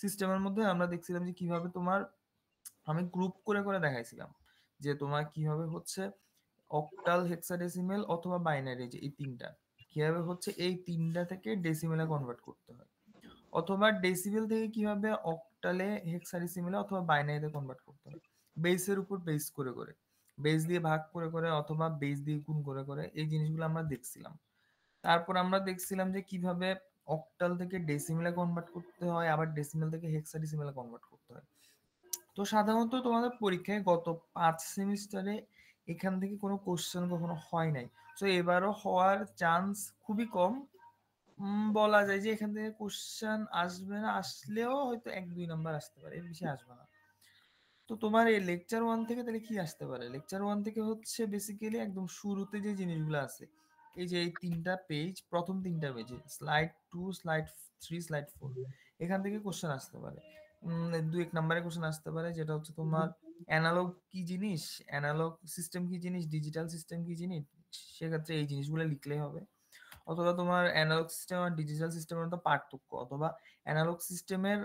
সিস্টেমের মধ্যে আমরা দেখছিলাম যে কিভাবে তোমার আমি গ্রুপ করে করে দেখাইছিলাম যে তোমার কিভাবে হচ্ছে অক্টাল, হেক্সাডেসিমেল অথবা বাইনারি, যে এই তিনটা কিভাবে হচ্ছে এই তিনটা থেকে ডেসিমেলে কনভার্ট করতে হয়, অথবা ডেসিবেল থেকে কিভাবে অক্টালে, হেক্সাডেসিমেলে অথবা বাইনারিতে কনভার্ট করতে হয়, বেসের উপর বেস করে করে, বেস দিয়ে ভাগ করে করে অথবা বেস দিয়ে গুণ করে করে এই জিনিসগুলো আমরা দেখছিলাম। তারপর আমরা দেখছিলাম যে কিভাবে অক্টাল থেকে ডেসিমেলে কনভার্ট করতে হয়, আবার ডেসিমেল থেকে হেক্সাডেসিমেলে কনভার্ট করতে হয়। তো সাধারণত তোমাদের পরীক্ষায় গত 5 সেমিস্টারে এখান থেকে কোনো কোশ্চেন কখনো হয় নাই, তো এবারও হওয়ার চান্স খুবই কম। বলা যায় যে এখান থেকে কোশ্চেন আসবে না, আসলেও হয়তো 1-2 নাম্বার আসতে পারে, এর বেশি আসবে না। তো তোমার এই লেকচার 1 থেকে তাহলে কি আসতে পারে? লেকচার 1 থেকে হচ্ছে বেসিক্যালি একদম শুরুতে যে জিনিসগুলো আছে, এই যে এই তিনটা পেজ, প্রথম তিনটা পেজে স্লাইড 2, স্লাইড 3, স্লাইড 4, এখান থেকে কোশ্চেন আসতে পারে। 2-1 নাম্বারে কোশ্চেন আসতে পারে, যেটা হচ্ছে তোমার অ্যানালগ কি জিনিস, অ্যানালগ সিস্টেম কি জিনিস, ডিজিটাল সিস্টেম কি জিনিস, সেক্ষেত্রে এই জিনিসগুলো লিখলেই হবে। অথবা তোমার অ্যানালগ সিস্টেম আর ডিজিটাল সিস্টেমের মধ্যে পার্থক্য, অথবা অ্যানালগ সিস্টেমের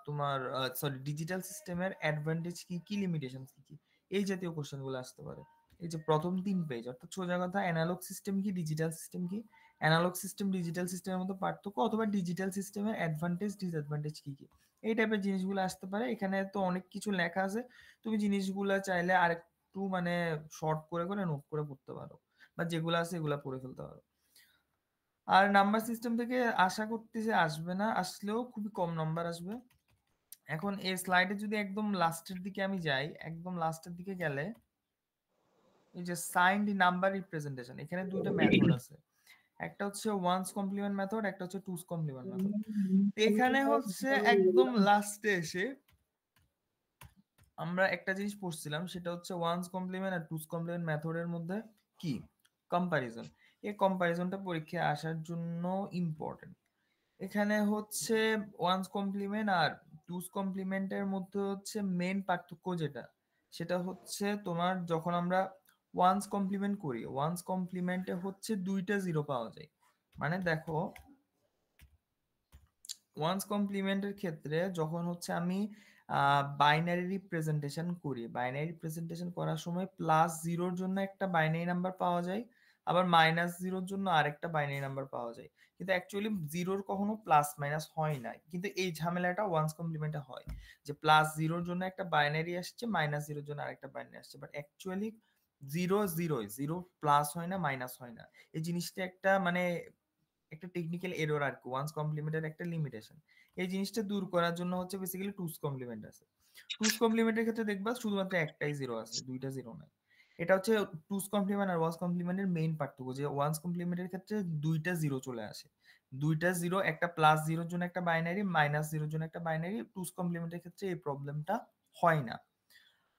তোমার সরি ডিজিটাল সিস্টেমের অ্যাডভান্টেজ কি কি, লিমিটেশন কি কি, এই জাতীয় কোশ্চেনগুলো আসতে পারে। এই যে প্রথম 3 পেজ, অর্থাৎ সোজা কথা অ্যানালগ সিস্টেম কি, ডিজিটাল সিস্টেম কি, অ্যানালগ সিস্টেম ডিজিটাল সিস্টেমের মধ্যে পার্থক্য, অথবা ডিজিটাল সিস্টেমের অ্যাডভান্টেজ ডিসঅ্যাডভান্টেজ কি কি, এই টাইপের জিনিসগুলো আসতে পারে। এখানে তো অনেক কিছু লেখা আছে, তুমি জিনিসগুলো চাইলে আরেকটু মানে শর্ট করে করে নোট করে পড়তে পারো, বা যেগুলো আছে এগুলো পড়ে ফেলতে পারো। আর নাম্বার সিস্টেম থেকে আশা করতেছি আসবে না, আসলেও খুবই কম নাম্বার আসবে। এখন এই স্লাইডে যদি একদম লাস্টের দিকে আমি যাই, একদম লাস্টের দিকে গেলে এই যে সাইন্ড নাম্বার রিপ্রেজেন্টেশন, এখানে দুইটা মেথড আছে, একটা হচ্ছে ওয়ান্স কমপ্লিমেন্ট মেথড, একটা হচ্ছে টুস কমপ্লিমেন্ট মেথড। এখানে হচ্ছে একদম লাস্টে এসে আমরা একটা জিনিস পড়ছিলাম, সেটা হচ্ছে ওয়ান্স কমপ্লিমেন্ট আর টুস কমপ্লিমেন্ট মেথডের মধ্যে কি কম্পারিজন। এই কম্পারিজনটা পরীক্ষায় আসার জন্য ইম্পর্টেন্ট। এখানে হচ্ছে ওয়ান্স কমপ্লিমেন্ট আর টুস কমপ্লিমেন্টের মধ্যে হচ্ছে মেন পার্থক্য যেটা, সেটা হচ্ছে তোমার যখন আমরা ওয়ান্স কমপ্লিমেন্ট করি, ওয়ান্স কমপ্লিমেন্টে হচ্ছে দুইটা জিরো পাওয়া যায়। মানে দেখো, ওয়ান্স কমপ্লিমেন্টের ক্ষেত্রে যখন হচ্ছে আমি বাইনারি রিপ্রেজেন্টেশন করি, বাইনারি রিপ্রেজেন্টেশন করার সময় প্লাস জিরোর জন্য একটা বাইনারি নাম্বার পাওয়া যায়, আবার মাইনাস জিরোর জন্য আরেকটা বাইনারি নাম্বার পাওয়া যায়। কিন্তু অ্যাকচুয়ালি জিরোর কখনো প্লাস মাইনাস হয় না, কিন্তু এই ঝামেলাটা ওয়ান্স কমপ্লিমেন্টে হয়, যে প্লাস জিরোর জন্য একটা বাইনারি আসছে, মাইনাস জিরোর জন্য আরেকটা বাইনারি আসছে, but actually zero zero, zero plus হয় না, মাইনাস হয় না। এই জিনিসটা একটা মানে একটা টেকনিক্যাল এরর আর কি, ওয়ান্স কমপ্লিমেন্টের একটা লিমিটেশন। এই জিনিসটা দূর করার জন্য হচ্ছে বেসিক্যালি টুস কমপ্লিমেন্ট আছে। টুস কমপ্লিমেন্টের ক্ষেত্রে দেখবা শুধুমাত্র একটাই জিরো আছে, দুইটা জিরো নাই। এটা হচ্ছে টুস কমপ্লিমেন্ট আর ওয়ান্স কমপ্লিমেন্টের মেইন পার্থক্য, যে ওয়ান্স কমপ্লিমেন্টের ক্ষেত্রে দুইটা জিরো চলে আসে, দুইটা জিরো, একটা প্লাস জিরোর জন্য একটা বাইনারি, মাইনাস জিরোর জন্য একটা বাইনারি। টুস কমপ্লিমেন্টের ক্ষেত্রে এই প্রবলেমটা হয় না।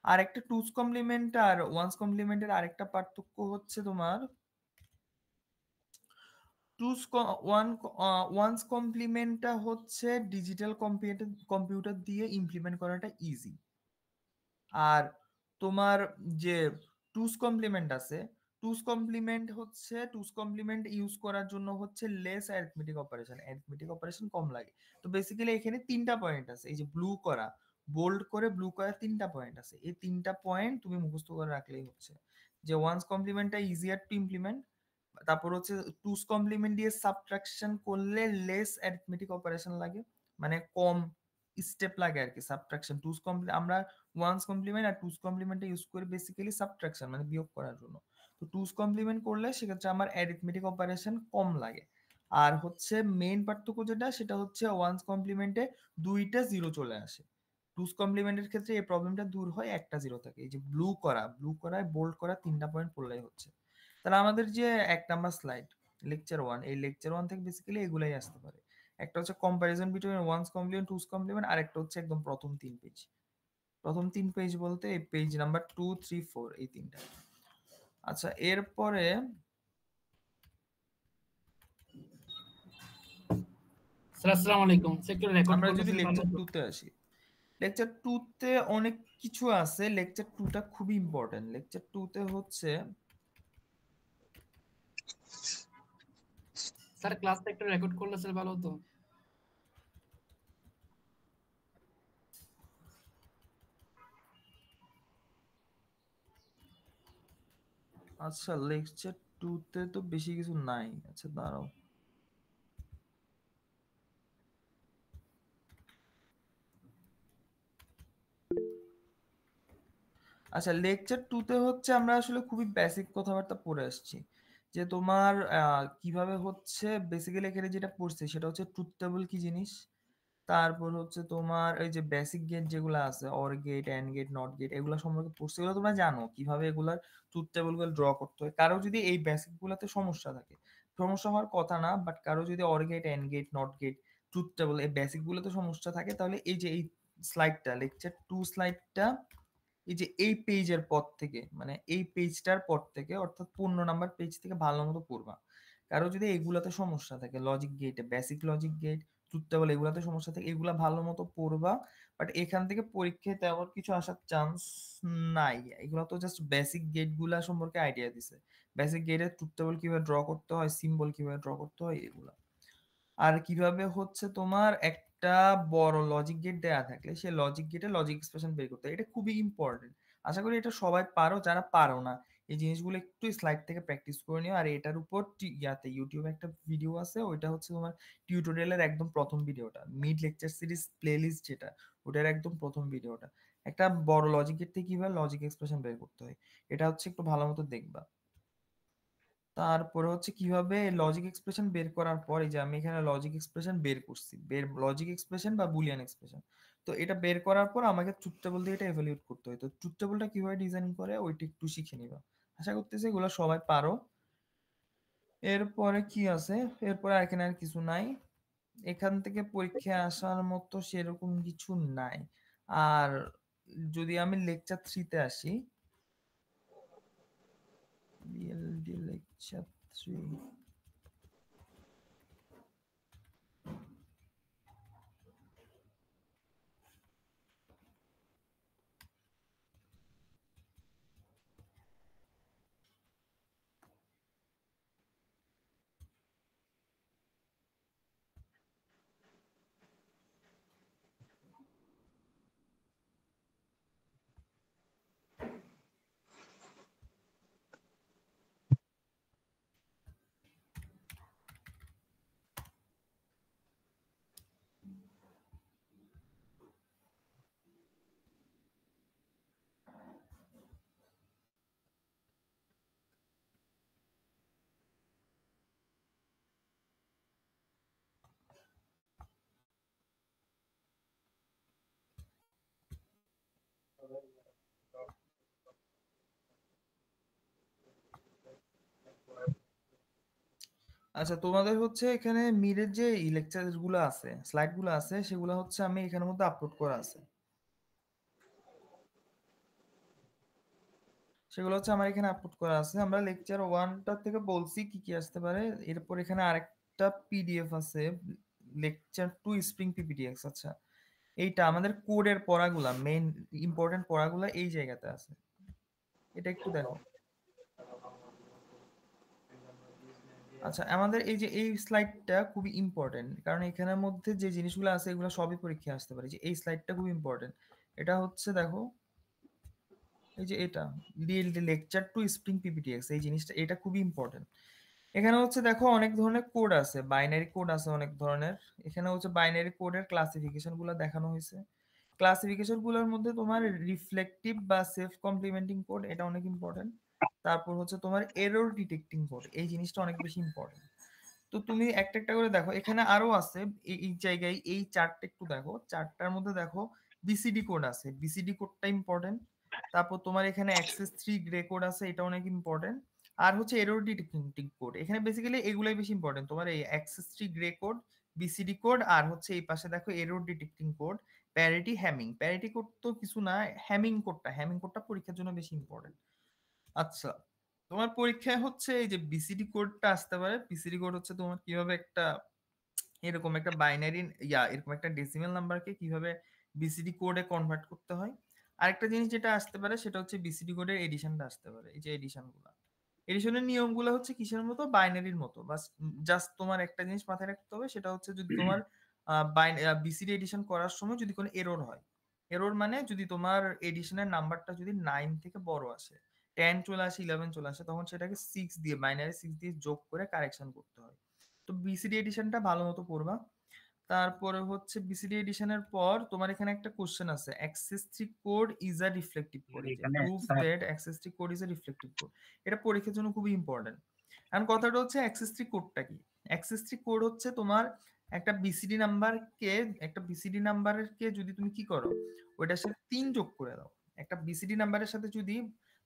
আর একটা টুস কমপ্লিমেন্ট আর ওয়ান্স কমপ্লিমেন্টের আরেকটা পার্থক্য হচ্ছে তোমার টুস ওয়ান্স কমপ্লিমেন্টটা হচ্ছে ডিজিটাল কম্পিউটার দিয়ে ইমপ্লিমেন্ট করাটা ইজি। আর তোমার যে টুস কমপ্লিমেন্ট আছে, টুস কমপ্লিমেন্ট ইউজ করার জন্য হচ্ছে লেস অ্যারিথমেটিক অপারেশন কম লাগে। তো বেসিক্যালি এখানে 3টা পয়েন্ট আছে, এই যে ব্লু করা, বোল্ড করে ব্লু করা 3টা পয়েন্ট আছে, এই 3টা পয়েন্ট তুমি মুখস্থ করে রাখলেই হচ্ছে যে ওয়ান্স কমপ্লিমেন্টটা ইজিয়ার টু ইমপ্লিমেন্ট। তারপর হচ্ছে টুস কমপ্লিমেন্ট দিয়ে সাবট্রাকশন করলে লেস অ্যারিথমেটিক অপারেশন লাগে, মানে কম স্টেপ লাগে আর কি সাবট্রাকশন। আমরা ওয়ান্স কমপ্লিমেন্ট আর টুস কমপ্লিমেন্টটা ইউজ করি বেসিক্যালি সাবট্রাকশন মানে বিয়োগ করার জন্য। তো টুস কমপ্লিমেন্ট করলে সেক্ষেত্রে আমার অ্যারিথমেটিক অপারেশন কম লাগে। আর হচ্ছে মেইন পার্থক্য যেটা, সেটা হচ্ছে ওয়ান্স কমপ্লিমেন্টে দুইটা জিরো চলে আসে, টুস কমপ্লিমেন্টের ক্ষেত্রে এই প্রবলেমটা দূর হয়, একটা জিরো থাকে। এই যে ব্লু করায় বোল্ড করা 3টা পয়েন্ট পড়লেই হচ্ছে। তাহলে আমাদের যে 1 নাম্বার স্লাইড লেকচার 1, এই লেকচার 1 থেকে বেসিক্যালি এগুলাই আসতে পারে। একটা হচ্ছে comparison between one's complement two's complement, আর একটা হচ্ছে একদম প্রথম 3 পেজ। প্রথম 3 পেজ বলতে এই পেজ নাম্বার 2, 3, 4 এই 3টা। আচ্ছা, এরপরে স্যার আসসালামু আলাইকুম, সেক্টর রেকর্ড আমরা যদি করতেছেন ভালো লেকচার তো? 2 তে আসি, লেকচার 2 তে অনেক কিছু আছে, লেকচার 2 টা খুবই ইম্পর্টেন্ট। লেকচার 2 তে হচ্ছে স্যার ক্লাস সেক্টর রেকর্ড করলে স্যার ভালো তো? আচ্ছা, লেকচার 2 তে তো বেশি কিছু নাই। আচ্ছা দাঁড়াও। আচ্ছা, লেকচার 2 তে হচ্ছে আমরা আসলে খুবই বেসিক কথাবার্তা পড়ে আসছি। যে তোমার কিভাবে হচ্ছে বেসিক্যালি এখানে যেটা পড়ছি সেটা হচ্ছে ট্রুথ টেবল কি জিনিস। তারপর হচ্ছে তোমার এই যে বেসিক গেট যেগুলো আছে, or gate, and gate, not gate, এগুলো সম্পর্কে পড়ছি। এগুলো তোমরা জানো কিভাবে এগুলার ট্রুথ টেবল গুলো ড্র করতে হয়। কারো যদি এই বেসিক গুলাতে সমস্যা থাকে, সমস্যা হওয়ার কথা না, বাট কারো যদি or gate, and gate, not gate, truth table এই বেসিক গুলোতে সমস্যা থাকে, তাহলে এই যে এই স্লাইডটা, লেকচার 2 স্লাইডটা, এই যে এই পেজের পর থেকে, মানে এই পেজটার পর থেকে, অর্থাৎ 15 নাম্বার পেজ থেকে ভালো মতো পড়বা। কারো যদি এগুলাতে সমস্যা থাকে, লজিক গেটে, basic logic gate, truth table, এগুলাতে সমস্যা থাকে, এগুলা ভালো মতো পড়বা। বাট এখান থেকে পরীক্ষায় তেমন কিছু আসার চান্স নাই। এগুলো তো জাস্ট বেসিক গেট গুলা সম্পর্কে আইডিয়া দিছে। বেসিক গেটের ট্রুথ টেবল কিভাবে ড্র করতে হয়, সিম্বল কিভাবে ড্র করতে হয়, এগুলা। আর কিভাবে হচ্ছে তোমার একটা বড় লজিক গেট দেয়া থাকলে সেই লজিক গেটে লজিক এক্সপ্রেশন বের করতে হয়। এটা খুবই ইম্পর্টেন্ট। আশা করি এটা সবাই পারো। যারা পারো না, এই জিনিসগুলো একটু স্লাইড থেকে প্র্যাকটিস করে নিও। আর এটার উপর ইয়াতে ইউটিউবে একটা ভিডিও আছে, ওইটা হচ্ছে তোমার টিউটোরিয়ালের একদম প্রথম ভিডিওটা, মিড লেকচার সিরিজ প্লেলিস্ট যেটা, ওটার একদম প্রথম ভিডিওটা। একটা বড় লজিক গেট থেকে কিভাবে লজিক এক্সপ্রেশন বের করতে হয়, এটা হচ্ছে একটু ভালো মতো দেখবা। তারপরে হচ্ছে কিভাবে লজিক এক্সপ্রেশন বের করার পর, এই যে আমি এখানে লজিক এক্সপ্রেশন বের করছি, লজিক এক্সপ্রেশন বা বুলিয়ান এক্সপ্রেশন। তো এটা বের করার পর আমাকে ট্রুথ টেবল দিয়ে এটা এভালুয়েট করতে হয়। তো ট্রুথ টেবলটা কিভাবে ডিজাইন করে ওইটা একটু শিখে নিবা। আশা করতেছি এগুলো সবাই পারো। এরপরে কি আছে, এরপরে আর এখানে আর কিছু নাই। এখান থেকে পরীক্ষায় আসার মতো সেরকম কিছু নাই। আর যদি আমি লেকচার 3 তে আসি, বিএলডি লেকচার 3। আচ্ছা, তোমাদের হচ্ছে এখানে মিরের যে লেকচার গুলো আছে, স্লাইড গুলো আছে, সেগুলো হচ্ছে আমি এখানের মধ্যে আপলোড করা আছে। সেগুলো হচ্ছে আমার এখানে আপলোড করা আছে। আমরা লেকচার 1টা থেকে বলছি কি কি আসতে পারে। এরপর এখানে আরেকটা পিডিএফ আছে, লেকচার 2 স্প্রিং পিপিটিএক্স। আচ্ছা, এইটা আমাদের কোডের পড়াগুলা, মেইন ইম্পর্টেন্ট পড়াগুলা এই জায়গাতে আছে। এটা একটু দেখো। আচ্ছা, আমাদের এই যে এই স্লাইডটা খুবই ইম্পর্টেন্ট, কারণ এখানের মধ্যে যে জিনিসগুলো আছে এগুলো সবই পরীক্ষায় আসতে পারে। যে এই স্লাইডটা খুব ইম্পর্টেন্ট। এটা হচ্ছে দেখো, এই যে এটা লেকচার টু স্প্রিং পিপিটিএক্স, এই জিনিসটা এটা খুবই ইম্পর্টেন্ট। এখানে হচ্ছে দেখো অনেক ধরনের কোড আছে, বাইনারি কোড আছে অনেক ধরনের। এখানে হচ্ছে বাইনারি কোডের ক্লাসিফিকেশন গুলো দেখানো হয়েছে। ক্লাসিফিকেশন গুলোর মধ্যে তোমার রিফ্লেকটিভ বা সেলফ কমপ্লিমেন্টিং কোড, এটা অনেক ইম্পর্টেন্ট। তারপর হচ্ছে তোমার এরর ডিটেক্টিং কোড, এই জিনিসটা অনেক বেশি ইম্পর্টেন্ট। তো তুমি একটা একটা করে দেখো, এখানে আরো আছে। এই জায়গায় এই চার্টটা একটু দেখো, চার্টটার মধ্যে দেখো বিসিডি কোড আছে, বিসিডি কোডটা ইম্পর্টেন্ট। তারপর তোমার এখানে অ্যাক্সেস 3 গ্রে কোড আছে, এটা অনেক ইম্পর্টেন্ট। আর হচ্ছে এরর ডিটেক্টিং কোড, এখানে বেসিক্যালি এগুলাই বেশি ইম্পর্টেন্ট। তোমার এই excess 3 gray code, BCD code, আর হচ্ছে এই পাশে দেখো error detecting code, parity, Hamming. Parity code তো কিছু না, হ্যামিং কোডটা পরীক্ষার জন্য বেশি ইম্পর্টেন্ট। আচ্ছা, তোমার পরীক্ষায় হচ্ছে এই যে বিসিডি কোডটা আসতে পারে। বিসিডি কোড হচ্ছে তোমার কিভাবে একটা এরকম একটা বাইনারি, এরকম একটা ডেসিমেল নাম্বারকে কিভাবে বিসিডি কোডে কনভার্ট করতে হয়। আরেকটা জিনিস যেটা আসতে পারে সেটা হচ্ছে বিসিডি কোডের এডিশনটা আসতে পারে। এই যে এডিশনগুলো, এডিশনের নিয়মগুলো হচ্ছে কিসের মতো, বাইনারির মতো। বাস জাস্ট তোমার একটা জিনিস মাথায় রাখতে হবে, সেটা হচ্ছে যদি তোমার বিসিডি এডিশন করার সময় যদি কোনো এরর হয়, এরর মানে যদি তোমার এডিশনের নাম্বারটা যদি 9 থেকে বড় আসে, 10 চলে আসে, 11 চলে আসে, তখন সেটাকে 6 দিয়ে, বাইনারি 6 দিয়ে যোগ করে কারেকশন করতে হয়। তো বিসিডি এডিশনটা ভালো মতো পড়বা। তারপরে হচ্ছে বিসিডি এডিশনের পর তোমার এখানে একটা কোশ্চেন আছে, access 3 code is a reflective code. এই যে proof that access 3 code is a reflective code, এটা পরীক্ষার জন্য খুবই ইম্পর্টেন্ট। এখন কথাটা হচ্ছে অ্যাক্সেস 3 কোডটা কি? অ্যাক্সেস 3 কোড হচ্ছে তোমার একটা বিসিডি নাম্বারকে, একটা বিসিডি নাম্বারকে যদি তুমি কি করো, ওইটার সাথে 3 যোগ করে দাও। একটা বিসিডি নাম্বারের সাথে যদি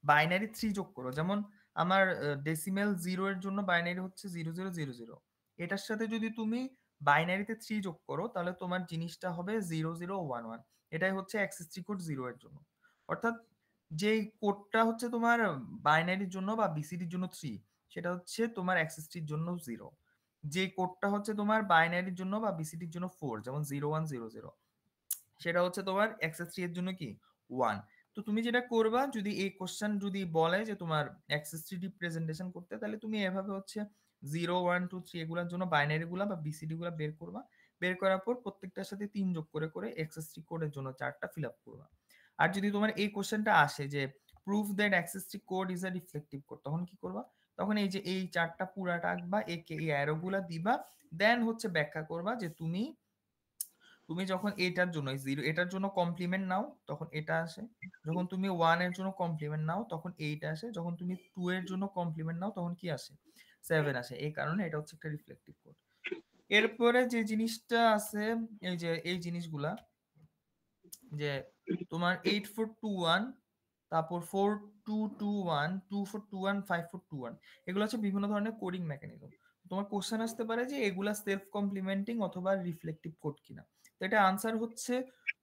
বাইনারি 3 যোগ করো, যেমন আমার ডেসিমেল 0 এর জন্য বাইনারি হচ্ছে 0000, এটার সাথে যদি তুমি বাইনারিতে 3 যোগ করো, তাহলে তোমার জিনিসটা হবে 0011। এটাই হচ্ছে অ্যাক্সেস 3 কোড 0 এর জন্য। অর্থাৎ যে কোডটা হচ্ছে তোমার বাইনারির জন্য বা বিসিডির জন্য 3, সেটা হচ্ছে তোমার অ্যাক্সেস 3 এর জন্য 0। যে কোডটা হচ্ছে তোমার বাইনারির জন্য বা বিসিডির জন্য 4, যেমন 0100, সেটা হচ্ছে তোমার অ্যাক্সেস 3 এর জন্য কি 1। তো তুমি যেটা করবা, যদি এই কোশ্চেন যদি বলে যে তোমার অ্যাক্সেস 3 রিপ্রেজেন্টেশন করতে, তাহলে তুমি এভাবে হচ্ছে 0 1 2 3 এগুলোর জন্য বাইনারি গুলা বা বিসিডি গুলা বের করবা। বের করার পর প্রত্যেকটার সাথে 3 যোগ করে করে অ্যাক্সেস 3 কোডের জন্য 4টা ফিল আপ করবা। আর যদি তোমার এই কোশ্চেনটা আসে যে proof that access 3 code is a reflective code, তখন কি করবা? তখন এই যে এই 4টা পুরাটা আঁকবা, একে এই অ্যারো গুলা দিবা, দেন হচ্ছে ব্যাখ্যা করবা যে তুমি তুমি যখন এটার জন্য 0 এটার জন্য কমপ্লিমেন্ট নাও, তখন এটা আসে। যখন তুমি 1 এর জন্য কমপ্লিমেন্ট নাও, তখন 8 আসে। যখন তুমি 2 এর জন্য কমপ্লিমেন্ট নাও, তখন কি আসে? 7 আসে। এই কারণে এটা হচ্ছে একটা রিফ্লেক্টিভ কোড। এরপরে যে জিনিসটা আছে, এই যে এই জিনিসগুলা, যে তোমার 8421, তারপর 4221, 2421, 5421, এগুলো হচ্ছে বিভিন্ন ধরনের কোডিং মেকানিজম। তোমার কোশ্চেন আসতে পারে যে এগুলা সেলফ কমপ্লিমেন্টিং অথবা রিফ্লেক্টিভ কোড কিনা। তো এটা আনসার হচ্ছে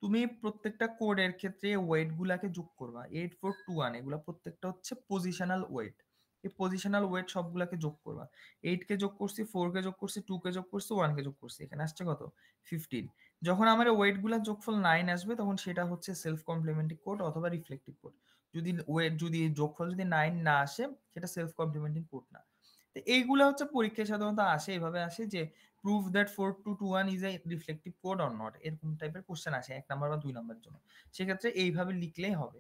তুমি প্রত্যেকটা কোডের ক্ষেত্রে ওয়েট গুলাকে যোগ করবা। 8421 এগুলা প্রত্যেকটা হচ্ছে পজিশনাল ওয়েট। এই পজিশনাল ওয়েট সবগুলাকে যোগ করবা। 8 কে যোগ করছি, 4 কে যোগ করছি, 2 কে যোগ করছি, 1 কে যোগ করছি, এখানে আসছে কত? 15। যখন আমার ওয়েট গুলার যোগফল 9 আসবে, তখন সেটা হচ্ছে সেলফ কমপ্লিমেন্টিং কোড অথবা রিফ্লেক্টিভ কোড। যদি ওয়েট যদি যোগফল যদি 9 না আসে, সেটা সেলফ কমপ্লিমেন্টিং কোড না। তো এইগুলা হচ্ছে পরীক্ষায় সাধারণত আসে, এভাবে আসে যে prove that 4221 is a reflective code or not, এরকম টাইপের কোশ্চেন আসে 1 নাম্বার বা 2 নাম্বারের জন্য। সেক্ষেত্রে এইভাবে লিখলেই হবে।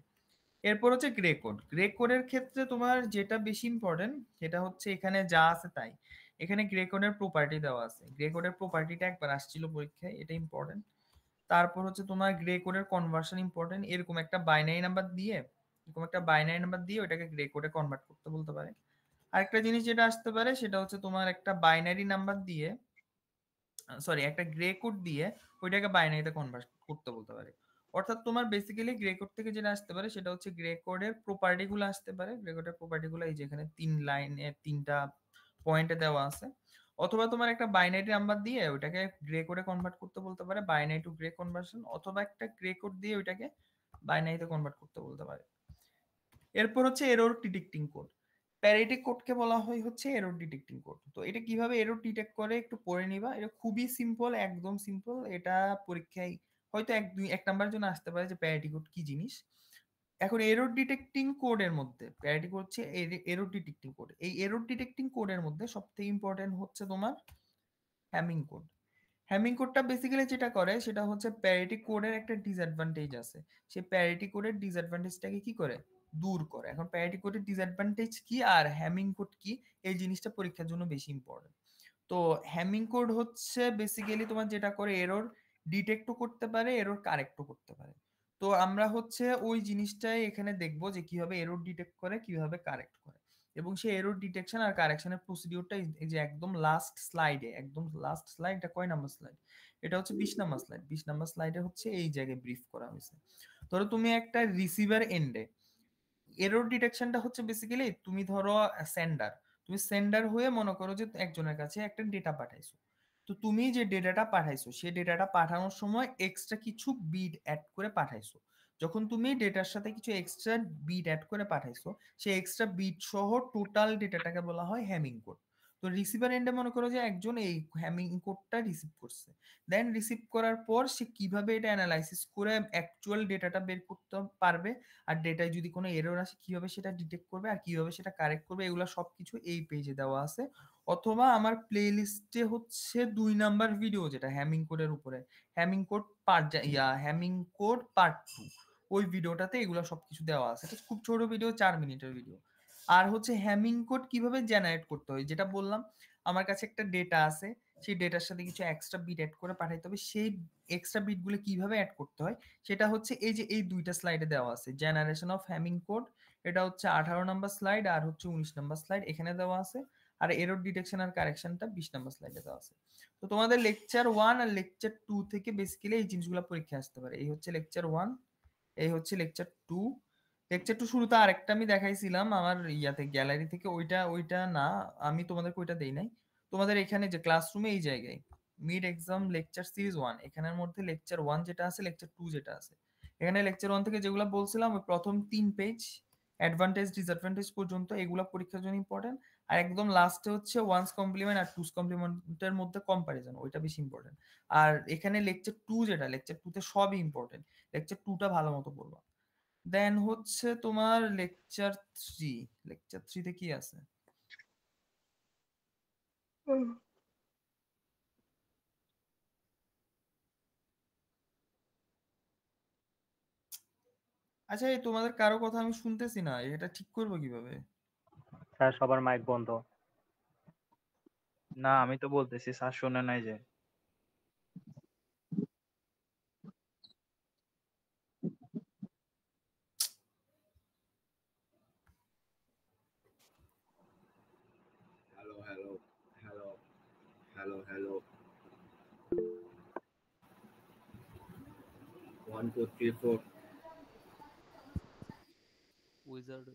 এরপর হচ্ছে গ্রে কোড। গ্রে কোডের ক্ষেত্রে তোমার যেটা বেশি ইম্পর্টেন্ট, সেটা হচ্ছে এখানে যা আছে তাই। এখানে গ্রে কোডের প্রপার্টি দেওয়া আছে। গ্রে কোডের প্রপার্টিটা একবার আসছিল পরীক্ষায়, এটা ইম্পর্টেন্ট। তারপর হচ্ছে তোমার গ্রে কোডের কনভার্সন ইম্পর্টেন্ট। এরকম একটা বাইনারি নাম্বার দিয়ে, ওটাকে গ্রে কোডে কনভার্ট করতে বলতে পারে। আরেকটা জিনিস যেটা আসতে পারে, সেটা হচ্ছে তোমার একটা বাইনারি নাম্বার দিয়ে, সরি, একটা গ্রে কোড দিয়ে ওইটাকে বাইনারিতে কনভার্ট করতে বলতে পারে। অর্থাৎ তোমার বেসিক্যালি গ্রে কোড থেকে যেটা আসতে পারে, সেটা হচ্ছে গ্রে কোডের প্রপার্টি গুলো আসতে পারে। গ্রে কোডের প্রপার্টি গুলো এই যে এখানে 3 লাইনে 3টা পয়েন্টে দেওয়া আছে। অথবা তোমার একটা বাইনারি নাম্বার দিয়ে ওইটাকে গ্রে কোডে কনভার্ট করতে বলতে পারে, বাইনারি টু গ্রে কনভার্সন, অথবা একটা গ্রে কোড দিয়ে ওইটাকে বাইনারিতে কনভার্ট করতে বলতে পারে। এরপর হচ্ছে এরর ডিটেক্টিং কোড। প্যারিটি কোডকে বলা হয় হচ্ছে এরর ডিটেক্টিং কোড। তো এটা কিভাবে এরর ডিটেক্ট করে একটু পড়ে নিবা। এটা খুবই সিম্পল, একদম সিম্পল। এটা পরীক্ষায় হয়তো 1 নাম্বারের জন্য আসতে পারে যে প্যারিটি কোড কি জিনিস। এখন এরর ডিটেক্টিং কোডের মধ্যে প্যারিটি কোড হচ্ছে এরর ডিটেক্টিং কোড। এই এরর ডিটেক্টিং কোডের মধ্যে সবথেকে ইম্পর্টেন্ট হচ্ছে তোমার হ্যামিং কোড। হ্যামিং কোডটা বেসিক্যালি যেটা করে, সেটা হচ্ছে প্যারিটি কোডের একটা ডিসঅ্যাডভান্টেজ আছে। সেই প্যারিটি কোডের ডিসঅ্যাডভান্টেজটাকে কি করে? দূর করে। এখন প্যারিটি কোডের ডিসঅ্যাডভান্টেজ কি আর হ্যামিং কোড কি, এই জিনিসটা পরীক্ষার জন্য বেশি ইম্পর্টেন্ট। তো হ্যামিং কোড হচ্ছে বেসিক্যালি তোমার যেটা করে, এরর ডিটেক্টও করতে পারে, এরর কারেক্টও করতে পারে। তো আমরা হচ্ছে ওই জিনিসটাই এখানে দেখবো যে কিভাবে এরর ডিটেক্ট করে, কিভাবে কারেক্ট করে। এবং সেই এরর ডিটেকশন আর কারেকশনের প্রসিডিউরটা এই যে একদম লাস্ট স্লাইডে, একদম লাস্ট স্লাইড, এটা কয় নাম্বার স্লাইড? এটা হচ্ছে 20 নাম্বার স্লাইড। 20 নাম্বার স্লাইডে হচ্ছে এই জায়গায় ব্রিফ করা হয়েছে। ধরো তুমি একটা রিসিভার এন্ডে, এরর ডিটেকশনটা হচ্ছে বেসিক্যালি তুমি ধরো সেন্ডার, তুমি সেন্ডার হয়ে মনে করো যে একজনের কাছে একটা ডেটা পাঠাইছো। তো তুমি যে ডেটাটা পাঠাইছো, সেই ডেটাটা পাঠানোর সময় এক্সট্রা কিছু বিট অ্যাড করে পাঠাইছো। যখন তুমি ডেটার সাথে কিছু এক্সট্রা বিট অ্যাড করে পাঠাইছো, সেই এক্সট্রা বিট সহ টোটাল ডেটাটাকে বলা হয় হ্যামিং কোড। তো রিসিভার এন্ডে মনে করো যে একজন এই হ্যামিং কোডটা রিসিভ করছে। দেন রিসিভ করার পর সে কিভাবে এটা অ্যানালাইসিস করে অ্যাকচুয়াল ডেটাটা বের করতে পারবে, আর ডেটায় যদি কোনো এরর আসে কিভাবে সেটা ডিটেক্ট করবে আর কিভাবে সেটা কারেক্ট করবে, এগুলো সবকিছু এই পেজে দেওয়া আছে। অথবা আমার প্লে লিস্টে হচ্ছে 2 নাম্বার ভিডিও, যেটা হ্যামিং কোডের উপরে, Hamming code part, Hamming code part 2, ওই ভিডিওটাতে এগুলো সবকিছু দেওয়া আছে। এটা খুব ছোট ভিডিও, 4 মিনিটের ভিডিও। আর হচ্ছে হ্যামিং কোড কিভাবে জেনারেট করতে হয়, যেটা বললাম আমার কাছে একটা ডেটা আছে, সেই ডেটার সাথে কিছু এক্সট্রা বিট অ্যাড করে পাঠাইতে হবে। সেই এক্সট্রা বিটগুলো কিভাবে অ্যাড করতে হয় সেটা হচ্ছে এই যে এই দুইটা স্লাইডে দেওয়া আছে। জেনারেশন অফ হ্যামিং কোড, এটা হচ্ছে 18 নাম্বার স্লাইড, আর হচ্ছে 19 নাম্বার স্লাইড এখানে দেওয়া আছে। আর এরর ডিটেকশন আর কারেকশনটা 20 নাম্বার স্লাইডে দেওয়া আছে। তো তোমাদের লেকচার 1 আর লেকচার 2 থেকে বেসিক্যালি এই জিনিসগুলো পরীক্ষা আসতে পারে। এই হচ্ছে লেকচার 1, এই হচ্ছে লেকচার 2। লেকচার 2 শুরুতে আরেকটা আমি দেখাইছিলাম আমার ইয়াতে গ্যালারি থেকে, ওইটা না, আমি তোমাদেরকে ওইটা দেই নাই। তোমাদের এখানে যে ক্লাসরুমে এই জায়গায় মিড এক্সাম লেকচার সিরিজ 1, এখানের মধ্যে লেকচার 1 যেটা আছে, লেকচার 2 যেটা আছে, এখানে লেকচার 1 থেকে যেগুলো বলছিলাম ওই প্রথম 3 পেজ অ্যাডভান্টেজ ডিসঅ্যাডভান্টেজ পর্যন্ত এগুলো পরীক্ষার জন্য ইম্পর্টেন্ট। আর একদম লাস্টে হচ্ছে ওয়ান্স কমপ্লিমেন্ট আর টুস কমপ্লিমেন্টের মধ্যে কম্পারিজন, ওইটা বেশি ইম্পর্টেন্ট। আর এখানে লেকচার 2 যেটা, লেকচার 2 তে সবই ইম্পর্টেন্ট, লেকচার 2টা ভালো মতো পড়বা। দেন হচ্ছে তোমার লেকচার 3, লেকচার 3 তে কি আছে? আচ্ছা, এই তোমাদের কারো কথা আমি শুনতেছি না, এটা ঠিক করবো কিভাবে? স্যার সবার মাইক বন্ধ। না আমি তো বলতেছি, স্যার শুনে নাই যে। Hello, hello, hello, hello, hello. 1, 2, 3, 4. Wizard.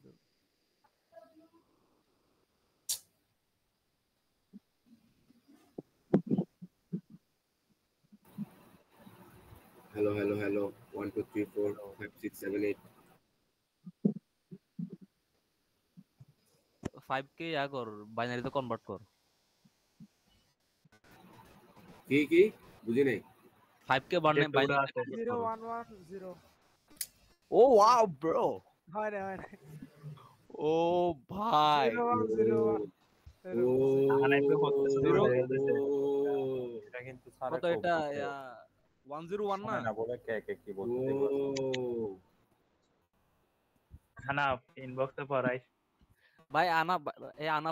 Hello, hello, hello. 1, 2, 3, 4, 5, 6, 7, 8. 5K ইয়া কর, বাইনারিতে কনভার্ট কর। কি বুঝি নাই। 5K বাইনারিতে আছে 0110 ও ওয়াও ব্রো, হয় না ও ভাই 0101 আনাইতে বলতেছে Zero? বলতেছে এটা কিন্তু স্যার কত এটা 101 না? না বলে কে কি বলতে খানা ইনবক্সে পড়াই ভাই আনা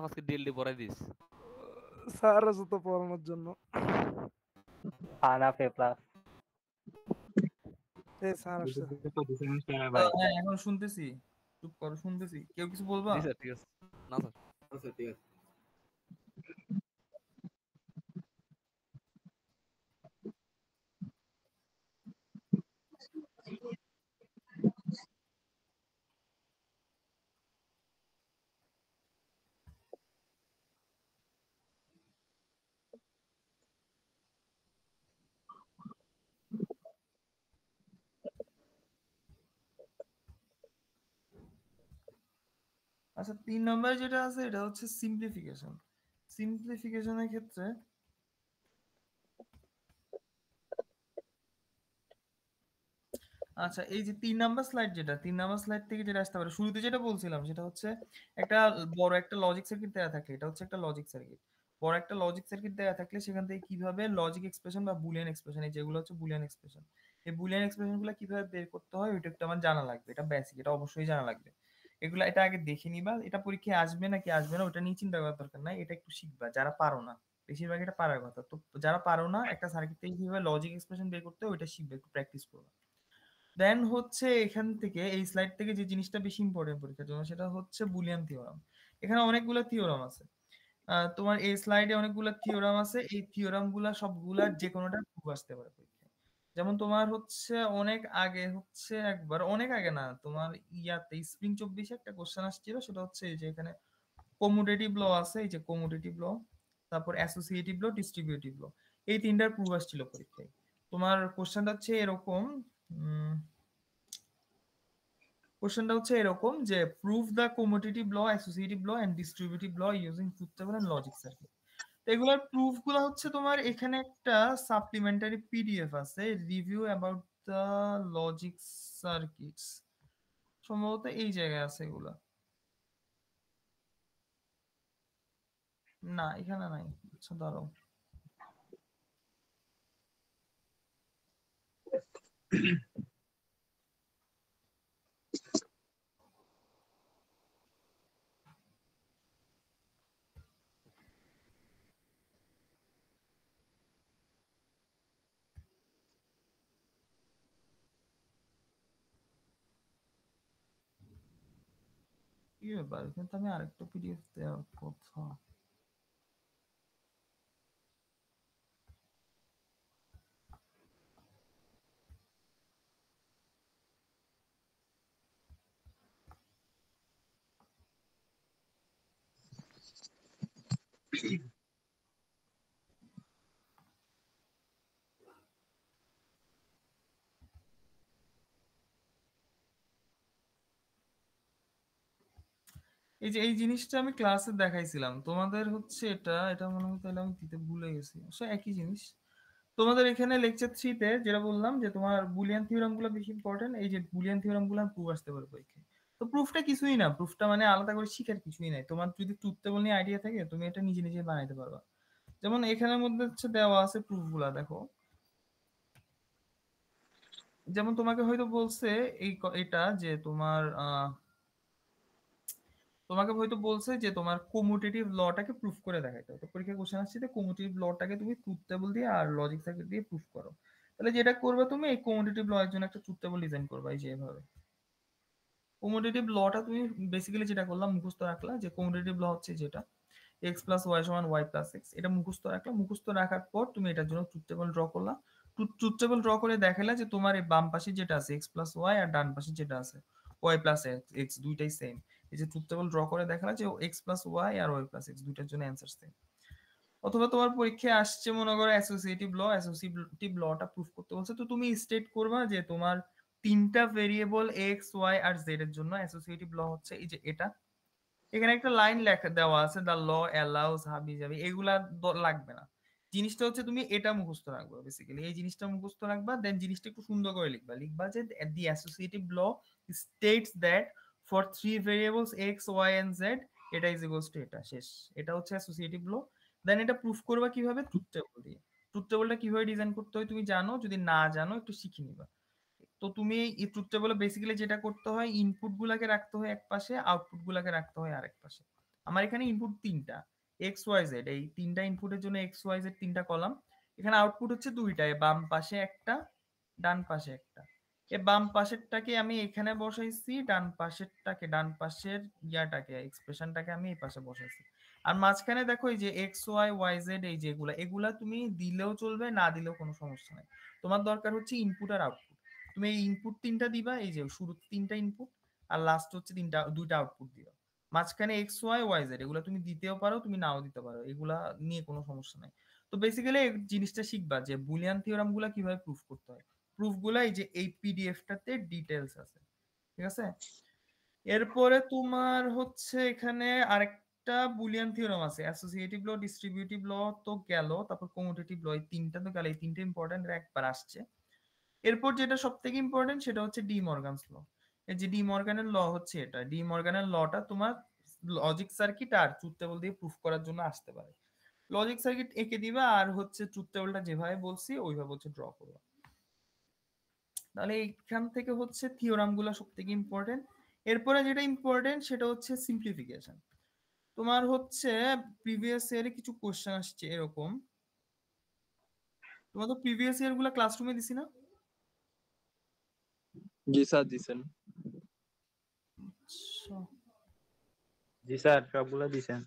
আজকে ডিএলডি পড়াই দিস। স্যার জুতো পরানোর জন্য আনা ফে প্লাস এই স্যার আসছে হ্যাঁ, এখন শুনতেছি, চুপ করো, শুনতেছি। কেউ কিছু বলবা? জি স্যার, ঠিক আছে। না স্যার, আচ্ছা ঠিক আছে। আচ্ছা, 3 নম্বর যেটা আছে এটা হচ্ছে সিম্পলিফিকেশন। সিম্পলিফিকেশনের ক্ষেত্রে আচ্ছা, এই যে 3 নাম্বার স্লাইড, যেটা 3 নাম্বার স্লাইড থেকে যেটা আসতে পারে, শুরুতে যেটা বলছিলাম সেটা হচ্ছে একটা বড় একটা লজিক সার্কিট দেওয়া থাকে, এটা হচ্ছে একটা লজিক সার্কিট। বড় একটা লজিক সার্কিট দেওয়া থাকলে সেখান থেকে কিভাবে লজিক এক্সপ্রেশন বা বুলিয়ান এক্সপ্রেশন, এই যেগুলো হচ্ছে বুলিয়ান এক্সপ্রেশন, এই বুলিয়ান এক্সপ্রেশন গুলো কিভাবে বের করতে হয় ওইটা একটু আমার জানা লাগবে। এটা বেসিক, এটা অবশ্যই জানা লাগবে। এগুলা এটা আগে দেখে নিবা, এটা পরীক্ষায় আসবে নাকি আসবে না ওটা নিয়ে চিন্তা করার দরকার নাই, এটা একটু শিখবা যারা পারো না। বেশিরভাগ এটা পারার কথা, তো যারা পারো না একটা সার্কিট থেকে কিভাবে লজিক এক্সপ্রেশন বের করতে হয় ওইটা শিখবে, একটু প্র্যাকটিস করবা। দেন হচ্ছে এখান থেকে এই স্লাইড থেকে যে জিনিসটা বেশি ইম্পর্টেন্ট পরীক্ষার জন্য সেটা হচ্ছে বুলিয়ান থিওরাম। এখানে অনেকগুলো থিওরাম আছে। তোমার এই স্লাইডে অনেকগুলো থিওরাম আছে, এই থিওরাম গুলা সবগুলার যে কোনোটা প্রুফ আসতে পারে পরীক্ষায়। যেমন তোমার হচ্ছে অনেক আগে হচ্ছে একবার, অনেক আগে না, তোমার ইয়াতে স্প্রিং 24 একটা কোশ্চেন আসছিল, সেটা হচ্ছে এই যে এখানে কমুটেটিভ ল আছে, এই যে কমুটেটিভ ল, তারপর অ্যাসোসিয়েটিভ ল, ডিস্ট্রিবিউটিভ ল, এই তিনটার প্রুফ আসছিল পরীক্ষায়। তোমার কোশ্চেনটা হচ্ছে এরকম, কোশ্চেনটা হচ্ছে এরকম যে prove the commutative law, associative law and distributive law using truth table and logic circuit. তো এগুলোর প্রুফ গুলো হচ্ছে তোমার এখানে একটা সাপ্লিমেন্টারি পিডিএফ আছে, review about the logic circuits, সম্ভবত এই জায়গায় আছে এগুলা। না, এখানে নাই। আচ্ছা দাঁড়াও, ব্যাপার, কিন্তু আমি আরেকটা পিডিএফ দেওয়ার কথা। এই যে এই জিনিসটা আমি ক্লাসে দেখাইছিলাম তোমাদের, হচ্ছে এটা এটা মনে হয় তাহলে আমি দিতে ভুলে গেছি, আসলে একই জিনিস। তোমাদের এখানে লেকচার 3 তে যেটা বললাম যে তোমার বুলিয়ান থিওরাম গুলো বেশি ইম্পর্টেন্ট, এই যে বুলিয়ান থিওরাম গুলো প্রুফ আসতে পারে পরীক্ষায়। তো প্রুফটা কিছুই না, প্রুফটা মানে আলাদা করে শিখার কিছুই নাই। তোমার যদি ট্রুথ টেবল নিয়ে আইডিয়া থাকে তুমি এটা নিজে নিজে বানাইতে পারবা। যেমন এখানের মধ্যে হচ্ছে দেওয়া আছে প্রুফ গুলা, দেখো। যেমন তোমাকে হয়তো বলছে এটা যে তোমার কমিউটেটিভ লটাকে প্রুফ করে দেখাইতে হবে। তো পরীক্ষা কোশ্চেন আসছে যে কমিউটেটিভ লটাকে তুমি ট্রুথ টেবল দিয়ে আর লজিক সার্কিট দিয়ে প্রুফ করো। তাহলে যেটা করবে তুমি এই কমিউটেটিভ ল এর জন্য একটা ট্রুথ টেবল ডিজাইন করবা, এই যে এভাবে। কমিউটেটিভ লটা তুমি বেসিক্যালি যেটা করলাম মুখস্থ রাখলা, যে কমিউটেটিভ ল হচ্ছে যেটা x প্লাস ওয়াই সমান ওয়াই প্লাস এক্স, এটা মুখস্থ রাখলা। মুখস্থ রাখার পর তুমি এটার জন্য ট্রুথ টেবল ড্র করলা। ট্রুথ টেবল ড্র করে দেখালা যে তোমার এই বাম পাশে যেটা আছে x প্লাস ওয়াই আর ডান পাশে যেটা আছে ওয়াই প্লাস এক্স দুইটাই সেম। এই যে ট্রুথ টেবল ড্র করে দেখালা যে x প্লাস ওয়াই আর ওয়াই প্লাস এক্স দুইটার জন্য অ্যান্সার সেম। অথবা তোমার পরীক্ষায় আসছে মনে করো অ্যাসোসিয়েটিভ লটা প্রুফ করতে বলছে, তো তুমি স্টেট করবা যে তোমার তিনটা ভেরিয়েবল এক্স ওয়াই আর জেড এর জন্য অ্যাসোসিয়েটিভ ল হচ্ছে এই যে এটা। এখানে একটা লাইন লেখা দেওয়া আছে, দ্য ল অ্যালাউস হাবি জাবি, এগুলা লাগবে না। জিনিসটা হচ্ছে তুমি এটা মুখস্থ রাখবা, বেসিক্যালি এই জিনিসটা মুখস্থ রাখবা, দেন জিনিসটা একটু সুন্দর করে লিখবা যে the associative law states that for three variables X Y and Z এটা ইজ ইকুয়ালস টু এটা, শেষ। এটা হচ্ছে অ্যাসোসিয়েটিভ ল। দেন এটা প্রুফ করবা কিভাবে? ট্রুথ টেবল দিয়ে। ট্রুথ টেবলটা কিভাবে ডিজাইন করতে হয় তুমি জানো, যদি না জানো একটু শিখে নিবা। তো তুমি এই ট্রুথ টেবলে বেসিক্যালি যেটা করতে হয়, ইনপুট গুলাকে রাখতে হয় এক পাশে, আউটপুট গুলাকে রাখতে হয় আরেক পাশে। আমার এখানে ইনপুট তিনটা, এক্স ওয়াই জেড, এই তিনটা ইনপুটের জন্য এক্স ওয়াই জেড তিনটা কলাম। এখানে আউটপুট হচ্ছে দুইটা, বাম পাশে একটা, ডান পাশে একটা। বাম পাশেরটাকে আমি এখানে বসাইছি, ডান পাশের ইয়াটাকে এক্সপ্রেশনটাকে আমি এই পাশে বসাইছি। আর মাঝখানে দেখো এই যে এক্স ওয়াই ওয়াই জেড, এই যেগুলা এগুলা তুমি দিলেও চলবে, না দিলেও কোনো সমস্যা নাই। তোমার দরকার হচ্ছে ইনপুট আর আউটপুট। তুমি এই ইনপুট তিনটা দিবা, এই যে শুরু তিনটা ইনপুট আর লাস্ট হচ্ছে দুইটা আউটপুট দিবা। মাঝখানে এক্স ওয়াই ওয়াই জেড এগুলো তুমি দিতেও পারো, তুমি নাও দিতে পারো, এগুলা নিয়ে কোনো সমস্যা নাই। তো বেসিক্যালি এই জিনিসটা শিখবা যে বুলিয়ান থিওরাম গুলা কিভাবে প্রুফ করতে হয়। প্রুফ গুলা এই যে এই পিডিএফটাতে ডিটেলস আছে, ঠিক আছে। এরপরে তোমার হচ্ছে এখানে আরেকটা বুলিয়ান থিওরাম আছে, অ্যাসোসিয়েটিভ ল, ডিস্ট্রিবিউটিভ ল তো গেল, তারপর কমিউটেটিভ ল, এই তিনটা তো গেল, এই তিনটা ইম্পর্টেন্ট একবার আসছে। এরপর যেটা সব থেকে ইম্পর্টেন্ট সেটা হচ্ছে ডি মর্গানস ল। এই যে ডি মর্গানের ল হচ্ছে এটা, ডি মর্গানের লটা তোমার লজিক সার্কিট আর ট্রুথ টেবল দিয়ে প্রুফ করার জন্য আসতে পারে। লজিক সার্কিট এঁকে দিবা আর হচ্ছে ট্রুথ টেবলটা যেভাবে বলছি ওইভাবে হচ্ছে ড্র করবা। তাহলে এইখান থেকে হচ্ছে থিওরাম গুলা সব থেকে ইম্পর্টেন্ট। এরপরে যেটা ইম্পর্টেন্ট সেটা হচ্ছে সিম্পলিফিকেশন। তোমার হচ্ছে প্রিভিয়াস ইয়ারে কিছু কোশ্চেন আসছে এরকম, তোমার তো প্রিভিয়াস ইয়ার গুলা ক্লাসরুমে দিছি না? জি স্যার দিছেন। আচ্ছা, জি স্যার, সবগুলো দিছেন।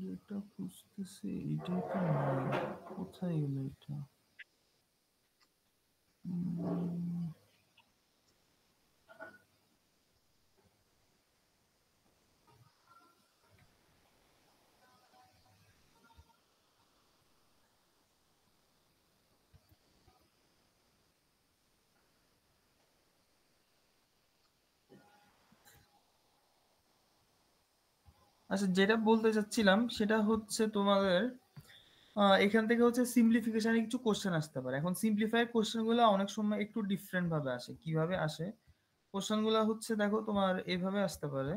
যেটা খুঁজতেছি এটাই তো নাই, কোথায় গেল এটা? আচ্ছা, যেটা বলতে চাচ্ছিলাম সেটা হচ্ছে তোমাদের এখান থেকে হচ্ছে সিম্পলিফিকেশনে কিছু কোশ্চেন আসতে পারে। এখন সিম্পলিফাই কোশ্চেন গুলো অনেক সময় একটু ডিফারেন্ট ভাবে আসে। কিভাবে আসে কোশ্চেন গুলো হচ্ছে, দেখো তোমার এইভাবে আসতে পারে।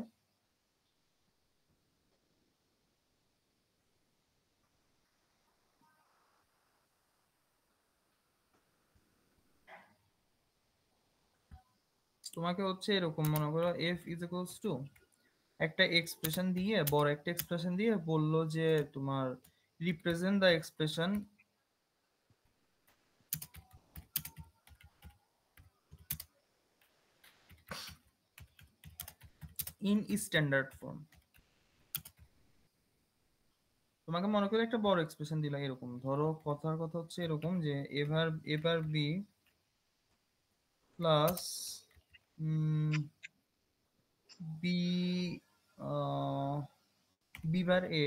তোমাকে হচ্ছে এরকম মনে করো f ইজ ইকুয়ালস টু একটা এক্সপ্রেশন দিয়ে, বড় একটা এক্সপ্রেশন দিয়ে বললো যে তোমার represent the expression in standard form. তোমাকে মনে করে একটা বড় এক্সপ্রেশন দিলা, এরকম ধরো কথার কথা হচ্ছে এরকম যে এবার B plus B B bar A,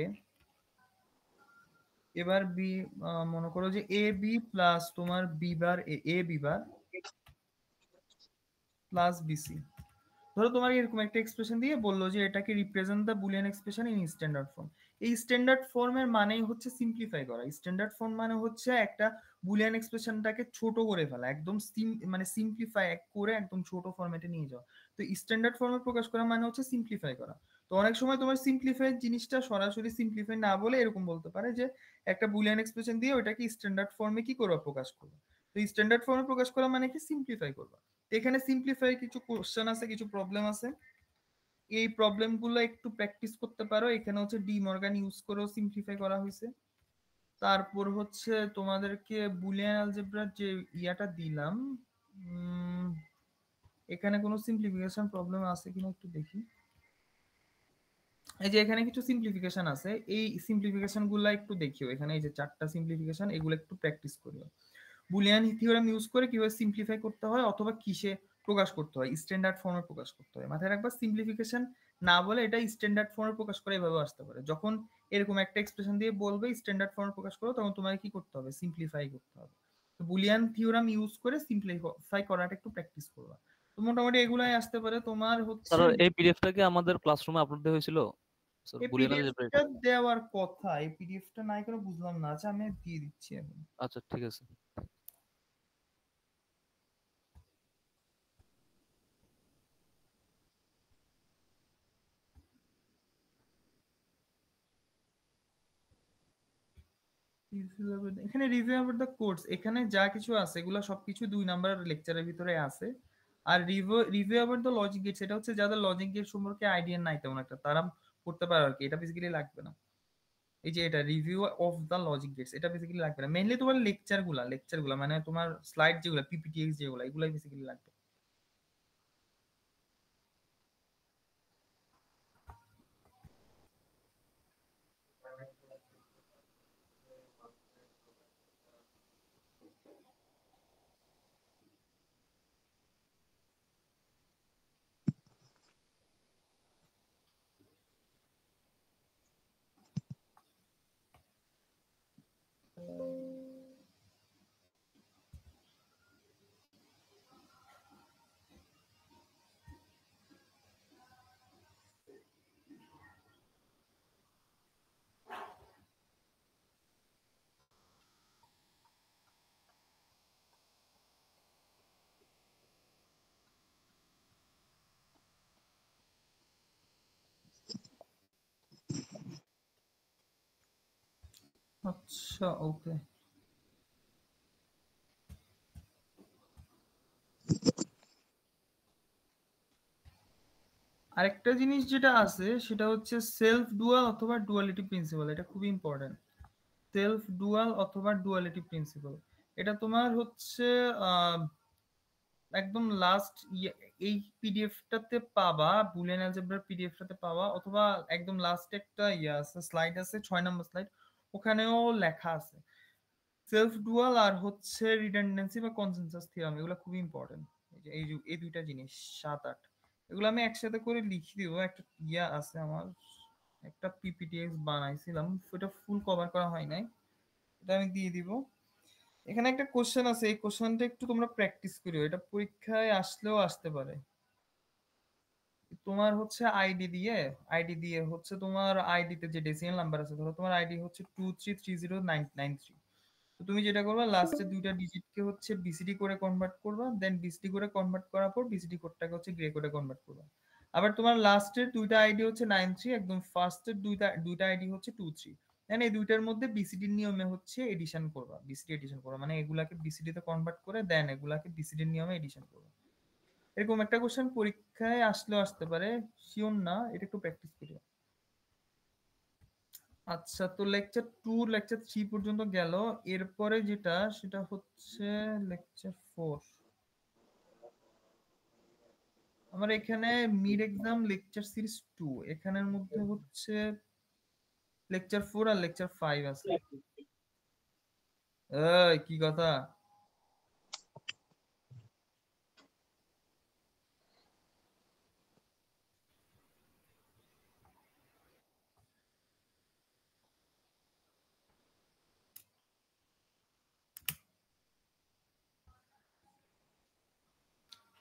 এবার বি মনে করো যে এ বি প্লাস তোমার B bar A B bar plus BC. ধরো তোমার এরকম একটা এক্সপ্রেশন দিয়ে বললো যে এটাকে represent the Boolean expression in standard form. এই স্ট্যান্ডার্ড ফর্মের মানেই হচ্ছে সিম্পলিফাই করা। স্ট্যান্ডার্ড ফর্ম মানে হচ্ছে একটা বুলিয়ান এক্সপ্রেশনটাকে ছোট করে ফেলা, একদম মানে সিম্পলিফাই করে একদম ছোট ফরম্যাটে নিয়ে যাওয়া। তো স্ট্যান্ডার্ড ফর্মে প্রকাশ করা মানে হচ্ছে সিম্পলিফাই করা। তো অনেক সময় তোমার সিম্পলিফাই জিনিসটা সরাসরি সিম্পলিফাই না বলে এরকম বলতে পারে যে একটা বুলিয়ান এক্সপ্রেশন দিয়ে ওটাকে স্ট্যান্ডার্ড ফর্মে কি করবা, প্রকাশ করবা। তো স্ট্যান্ডার্ড ফর্মে প্রকাশ করা মানে কি সিম্পলিফাই করবা। এখানে সিম্পলিফাই কিছু কোশ্চেন আছে, কিছু প্রবলেম আছে। এই প্রবলেমগুলো একটু প্র্যাকটিস করতে পারো। এখানে হচ্ছে ডি মর্গান ইউজ করেও সিম্পলিফাই করা হয়েছে। তারপর হচ্ছে তোমাদেরকে বুলিয়ান অ্যালজেব্রার যে ইয়াটা দিলাম, এখানে কোনো সিম্পলিফিকেশন প্রবলেম আছে কিনা একটু দেখি। এই যে এখানে কিছু সিম্পলিফিকেশন আছে, এই সিম্পলিফিকেশন গুলা একটু দেখিও। এখানে এই যে 4টা সিম্পলিফিকেশন, এগুলো একটু প্র্যাকটিস করিও। বুলিয়ান থিওরেম ইউজ করে কিভাবে সিম্পলিফাই করতে হয় অথবা কিসে প্রকাশ করতে হয়, স্ট্যান্ডার্ড ফর্মে প্রকাশ করতে হয়। মাথায় রাখবা সিম্পলিফিকেশন না বলে এটা স্ট্যান্ডার্ড ফর্মে প্রকাশ করে এভাবে আসতে পারে। যখন এরকম একটা এক্সপ্রেশন দিয়ে বলবে স্ট্যান্ডার্ড ফর্মে প্রকাশ করো, তখন তোমাকে কি করতে হবে, সিম্পলিফাই করতে হবে। তো বুলিয়ান থিওরেম ইউজ করে সিম্পলিফাই করাটা একটু প্র্যাকটিস করবা। তো মোটামুটি এগুলাই আসতে পারে। তোমার হচ্ছে স্যার এই পিডিএফটা কি আমাদের ক্লাসরুমে আপলোড দেওয়া হয়েছিল? স্যার এই বুলিয়ান অ্যালজেব্রা। পিডিএফটা দেওয়ার কথা, এই পিডিএফটা নাই কেন বুঝলাম না। আচ্ছা আমি দিয়ে দিচ্ছি এখন। আচ্ছা ঠিক আছে। এখানে রিভিউ অ্যাবাউট দ্য কোর্স, এখানে যা কিছু আছে এগুলো সবকিছু 2 নাম্বার লেকচারের ভিতরে আছে। আর review about the logic gate, সেটা হচ্ছে যাদের লজিক গেট সম্পর্কে আইডিয়া নাই তেমন একটা, তারা করতে পারে আর কি। এটা বেসিক্যালি লাগবে না। এই যে এটা review of the logic gates, এটা বেসিক্যালি লাগবে না। মেইনলি তোমার লেকচারগুলা মানে তোমার স্লাইড যেগুলো, পিপিটিএক্স যেগুলো, এগুলাই বেসিক্যালি লাগবে। আচ্ছা ওকে। আরেকটা জিনিস যেটা আছে সেটা হচ্ছে সেলফ ডুয়াল অথবা ডুয়ালিটি প্রিন্সিপাল। এটা খুবই ইম্পর্টেন্ট। সেলফ ডুয়াল অথবা ডুয়ালিটি প্রিন্সিপাল, এটা তোমার হচ্ছে একদম লাস্ট এই পিডিএফটাতে পাবা, বুলিয়ান অ্যালজেব্রার পিডিএফটাতে পাবা, অথবা একদম লাস্ট একটা আছে, স্লাইড আছে 6 নম্বর স্লাইড, ওখানেও লেখা আছে সেলফ ডুয়াল আর হচ্ছে রিডান্ডেন্সি বা কনসেনসাস থিওরাম। এগুলো খুবই ইম্পর্টেন্ট। এই দুইটা জিনিস 7-8 এগুলো আমি একসাথে করে লিখে দিব। একটা আছে আমার, একটা পিপিটিএক্স বানাইছিলাম, সেটা ফুল কভার করা হয় নাই, এটা আমি দিয়ে দিব। এখানে একটা কোশ্চেন আছে, এই কোশ্চেনটা একটু তোমরা প্র্যাকটিস করিও, এটা পরীক্ষায় আসলেও আসতে পারে। তোমার হচ্ছে আইডি দিয়ে হচ্ছে তোমার আইডিতে যে ডেসিমাল নাম্বার আছে, ধরো তোমার আইডি হচ্ছে 2330993। তো তুমি যেটা করবা, লাস্টের দুইটা ডিজিটকে হচ্ছে বিসিডি করে কনভার্ট করবা, দেন বিসিডি করে কনভার্ট করার পর বিসিডি কোডটাকে হচ্ছে গ্রে কোডে কনভার্ট করবা। আবার তোমার লাস্টের দুইটা আইডি হচ্ছে 93, একদম ফার্স্টের দুইটা আইডি হচ্ছে 23। দেন এই দুইটার মধ্যে বিসিডির নিয়মে হচ্ছে এডিশন করবা, বিসিডি এডিশন করবা, মানে এগুলাকে বিসিডি তে কনভার্ট করে দেন এগুলাকে বিসিডির নিয়মে এডিশন করবা। এরকম একটা কোশ্চেন পরীক্ষায় আসলেও আসতে পারে, শিওর না, এটা একটু প্র্যাকটিস করিও। আচ্ছা, তো লেকচার 2 লেকচার 3 পর্যন্ত গেল। এরপরে যেটা সেটা হচ্ছে লেকচার 4। আমার এখানে মিড এক্সাম লেকচার সিরিজ 2, এখানের মধ্যে হচ্ছে লেকচার 4 আর লেকচার 5 আছে। এই কি কথা?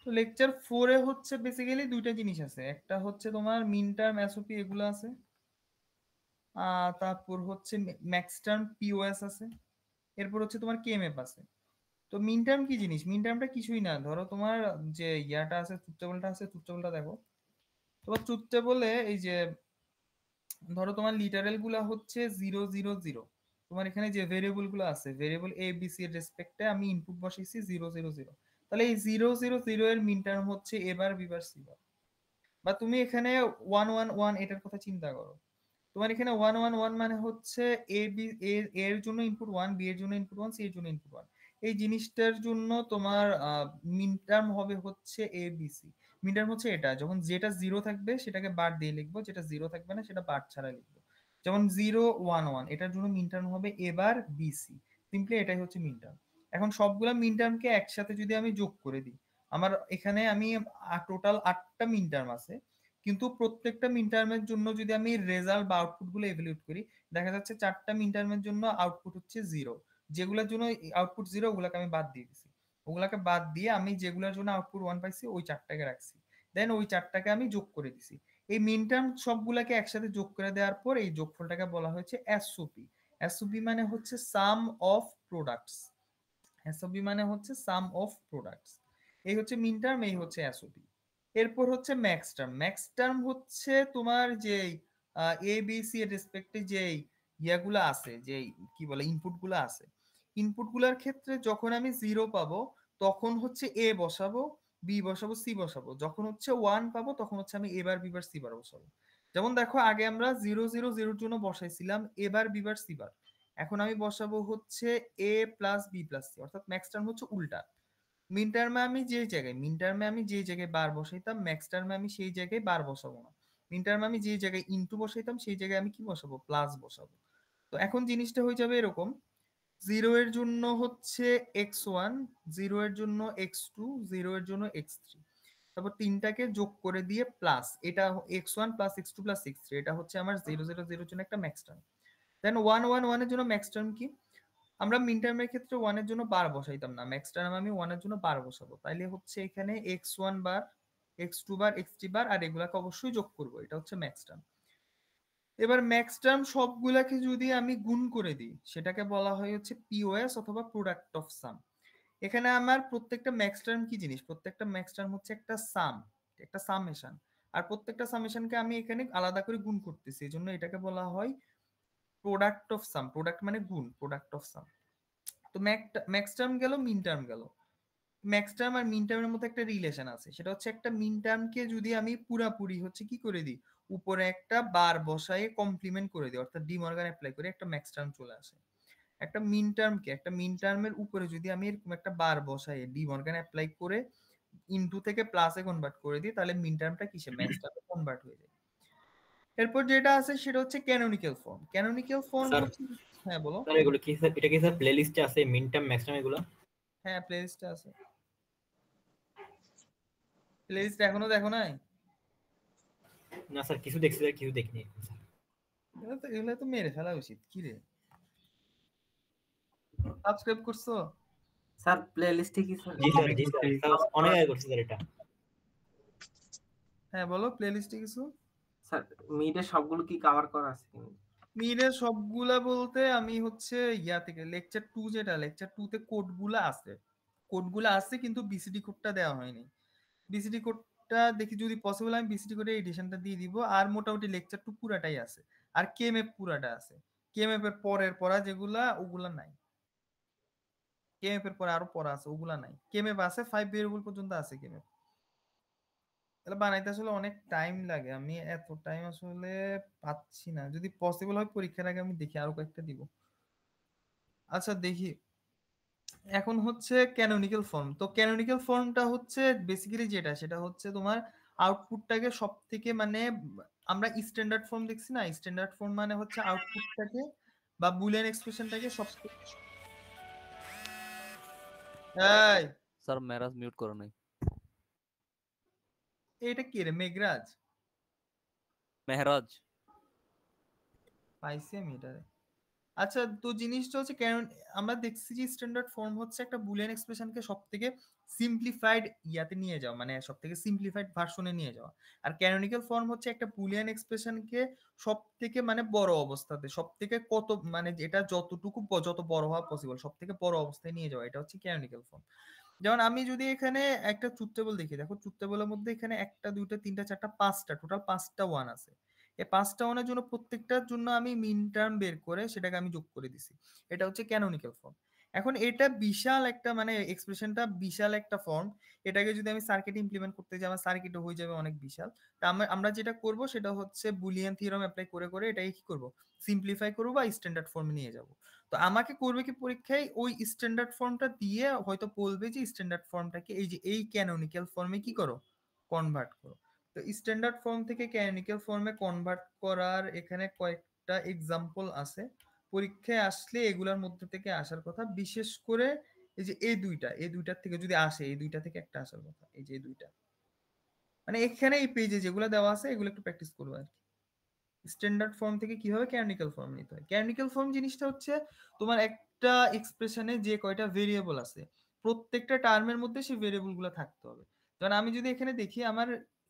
তো লেকচার 4 এ হচ্ছে বেসিক্যালি দুইটা জিনিস আছে, একটা হচ্ছে তোমার মিন টার্ম এসওপি এগুলো আছে, তারপর হচ্ছে ম্যাক্স টার্ম পিওএস আছে, এরপর হচ্ছে তোমার কেএমএফ আছে। তো মিন টার্ম কি জিনিস? মিন টার্মটা কিছুই না, ধরো তোমার যে ইয়াটা আছে, ট্রুথ টেবলটা আছে, ট্রুথ টেবলটা দেখো। তোমার ট্রুথ টেবলে এই যে ধরো তোমার লিটারেল গুলা হচ্ছে 000, তোমার এখানে যে ভেরিয়েবল গুলো আছে, ভেরিয়েবল এ বি সি এর রেসপেক্টে আমি ইনপুট বসাইছি 000, তাহলে এই 000 এর মিন টার্ম হচ্ছে এ বার বি বার সি বার। বা তুমি এখানে 111 এটার কথা চিন্তা করো, তোমার এখানে 111 মানে হচ্ছে এ বি এর জন্য ইনপুট 1, বি এর জন্য ইনপুট 1, সি এর জন্য ইনপুট 1। এই জিনিসটার জন্য তোমার মিন টার্ম হবে হচ্ছে এ বি সি। মিন টার্ম হচ্ছে এটা, যখন যেটা 0 থাকবে সেটাকে বার দিয়ে লিখবো, যেটা 0 থাকবে না সেটা বার ছাড়া লিখবো। যেমন 011 এটার জন্য মিন টার্ম হবে এ বার বি সি, সিম্পলি এটাই হচ্ছে মিন টার্ম। এখন সবগুলা মিন টার্মকে একসাথে যদি আমি যোগ করে দিই, আমার এখানে আমি টোটাল 8টা মিন টার্ম আছে, কিন্তু প্রত্যেকটা মিন টার্মের জন্য যদি আমি রেজাল্ট বা আউটপুট গুলো এভালুয়েট করি, দেখা যাচ্ছে 4টা মিন টার্মের জন্য আউটপুট হচ্ছে 0। যেগুলোর জন্য আউটপুট 0 ওগুলাকে আমি বাদ দিয়ে দিছি, ওগুলাকে বাদ দিয়ে আমি যেগুলোর জন্য আউটপুট 1 পাইছি ওই 4টাকে রাখছি, দেন ওই 4টাকে আমি যোগ করে দিছি। এই মিন টার্ম সবগুলাকে একসাথে যোগ করে দেওয়ার পর এই যোগফলটাকে বলা হয়েছে এসওপি। এসওপি মানে হচ্ছে সাম অফ প্রোডাক্টস, এসওপি মানে হচ্ছে সাম অফ প্রোডাক্টস। এই হচ্ছে মিন টার্ম, এই হচ্ছে এসওপি। এরপর হচ্ছে ম্যাক্স টার্ম। ম্যাক্স টার্ম হচ্ছে তোমার যে এ বি সি এর রেসপেক্টে যে ইয়াগুলো আছে, যে কি বলে ইনপুট গুলো আছে, ইনপুট গুলার ক্ষেত্রে যখন আমি 0 পাবো তখন হচ্ছে এ বসাবো, বি বসাবো, সি বসাবো। যখন হচ্ছে 1 পাবো তখন হচ্ছে আমি এ বার বি বার সি বার বসাবো। যেমন দেখো আগে আমরা 000 জন্য বসাইছিলাম এ বার বি বার সি বার, এখন আমি বসাবো হচ্ছে এ প্লাস বি প্লাস সি, অর্থাৎ ম্যাক্স টার্ম হচ্ছে উল্টা। মিন টার্মে আমি যে জায়গায় বার বসাইতাম, ম্যাক্স টার্মে আমি সেই জায়গায় বার বসাবো না। মিন টার্মে আমি যে জায়গায় ইনটু বসাইতাম সেই জায়গায় আমি কি বসাবো? প্লাস বসাবো। তো এখন জিনিসটা হয়ে যাবে এরকম, 0 এর জন্য হচ্ছে x1, 0 এর জন্য x2, 0 এর জন্য x3, তারপর তিনটাকে যোগ করে দিয়ে প্লাস, এটা x1 plus x2 plus x3, এটা হচ্ছে আমার 000 এর জন্য একটা ম্যাক্স টার্ম। দেন 111 এর জন্য ম্যাক্স টার্ম কি? আমরা মিন টার্মের ক্ষেত্রে 1 এর জন্য বার বসাইতাম না, ম্যাক্স টার্ম আমি 1 এর জন্য বার বসাবো, তাইলে হচ্ছে এখানে x1 বার, x2 বার, x3 বার, আর এগুলাকে অবশ্যই যোগ করব, এটা হচ্ছে ম্যাক্স টার্ম। এবার ম্যাক্স টার্ম সবগুলাকে যদি আমি গুণ করে দিই সেটাকে বলা হয় হচ্ছে পিওএস অথবা প্রোডাক্ট অফ সাম। এখানে আমার প্রত্যেকটা ম্যাক্স টার্ম কি জিনিস? প্রত্যেকটা ম্যাক্স টার্ম হচ্ছে একটা সাম, একটা সামেশন, আর প্রত্যেকটা সামেশনকে আমি এখানে আলাদা করে গুণ করতেছি, এজন্য এটাকে বলা হয় প্রোডাক্ট অফ সাম। প্রোডাক্ট মানে গুণ, প্রোডাক্ট অফ সাম। তো ম্যাক্স টার্ম গেল, মিন টার্ম গেল। ম্যাক্স টার্ম আর মিন টার্মের মধ্যে একটা রিলেশন আছে, সেটা হচ্ছে একটা মিন টার্মকে যদি আমি পুরাপুরি হচ্ছে কি করে দিই, উপরে একটা বার বসায় কমপ্লিমেন্ট করে দিই, অর্থাৎ ডি মর্গান অ্যাপ্লাই করে একটা ম্যাক্স টার্ম চলে আসে। একটা মিন টার্মের উপরে যদি আমি এরকম একটা বার বসাই ডি মর্গান অ্যাপ্লাই করে ইনটু থেকে প্লাসে কনভার্ট করে দিই, তাহলে মিন টার্মটা কিসে ম্যাক্স টার্মে কনভার্ট হয়ে যায়। এরপর যেটা আছে সেটা হচ্ছে canonical form. Canonical form sir হচ্ছে, হ্যাঁ বলো। স্যার এগুলো কি স্যার, এটা কি স্যার প্লে লিস্টে আছে মিন টার্ম ম্যাক্স টার্ম এগুলো? হ্যাঁ প্লেলিস্টে আছে। প্লেলিস্ট এখনো দেখো নাই? না স্যার কিছু দেখছি স্যার, কিছু দেখিনি। এগুলো তো মেরে ফেলা উচিত। কি রে, সাবস্ক্রাইব করছো? স্যার প্লে লিস্টে কি স্যার? জি স্যার, জি স্যার, স্যার অনেক আগে করছি স্যার এটা। হ্যাঁ বলো প্লেলিস্টে কিছু। স্যার মিডে সবগুলো কি কভার করা আছে কিনা? মিরে সবগুলা বলতে আমি হচ্ছে ইয়া থেকে লেকচার 2, যেটা লেকচার 2 তে কোডগুলা আছে, কোডগুলা আছে কিন্তু বিসিডি কোডটা দেওয়া হয়নি। বিসিডি কোডটা দেখি যদি পসিবল আমি বিসিডি কোডের এডিশনটা দিয়ে দিব। আর মোটামুটি লেকচার 2 পুরাটাই আছে, আর কে ম্যাপ পুরাটা আছে। কে ম্যাপের পরের পড়া যেগুলা ওগুলা নাই, কে ম্যাপের পরে আরো পড়া আছে ওগুলা নাই। কে ম্যাপ আছে 5 ভেরিয়েবল পর্যন্ত আছে কে ম্যাপ। তাহলে বানাইতে আসলে অনেক টাইম লাগে, আমি এত টাইম আসলে পাচ্ছি না। যদি পসিবল হয় পরীক্ষার আগে আমি দেখি আরো কয়েকটা দিব। আচ্ছা দেখি, এখন হচ্ছে ক্যানোনিক্যাল ফর্ম। তো ক্যানোনিক্যাল ফর্মটা হচ্ছে বেসিক্যালি যেটা, সেটা হচ্ছে তোমার আউটপুটটাকে সব থেকে মানে আমরা স্ট্যান্ডার্ড ফর্ম দেখছি না, স্ট্যান্ডার্ড ফর্ম মানে হচ্ছে আউটপুটটাকে বা বুলিয়ান এক্সপ্রেশনটাকে সব এই স্যার মেরাজ মিউট করো নাই। এটা কি রে মেঘরাজ? মেহরাজ পাইছি আমি এটারে। আচ্ছা তো জিনিসটা হচ্ছে কারণ আমরা দেখছি যে স্ট্যান্ডার্ড ফর্ম হচ্ছে একটা বুলিয়ান এক্সপ্রেশনকে সবথেকে সিম্পলিফাইড ইয়াতে নিয়ে যাওয়া, মানে সবথেকে সিম্পলিফাইড ভার্সনে নিয়ে যাওয়া। আর ক্যানোনিক্যাল ফর্ম হচ্ছে একটা বুলিয়ান এক্সপ্রেশনকে সবথেকে মানে বড় অবস্থাতে, সবথেকে কত মানে এটা যতটুকু যত বড় হওয়া পসিবল সবথেকে বড় অবস্থায় নিয়ে যাওয়া, এটা হচ্ছে ক্যানোনিক্যাল ফর্ম। যেমন আমি যদি এখানে একটা ট্রুথ টেবল দেখি, দেখো ট্রুথ টেবলের মধ্যে এখানে একটা দুইটা তিনটা চারটা পাঁচটা, টোটাল 5টা ওয়ান আছে। এই 5টা ওয়ানের জন্য প্রত্যেকটার জন্য আমি মিন টার্ম বের করে সেটাকে আমি যোগ করে দিছি। এটা হচ্ছে ক্যানোনিক্যাল ফর্ম। এখন এটা বিশাল একটা মানে এক্সপ্রেশনটা বিশাল একটা ফর্ম। এটাকে যদি আমি সার্কিটে ইমপ্লিমেন্ট করতে যাই আমার সার্কিটও হয়ে যাবে অনেক বিশাল। তা আমরা যেটা করব সেটা হচ্ছে বুলিয়ান থিওরাম অ্যাপ্লাই করে করে এটাকে কি করব, সিম্পলিফাই করব বা স্ট্যান্ডার্ড ফর্মে নিয়ে যাব। তো আমাকে করবে কি পরীক্ষায় ওই স্ট্যান্ডার্ড ফর্মটা দিয়ে হয়তো বলবে যে স্ট্যান্ডার্ড ফর্মটাকে এই যে এই ক্যানোনিক্যাল ফর্মে কি করো, কনভার্ট করো। তো স্ট্যান্ডার্ড ফর্ম থেকে ক্যানোনিক্যাল ফর্মে কনভার্ট করার এখানে কয়েকটা এক্সাম্পল আছে, পরীক্ষায় আসলে এগুলোর মধ্যে থেকে আসার কথা। বিশেষ করে এই যে এই দুইটার থেকে যদি আসে, এই দুইটা থেকে একটা আসার কথা, এই যে এই দুইটা মানে এখানে এই পেজে যেগুলো দেওয়া আছে এগুলো একটু প্র্যাকটিস করবো আর কি। স্ট্যান্ডার্ড ফর্ম থেকে কিভাবে ক্যানোনিক্যাল ফর্ম নিতে হয়। ক্যানোনিক্যাল ফর্ম জিনিসটা হচ্ছে তোমার একটা এক্সপ্রেশনে যে কয়টা ভেরিয়েবল আছে প্রত্যেকটা টার্মের মধ্যে সেই ভেরিয়েবল গুলো থাকতে হবে। যেমন আমি যদি এখানে দেখি আমার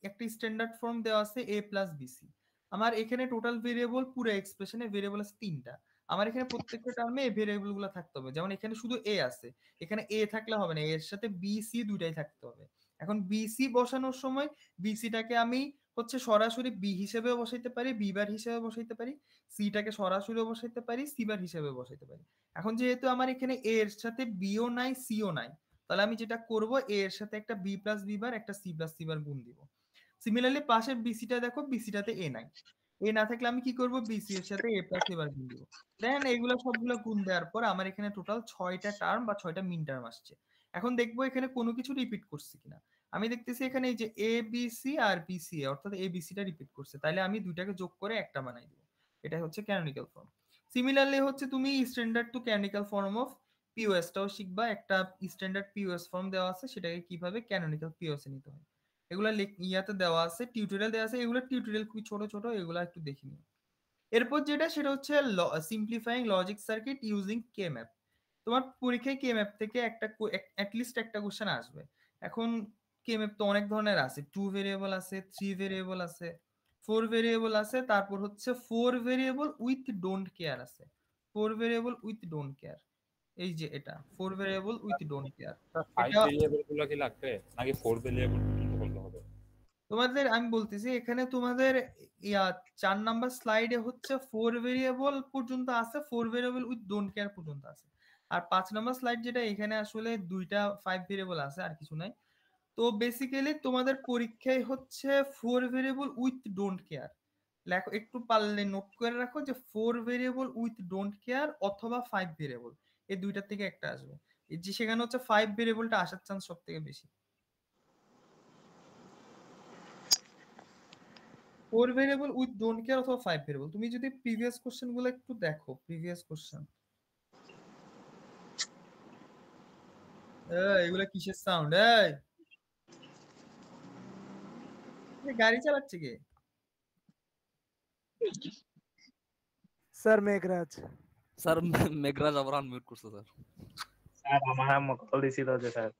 একটা স্ট্যান্ডার্ড ফর্ম দেওয়া আছে a প্লাস বিসি, আমার এখানে টোটাল ভেরিয়েবল পুরো এক্সপ্রেশনে ভেরিয়েবল আছে 3টা। আমার এখানে প্রত্যেকটা টার্মে এই ভেরিয়েবল গুলো থাকতে হবে। যেমন এখানে শুধু a আছে, এখানে a থাকলে হবে না, এর সাথে বি সি দুইটাই থাকতে হবে। এখন বিসি বসানোর সময় বিসিটাকে আমি হচ্ছে সরাসরি বি হিসেবেও বসাইতে পারি, বি বার হিসেবে বসাইতে পারি, সিটাকে সরাসরিও বসাইতে পারি, সি বার হিসেবে বসাইতে পারি। এখন যেহেতু আমার এখানে এ এর সাথে বিও নাই সিও নাই, তাহলে আমি যেটা করব এ এর সাথে একটা বি প্লাস বি বার একটা সি প্লাস সি বার গুণ দিব। সিমিলারলি পাশের বিসিটা দেখো, বিসিটাতে এ নাই, এ না থাকলে আমি কি করব বিসি এর সাথে এ প্লাস এ বার গুণ দিব। দেন এগুলো সবগুলো গুণ দেওয়ার পর আমার এখানে টোটাল 6টা টার্ম বা 6টা মিন টার্ম আসছে। এখন দেখবো এখানে কোনো কিছু রিপিট করছে কিনা। আমি দেখতেছি এখানে এই যে A B C R B C এ, অর্থাৎ এ বি সিটা রিপিট করছে, তাহলে আমি দুইটাকে যোগ করে একটা বানাই দিব। এটা হচ্ছে ক্যানোনিক্যাল ফর্ম। সিমিলারলি হচ্ছে তুমি standard to canonical form of POS টাও শিখবা। একটা স্ট্যান্ডার্ড পিওএস ফর্ম দেওয়া আছে, সেটাকে কিভাবে ক্যানোনিক্যাল পিওএস এ নিতে হয় এগুলা ইয়াতে দেওয়া আছে, টিউটোরিয়াল দেওয়া আছে। এগুলো টিউটোরিয়াল খুবই ছোট ছোট, এগুলা একটু দেখে নিও। এরপর যেটা সেটা হচ্ছে সিম্পলিফাইং লজিক সার্কিট ইউজিং কে ম্যাপ। তোমার পরীক্ষায় কে ম্যাপ থেকে একটা অ্যাটলিস্ট একটা কোশ্চেন আসবে। এখন কে ম্যাপ তো অনেক ধরনের আছে, 2 ভেরিয়েবল আছে, 3 ভেরিয়েবল আছে, 4 ভেরিয়েবল আছে, তারপর হচ্ছে 4 ভেরিয়েবল উইথ ডোন্ট কেয়ার আছে। 4 ভেরিয়েবল উইথ ডোন্ট কেয়ার, এই যে এটা 4 ভেরিয়েবল উইথ ডোন্ট কেয়ার। 5 এটা ভেরিয়েবল গুলো কি লাগবে নাকি 4 ভেরিয়েবল পর্যন্ত করতে হবে? তোমাদের আমি বলতেছি এখানে তোমাদের 4 নাম্বার স্লাইডে হচ্ছে 4 ভেরিয়েবল পর্যন্ত আছে, 4 ভেরিয়েবল উইথ ডোন্ট কেয়ার পর্যন্ত আছে। আর 5 নাম্বার স্লাইড যেটা এখানে আসলে দুইটা 5 ভেরিয়েবল আছে আর কিছু নাই। তো বেসিক্যালি তোমাদের পরীক্ষায় হচ্ছে 4 ভেরিয়েবল উইথ ডোন্ট কেয়ার লেখো, একটু পারলে নোট করে রাখো যে 4 ভেরিয়েবল উইথ ডোন্ট কেয়ার অথবা 5 ভেরিয়েবল, এই দুইটার থেকে একটা আসবে। এই যে সেখানে হচ্ছে 5 ভেরিয়েবলটা আসার চান্স সব থেকে বেশি। 4 ভেরিয়েবল উইথ ডোন্ট কেয়ার অথবা 5 ভেরিয়েবল। তুমি যদি প্রিভিয়াস কোশ্চেন গুলো একটু দেখো, প্রিভিয়াস কোশ্চেন এগুলা কিসের সাউন্ড? গাড়ি চালাচ্ছে কে? স্যার মেঘরাজ। স্যার মেঘরাজ আবার আনমিউট করছে স্যার। স্যার আমার আম্মু কল দিছিল যে স্যার।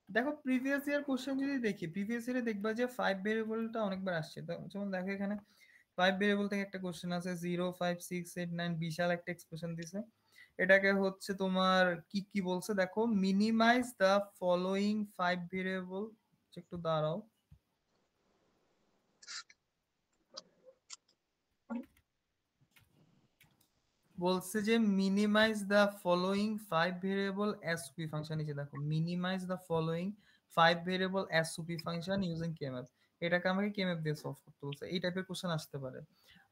দেখো প্রিভিয়াস ইয়ার কোশ্চেন যদি দেখি, প্রিভিয়াস ইয়ারে দেখবা যে 5 ভেরিয়েবলটা অনেকবার আসছে। যেমন দেখো এখানে 5 ভেরিয়েবল থেকে একটা কোশ্চেন আছে 0 5 6 8 9, বিশাল একটা এক্সপ্রেশন দিছে। এটাকে হচ্ছে তোমার কি বলছে দেখো, মিনিমাইজ দ্য ফলোইং 5 ভেরিয়েবল। একটু দাঁড়াও, বলছে যে minimise the following 5 variable SOP function. নিচে দেখো minimise the following 5 variable SOP function using KMF. এটাকে আমাকে কেএমএফ দিয়ে সলভ করতে বলছে। এই টাইপের কোশ্চেন আসতে পারে।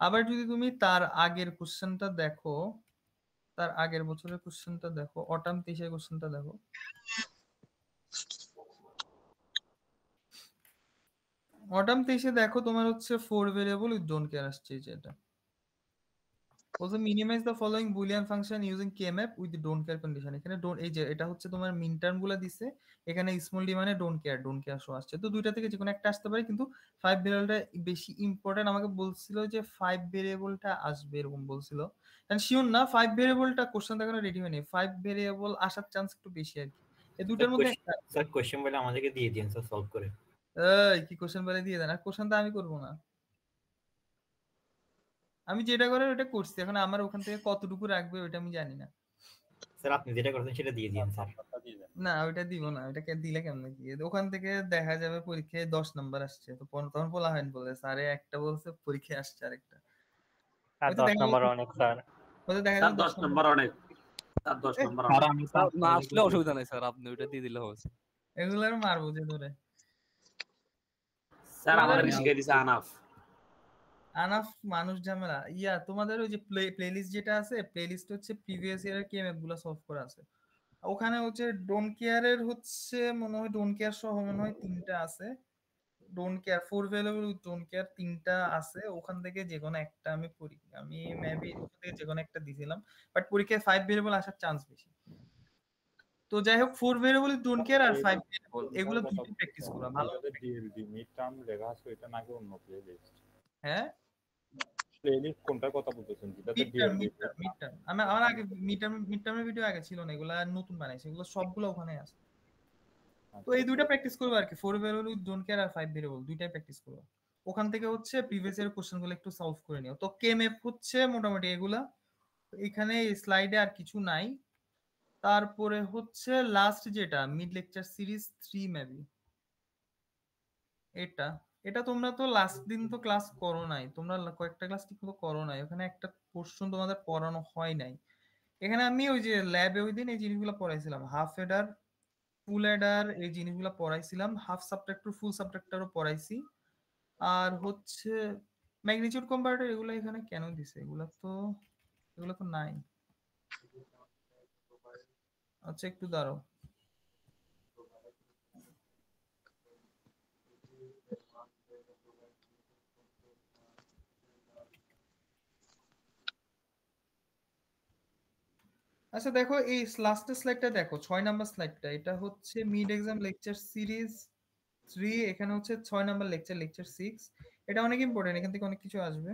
আবার যদি তুমি তার আগের কোশ্চেনটা দেখো, তার আগের বছরের কোশ্চেনটা দেখো, অটাম 23 এর কোশ্চেনটা দেখো। অটাম 23 দেখো তোমার হচ্ছে 4 ভেরিয়েবল উইথ ডোন্ট কেয়ার আসছে। যেটা বলছে minimise the following Boolean function using KMF with don't care condition. এখানে এই যে এটা হচ্ছে তোমার মিন টার্ম গুলো দিছে, এখানে স্মল ডি মানে ডোন্ট কেয়ার শো আসছে। তো দুইটা থেকে যে কোনো একটা আসতে পারে, কিন্তু 5 ভেরিয়েবলটা বেশি ইম্পর্টেন্ট। আমাকে বলছিল যে 5 ভেরিয়েবলটা আসবে এরকম বলছিল, কারণ শিওর না 5 ভেরিয়েবলটা কোশ্চেন দেখানো রেডি হয়নি। 5 ভেরিয়েবল আসার চান্স একটু বেশি আর কি। এই দুটার মধ্যে একটা। স্যার কোশ্চেন বলে আমাদেরকে দিয়ে দিন স্যার, সলভ করে। কি কোশ্চেন বলে দিয়ে দেন? আর কোশ্চেন তো আমি করবো না, আমি যেটা করে ওটা করছি। এখন আমার ওখান থেকে কতটুকু রাখবে ওটা আমি জানি না। স্যার আপনি যেটা করছেন সেটা দিয়ে দিন স্যার। না ওইটা দিব না, ওইটাকে দিলে কেমন কি? ওখান থেকে দেখা যাবে পরীক্ষায় 10 নাম্বার আসছে, তো তখন বলা হয় বলে স্যারে একটা বলছে পরীক্ষায় আসছে আরেকটা। আর 10 নম্বর অনেক স্যার। ওদের দেখা স্যার যাবে 10 নম্বর অনেক, স্যার 10 নম্বর স্যার অনেক। আমি না আসলে অসুবিধা নাই স্যার, আপনি ওইটা দিয়ে দিলে হবে। এগুলার মারবো যে ধরে। স্যার আমাদের শিখিয়ে দিছে আনাফ। আনাফ মানুষ ঝামেলা। তোমাদের ওই যে প্লেলিস্ট যেটা আছে, প্লেলিস্ট হচ্ছে প্রিভিয়াস ইয়ারের কেএমএফ গুলো সলভ করা আছে। ওখানে হচ্ছে ডোন্ট কেয়ারের হচ্ছে মনে হয় ডোন্ট কেয়ার সহ মনে হয় 3টা আছে। Don't care 4 variable with don't care 3টা আছে। ওখান থেকে যে কোনো একটা আমি পড়ি, আমি মেবি ওখান থেকে যে কোনো একটা দিছিলাম, বাট পরীক্ষায় 5 ভেরিয়েবল আসার চান্স বেশি। তো যাই হোক 4 ভেরিয়েবল উইথ ডোন্ট কেয়ার আর 5 ভেরিয়েবল এগুলো দুটো প্র্যাকটিস করা ভালো। ডিএলডি মিড টার্ম লেখা আছে, এটা নাকি অন্য প্লেলিস্ট? হ্যাঁ প্লেলিস্ট কোনটার কথা বলতেছেন? যেটাতে মিড টার্ম ডিএলডি আমার আগে মিড টার্মের ভিডিও আগে ছিল না, এগুলা নতুন বানাইছে, এগুলো সবগুলো ওখানে আছে। তো এই দুইটা প্র্যাকটিস করবো আর কি, 4 ভেরিয়েবল উইথ ডোন্ট কেয়ার আর 5 ভেরিয়েবল দুইটাই প্র্যাকটিস করবো। ওখান থেকে হচ্ছে প্রিভিয়াস ইয়ার কোশ্চেনগুলো একটু সলভ করে নিও। তো কেএমএফ হচ্ছে মোটামুটি এগুলা, এখানে স্লাইডে আর কিছু নাই। তারপরে হচ্ছে লাস্ট যেটা মিড লেকচার সিরিজ 3 মেবি, এটা তোমরা তো লাস্ট দিন তো ক্লাস করো নাই, তোমরা কয়েকটা ক্লাস ঠিক মতো করো নাই, ওখানে একটা পোর্শন তোমাদের পড়ানো হয় নাই। এখানে আমি ওই যে ল্যাবে ওই দিন এই জিনিসগুলো পড়াইছিলাম, হাফ এডার ফুল এডার এই জিনিসগুলো পড়াইছিলাম, হাফ সাবট্রাক্টর ফুল সাবট্রাক্টরও পড়াইছি। আর হচ্ছে ম্যাগনিটিউড কম্পারেটর এগুলো এখানে কেন দিছে? এগুলো তো নাই। আচ্ছা একটু দাঁড়াও, আচ্ছা দেখো এই লাস্টের স্লাইডটা দেখো, 6 নাম্বার স্লাইডটা, এটা হচ্ছে মিড এক্সাম লেকচার সিরিজ 3। এখানে হচ্ছে 6 নাম্বার লেকচার 6। এটা অনেক ইম্পর্টেন্ট, এখান থেকে অনেক কিছু আসবে।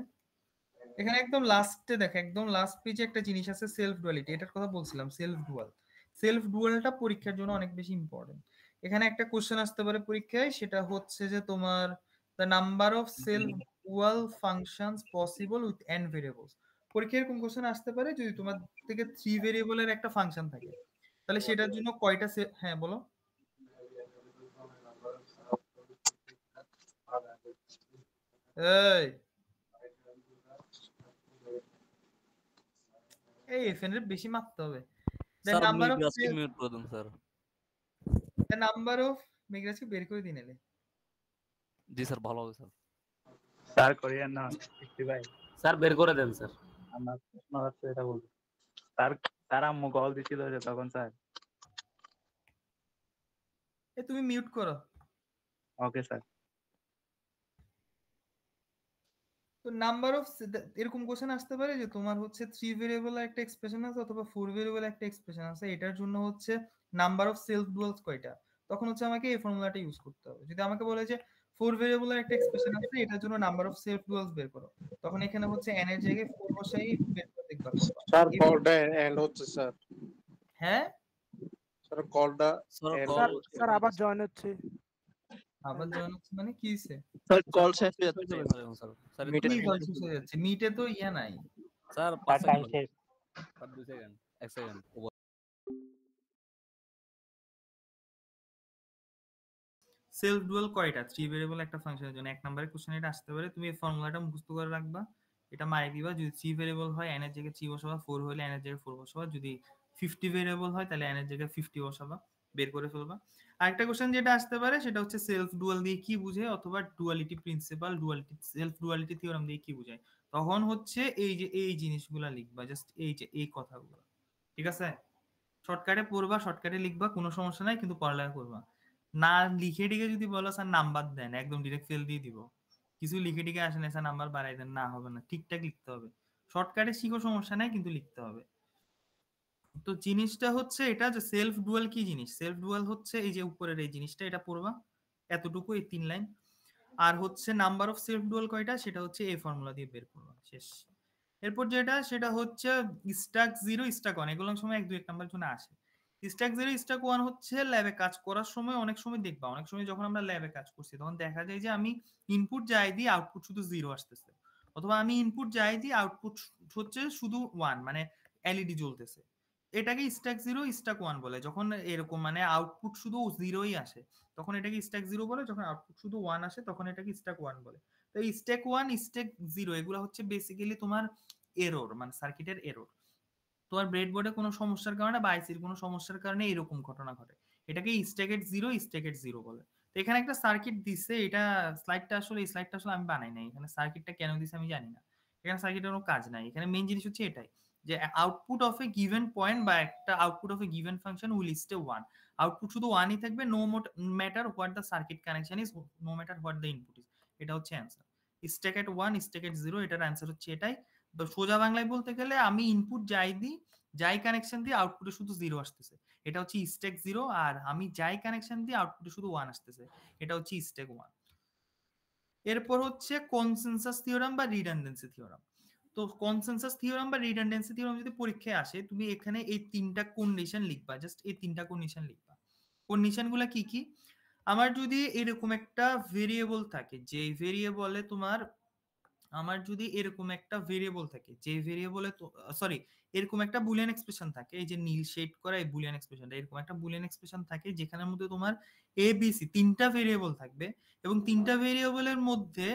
এখানে একদম লাস্টে দেখো, একদম লাস্ট পেজে একটা জিনিস আছে সেলফ ডুয়ালিটি, এটার কথা বলছিলাম। সেলফ ডুয়ালটা পরীক্ষার জন্য অনেক বেশি ইম্পর্টেন্ট। এখানে একটা কোশ্চেন আসতে পারে পরীক্ষায়, সেটা হচ্ছে যে তোমার the number of self dual functions possible with n variables. পরীক্ষায় এরকম কোশ্চেন আসতে পারে যদি তোমার থেকে 3 ভেরিয়েবলের একটা ফাংশন থাকে, তাহলে সেটার জন্য কয়টা হ্যাঁ বলো। এই এফএন বেশি মারতে হবে। স্যার মেঘরাজকে মিউট করে দেন স্যার। দ্য নাম্বার অফ মেঘরাজকে বের করে দিন এলে। জি স্যার, ভালো হবে স্যার। স্যার করিয়েন না ভাই, স্যার বের করে দেন স্যার। আমার প্রশ্ন হচ্ছে এটা বলুন স্যার। তার আম্মু কল দিছিল যে তখন স্যার। তুমি মিউট করো। Okay sir. তো নাম্বার অফ এরকম কোশ্চেন আসতে পারে যে তোমার হচ্ছে 3 ভেরিয়েবল একটা এক্সপ্রেশন আছে অথবা 4 ভেরিয়েবল একটা এক্সপ্রেশন আছে, এটার জন্য হচ্ছে নাম্বার অফ সেলফ ডুয়ালস কয়টা, তখন হচ্ছে আমাকে এই ফর্মুলাটা ইউজ করতে হবে। যদি আমাকে বলে যে 4 ভেরিয়েবলের একটা এক্সপ্রেশন আছে, এটার জন্য নাম্বার অফ সেলফ ডুয়ালস বের করো, তখন এখানে হচ্ছে n এর জায়গায় 4 বসাই বের করে দেখবা কত। স্যার কলটা এন্ড হচ্ছে স্যার। হ্যাঁ স্যার কলটা স্যার আবার জয়েন হচ্ছে। আবার জয়েন হচ্ছে মানে কি হইছে? স্যার কল শেষ হয়ে যাচ্ছে স্যার। কি কল শেষ হয়ে যাচ্ছে? মিটে তো ইয়া নাই স্যার তার টাইম শেষ। 2 সেকেন্ড 1 সেকেন্ড। সেলফ ডুয়াল কয়টা? 3 ভেরিয়েবল একটা ফাংশনের জন্য। এক নম্বরের কোশ্চেন এটা আসতে পারে, তুমি এই ফর্মুলাটা মুখস্থ করে রাখবা, এটা মারি দিবা। যদি 3 ভেরিয়েবল হয় n এর জায়গায় 3 বসাবা, 4 হলে n এর জায়গায় 4 বসাবা, যদি 50 ভেরিয়েবল হয় তাহলে n এর জায়গায় 50 বসাবা, বের করে ফেলবা। আরেকটা কোশ্চেন যেটা আসতে পারে সেটা হচ্ছে সেলফ ডুয়াল দিয়ে কি বুঝায়, অথবা duality principal, duality self duality theorem দিয়ে কি বুঝায়। তখন হচ্ছে এই যে এই জিনিসগুলা লিখবা, জাস্ট এই যে এই কথাগুলো, ঠিক আছে? শর্টকাটে পড়বা, শর্টকাটে লিখবা, কোনো সমস্যা নাই, কিন্তু পড়ালেখা করবা না। লিখে টিকে যদি বলো স্যার নাম্বার দেন, একদম ডিরেক্ট ফেল দিয়ে দিব। কিছু লিখে টিকে আসে না স্যার নাম্বার বাড়াই দেন, না হবে না, ঠিকঠাক লিখতে হবে। শর্টকাটে শিখো, সমস্যা নাই, কিন্তু লিখতে হবে। তো জিনিসটা হচ্ছে এটা যে সেলফ ডুয়াল কি জিনিস। সেলফ ডুয়াল হচ্ছে এই যে উপরের এই জিনিসটা, এটা পড়বা এতটুকু, এই 3 লাইন। আর হচ্ছে নাম্বার অফ সেলফ ডুয়াল কয়টা সেটা হচ্ছে এই ফর্মুলা দিয়ে বের করবা, শেষ। এরপর যেটা সেটা হচ্ছে স্ট্যাক 0 স্ট্যাক 1, এগুলো সময় 1 2 1 নাম্বার জন্য আসে। স্ট্যাক 0 স্ট্যাক 1 হচ্ছে ল্যাবে কাজ করার সময় অনেক সময় দেখবা, অনেক সময় যখন আমরা ল্যাবে কাজ করছি তখন দেখা যায় যে আমি ইনপুট যাই দিই, আউটপুট শুধু 0 আসতেছে, অথবা আমি ইনপুট যাই দিই, আউটপুট হচ্ছে শুধু 1, মানে এলইডি জ্বলতেছে। এটাকে স্ট্যাক 0 স্ট্যাক 1 বলে। যখন এরকম মানে আউটপুট শুধু 0ই আসে তখন এটাকে স্ট্যাক 0 বলে, যখন আউটপুট শুধু 1 আসে তখন এটাকে স্ট্যাক 1 বলে। তো এই স্ট্যাক 1 স্ট্যাক 0 এগুলো হচ্ছে বেসিক্যালি তোমার এরর, মানে সার্কিটের এরর। তোমার ব্রেডবোর্ডে কোনো সমস্যার কারণে বা আইসির কোনো সমস্যার কারণে এরকম ঘটনা ঘটে, এটাকে স্ট্যাকেট 0 স্ট্যাকেট 0 বলে। তো এখানে একটা সার্কিট দিছে, এটা স্লাইডটা আসলে এই স্লাইডটা আসলে আমি বানাই নাই, এখানে সার্কিটটা কেন দিছে আমি জানি না, এখানে সার্কিটের কোনো কাজ নাই। এখানে মেইন জিনিস হচ্ছে এটাই যে output of a given point বা একটা output of a given function will stay 1, output শুধু 1ই থাকবে, no matter what the circuit connection is, no matter what the input is. এটা হচ্ছে অ্যান্সার। স্ট্যাকেট 1 স্ট্যাকেট 0 এটার অ্যান্সার হচ্ছে এটাই। তো সোজা বাংলায় বলতে গেলে আমি ইনপুট যাই দিই, যাই কানেকশন দিয়ে আউটপুটে শুধু 0 আসতেছে, এটা হচ্ছে স্ট্যাক 0। আর আমি যাই কানেকশন দিয়ে আউটপুটে শুধু 1 আসতেছে, এটা হচ্ছে স্ট্যাক 1। এরপর হচ্ছে কনসেনসাস থিওরাম বা রিডান্ডেন্সি থিওরাম। তো কনসেনসাস থিওরাম বা রিডান্ডেন্সি থিওরাম যদি পরীক্ষায় আসে, তুমি এখানে এই 3টা কন্ডিশন লিখবা, জাস্ট এই 3টা কন্ডিশন লিখবা। কন্ডিশনগুলো কি কি? আমার যদি এরকম একটা ভেরিয়েবল থাকে, যে ভেরিয়েবলে তোমার, আমার যদি এরকম একটা ভেরিয়েবল থাকে, যে ভেরিয়েবলে সরি এরকম একটা বুলিয়ান এক্সপ্রেশন থাকে, এই যে নীল শেড করা এই বুলিয়ান এক্সপ্রেশনটা, এরকম একটা বুলিয়ান এক্সপ্রেশন থাকে যেখানের মধ্যে তোমার এ বি সি 3টা ভেরিয়েবল থাকবে, এবং 3টা ভেরিয়েবলের মধ্যে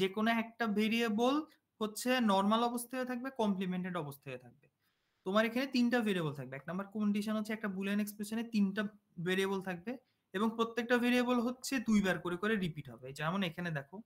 যে কোনো একটা ভেরিয়েবল হচ্ছে নর্মাল অবস্থায় থাকবে, কমপ্লিমেন্টেড অবস্থায় থাকবে। তোমার এখানে 3টা ভেরিয়েবল থাকবে। এক নাম্বার কন্ডিশন হচ্ছে একটা বুলিয়ান এক্সপ্রেশনে 3টা ভেরিয়েবল থাকবে, এবং প্রত্যেকটা ভেরিয়েবল হচ্ছে 2বার করে করে রিপিট হবে। যেমন এখানে দেখো,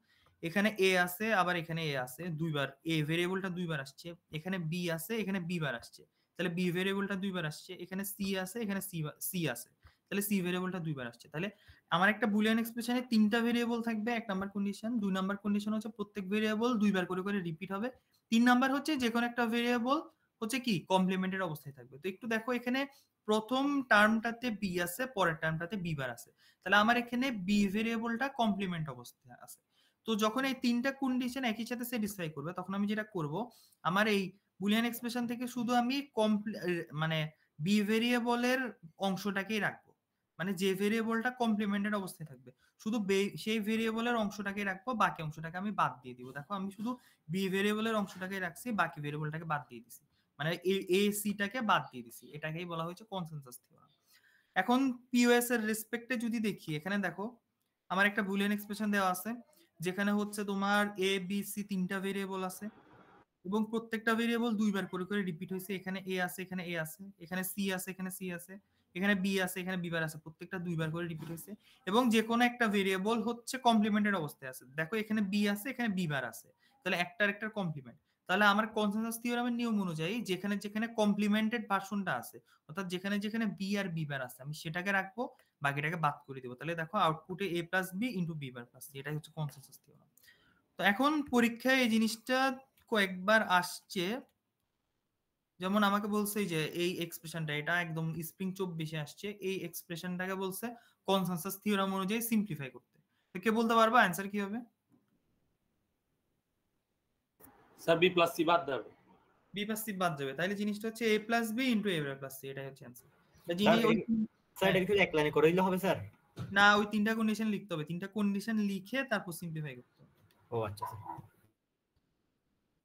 এখানে এ আছে, আবার এখানে এ আছে, 2বার এ ভেরিয়েবলটা 2বার আসছে, এখানে বি আছে, এখানে বি বার আসছে, তাহলে বি ভেরিয়েবলটা 2বার আসছে, এখানে সি আছে, এখানে সি আছে, তাহলে সি ভেরিয়েবলটা 2বার আসছে। তাহলে আমার একটা বুলিয়ান এক্সপ্রেশনে 3টা ভেরিয়েবল থাকবে, 1 নাম্বার কন্ডিশন। 2 নাম্বার কন্ডিশন হচ্ছে প্রত্যেক ভেরিয়েবল 2বার করে করে রিপিট হবে। 3 নাম্বার হচ্ছে যে কোনো একটা ভেরিয়েবল হচ্ছে কি কমপ্লিমেন্টেড অবস্থায় থাকবে। তো একটু দেখো, এখানে প্রথম টার্মটাতে বি আছে, পরের টার্মটাতে বি বার আছে, তাহলে আমার এখানে বি ভেরিয়েবলটা কমপ্লিমেন্ট অবস্থায় আছে। তো যখন এই 3টা কন্ডিশন একই সাথে স্যাটিসফাই করবে, তখন আমি যেটা করব, আমার এই বুলিয়ান এক্সপ্রেশন থেকে শুধু আমি মানে বি ভেরিয়েবলের অংশটাকেই রাখবো, মানে যে ভেরিয়েবলটা কমপ্লিমেন্টেড অবস্থায় থাকবে শুধু সেই ভেরিয়েবলের অংশটাকেই রাখবো, বাকি অংশটাকে আমি বাদ দিয়ে দিব। দেখো আমি শুধু বি ভেরিয়েবলের অংশটাকেই রাখছি, বাকি ভেরিয়েবলটাকে বাদ দিয়ে দিছি, মানে এ সিটাকে বাদ দিয়ে দিছি। এটাকেই বলা হয়েছে কনসেনসাস থিওরাম। এখন পিওএস এর রেসপেক্টে যদি দেখি, এখানে দেখো আমার একটা বুলিয়ান এক্সপ্রেশন দেওয়া আছে যেখানে হচ্ছে তোমার এ বি সি 3টা ভেরিয়েবল আছে, এবং প্রত্যেকটা ভেরিয়েবল 2বার করে করে রিপিট হয়েছে। এখানে এ আছে, এখানে এ আছে, এখানে সি আছে, এখানে সি আছে, এখানে বি আছে, এখানে বি বার আছে, প্রত্যেকটা 2বার করে রিপিট হয়েছে। এবং যে কোনো একটা ভেরিয়েবল হচ্ছে কমপ্লিমেন্টেড অবস্থায় আছে। দেখো এখানে বি আছে, এখানে বি বার আছে, তাহলে একটার একটা কমপ্লিমেন্ট। তাহলে আমার কনসেনসাস থিওরামের নিয়ম অনুযায়ী যেখানে যেখানে কমপ্লিমেন্টেড ভার্সনটা আছে, অর্থাৎ যেখানে যেখানে বি আর বি বার আছে, আমি সেটাকে রাখবো, বাকিটাকে বাদ করে দেবো। তাহলে দেখো আউটপুটে A plus B into B bar plus C, এটাই হচ্ছে কনসেনসাস থিওরাম। তো এখন পরীক্ষায় এই জিনিসটা কয়েকবার আসছে, যেমন আমাকে বলছে যে এই এক্সপ্রেশনটা, এটা একদম স্প্রিং 24 আসছে, এই এক্সপ্রেশনটাকে বলছে কনসেনসাস থিওরাম অনুযায়ী সিম্পলিফাই করতে। তো কে বলতে পারবা অ্যান্সার কি হবে? স্যার বি প্লাস সি বাদ দেবে। বি প্লাস সি বাদ যাবে, তাহলে জিনিসটা হচ্ছে এ প্লাস বি ইন্টু এ প্লাস সি, এটাই হচ্ছে অ্যান্সার। স্যার এটা কি এক লাইনে করে দিলে হবে স্যার? না, ওই 3টা কন্ডিশন লিখতে হবে, 3টা কন্ডিশন লিখে তারপর সিম্পলিফাই করতে হবে। ও আচ্ছা স্যার।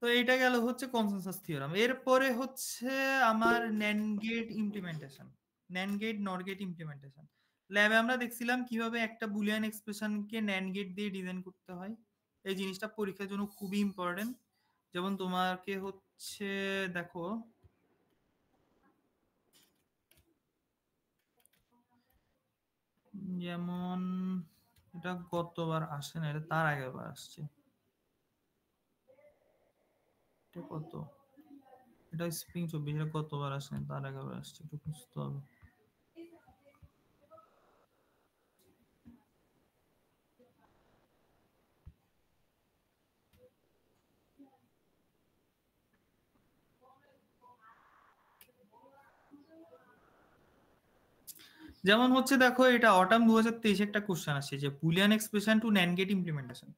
তো এইটা গেল হচ্ছে কনসেনসাস থিওরাম। এরপরে হচ্ছে আমার NAND gate implementation, NAND gate NOR gate implementation. ল্যাবে আমরা দেখছিলাম কিভাবে একটা বুলিয়ান এক্সপ্রেশনকে ন্যান্ড গেট দিয়ে ডিজাইন করতে হয়। এই জিনিসটা পরীক্ষার জন্য খুবই ইম্পর্টেন্ট। যেমন তোমাকে হচ্ছে দেখো, যেমন এটা গতবার আসে না, এটা তার আগেরবার আসছে। এটা কত, এটা স্প্রিং 24, এটা কতবার আসে না, তার আগেরবার আসছে, একটু খুঁজতে হবে। যেমন হচ্ছে দেখো, এটা অটাম 2023 একটা কোশ্চেন আসছে যে Boolean expression to NAND gate implementation.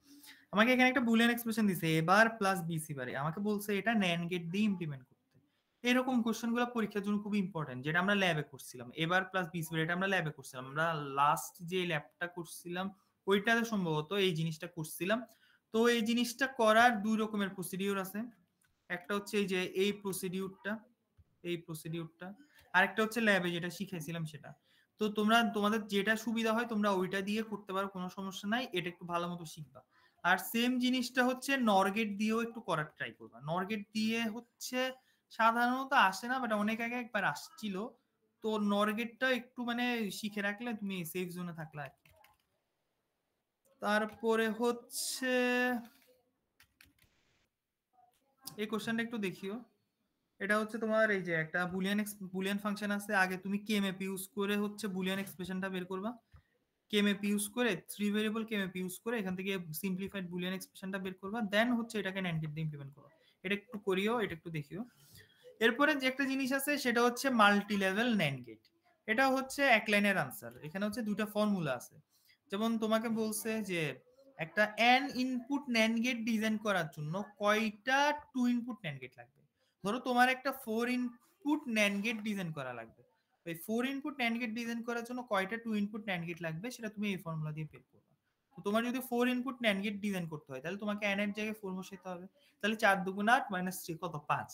আমাকে এখানে একটা বুলিয়ান এক্সপ্রেশন দিছে এ বার প্লাস বিসি বারে, আমাকে বলছে এটা ন্যান্ড গেট দিয়ে ইমপ্লিমেন্ট করতে। এরকম কোশ্চেনগুলো পরীক্ষার জন্য খুব ইম্পর্টেন্ট, যেটা আমরা ল্যাবে করছিলাম। এবার প্লাস বিসি বারে এটা আমরা ল্যাবে করছিলাম, আমরা লাস্ট যে ল্যাবটা করছিলাম ওইটাতে সম্ভবত এই জিনিসটা করছিলাম। তো এই জিনিসটা করার দুই রকমের প্রসিডিউর আছে, একটা হচ্ছে এই যে এই প্রসিডিউরটা, আরেকটা হচ্ছে ল্যাবে যেটা শিখাইছিলাম সেটা। তো তোমাদের যেটা সুবিধা হয় তোমরা ওইটা দিয়ে করতে পারো, কোনো সমস্যা নাই, এটা একটু ভালো মতো শিখবা। আর সেম জিনিসটা হচ্ছে নরগেট দিয়েও একটু করার ট্রাই করবা। নরগেট দিয়ে হচ্ছে সাধারণত আসে না, বাট অনেক আগে একবার আসছিল। তো নরগেটটা একটু মানে শিখে রাখলে তুমি সেফ জোনে থাকলে আর কি। তারপরে হচ্ছে এই কোশ্চেনটা একটু দেখিও। এটা হচ্ছে তোমার এই যে একটা বুলিয়ান ফাংশন আছে, আগে তুমি কেএমএপ ইউজ করে হচ্ছে বুলিয়ান এক্সপ্রেশনটা বের করবা। কেএমএপ ইউজ করে 3 ভেরিয়েবল কেএমএপ ইউজ করে এখান থেকে সিম্পলিফাইড বুলিয়ান এক্সপ্রেশনটা বের করবা, দেন হচ্ছে এটাকে ন্যান্ড গেট দিয়ে ইমপ্লিমেন্ট করবা। এটা একটু করিও, এটা একটু দেখিও। এরপরে যে একটা জিনিস আছে সেটা হচ্ছে মাল্টি লেভেল ন্যান্ড গেট। এটা হচ্ছে এক লাইনের আনসার, এখানে হচ্ছে দুটো ফর্মুলা আছে। যেমন তোমাকে বলছে যে একটা n input NAND gate design করার জন্য কয়টা 2 ইনপুট ন্যান্ড গেট লাগবে। ধরো তোমার একটা 4 ইনপুট ন্যান্ড গেট ডিজাইন করা লাগবে, এই 4 ইনপুট ন্যান্ড গেট ডিজাইন করার জন্য কয়টা 2 ইনপুট ন্যান্ড গেট লাগবে সেটা তুমি এই ফর্মুলা দিয়ে বের করবে। তো তোমার যদি 4 ইনপুট ন্যান্ড গেট ডিজাইন করতে হয় তাহলে তোমাকে n এর জায়গায় 4 বসাতে হবে। তাহলে 4 দুগুণ 8 মাইনাস 3 কত 5।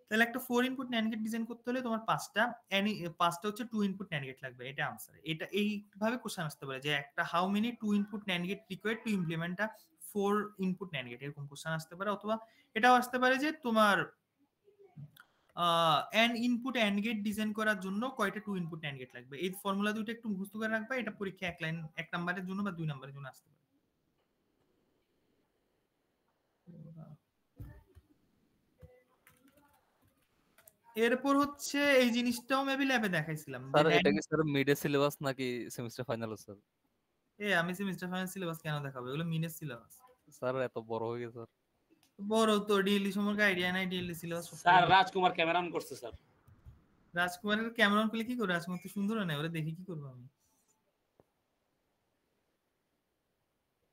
তাহলে একটা 4 ইনপুট ন্যান্ড গেট ডিজাইন করতে হলে তোমার 5টা হচ্ছে 2 ইনপুট ন্যান্ড গেট লাগবে, এটা आंसर। এটা এইভাবে কোশ্চেন আসতে পারে যে একটা how many 2 input NAND gate required to implement a 4 input NAND gate, এরকম কোশ্চেন আসতে পারে। অথবা এটাও আসতে পারে যে তোমার n input AND gate design করার জন্য কয়টা 2 ইনপুট ন্যান্ড গেট লাগবে। এই ফর্মুলা দুটো একটু মুখস্থ করে রাখবা, এটা পরীক্ষা এক নাম্বারের জন্য বা 2 নাম্বারের জন্য আসতে পারে। এরপর হচ্ছে এই জিনিসটাও মেবি ল্যাবে দেখাইছিলাম। স্যার এটা কি স্যার মিডে সিলেবাস নাকি সেমিস্টার ফাইনাল স্যার? আমি সেমিস্টার ফাইনাল সিলেবাস কেন দেখাবো, এগুলো মিনের সিলেবাস। স্যার এত বড় হয়ে গেছে স্যার। বড় তো ডিএলডি সম্পর্কে আইডিয়া নাই, DLD syllabus. Sir Rajkumar camera on করছে স্যার। রাজকুমারের ক্যামেরা অন করলে কি করে? রাজকুমার তো সুন্দর না, ওরে দেখি কি করব আমি।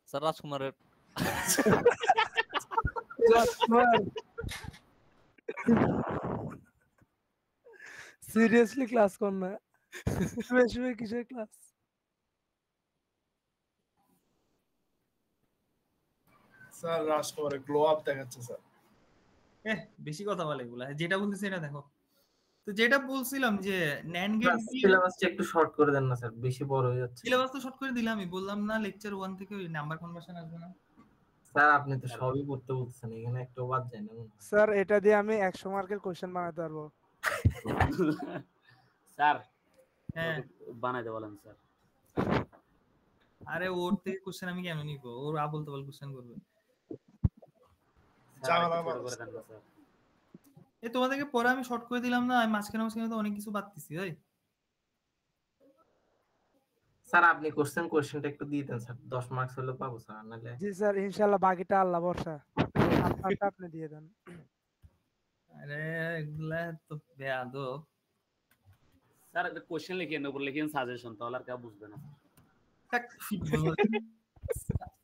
স্যার রাজকুমারের সিরিয়াসলি ক্লাস কর না, শুয়ে কিসের ক্লাস? স্যার রাজকুমারের গ্লো আপ দেখাচ্ছে স্যার। বেশি কথা বলে এগুলা, যেটা বলতেছি এটা দেখো। তো যেটা বলছিলাম যে ন্যান্ড গেট সিলেবাসটা একটু শর্ট করে দেন না স্যার, বেশি বড় হয়ে যাচ্ছে। সিলেবাস তো শর্ট করে দিলাম, আমি বললাম না লেকচার 1 থেকে ওই নাম্বার কনভার্সন আসবে না। স্যার আপনি তো সবই পড়তে বলছেন, এখানে একটা বাদ যায় না। স্যার এটা দিয়ে আমি 100 মার্কের কোশ্চেন বানাতে পারবো। স্যার হ্যাঁ বানাইতে বলেন স্যার। আরে ওর থেকে কোশ্চেন আমি কেন নিব, ওর আবল তাবল কোশ্চেন করবে। তোমাদেরকে পরে আমি শর্ট করে দিলাম না, আমি মাঝখানে তো অনেক কিছু বাদ দিছি। ভাই স্যার আপনি কোশ্চেনটা একটু দিয়ে দেন স্যার, 10 মার্কস হলে পাবো স্যার, নাহলে জি স্যার, ইনশাল্লাহ বাকিটা আল্লাহ ভরসা। আপনারটা আপনি দিয়ে দেন। আরে এগুলা তো বেয়াদব। স্যার একটা কোশ্চেন লিখেন, উপর লিখেন সাজেশন, তাহলে আর কেউ বুঝবে না।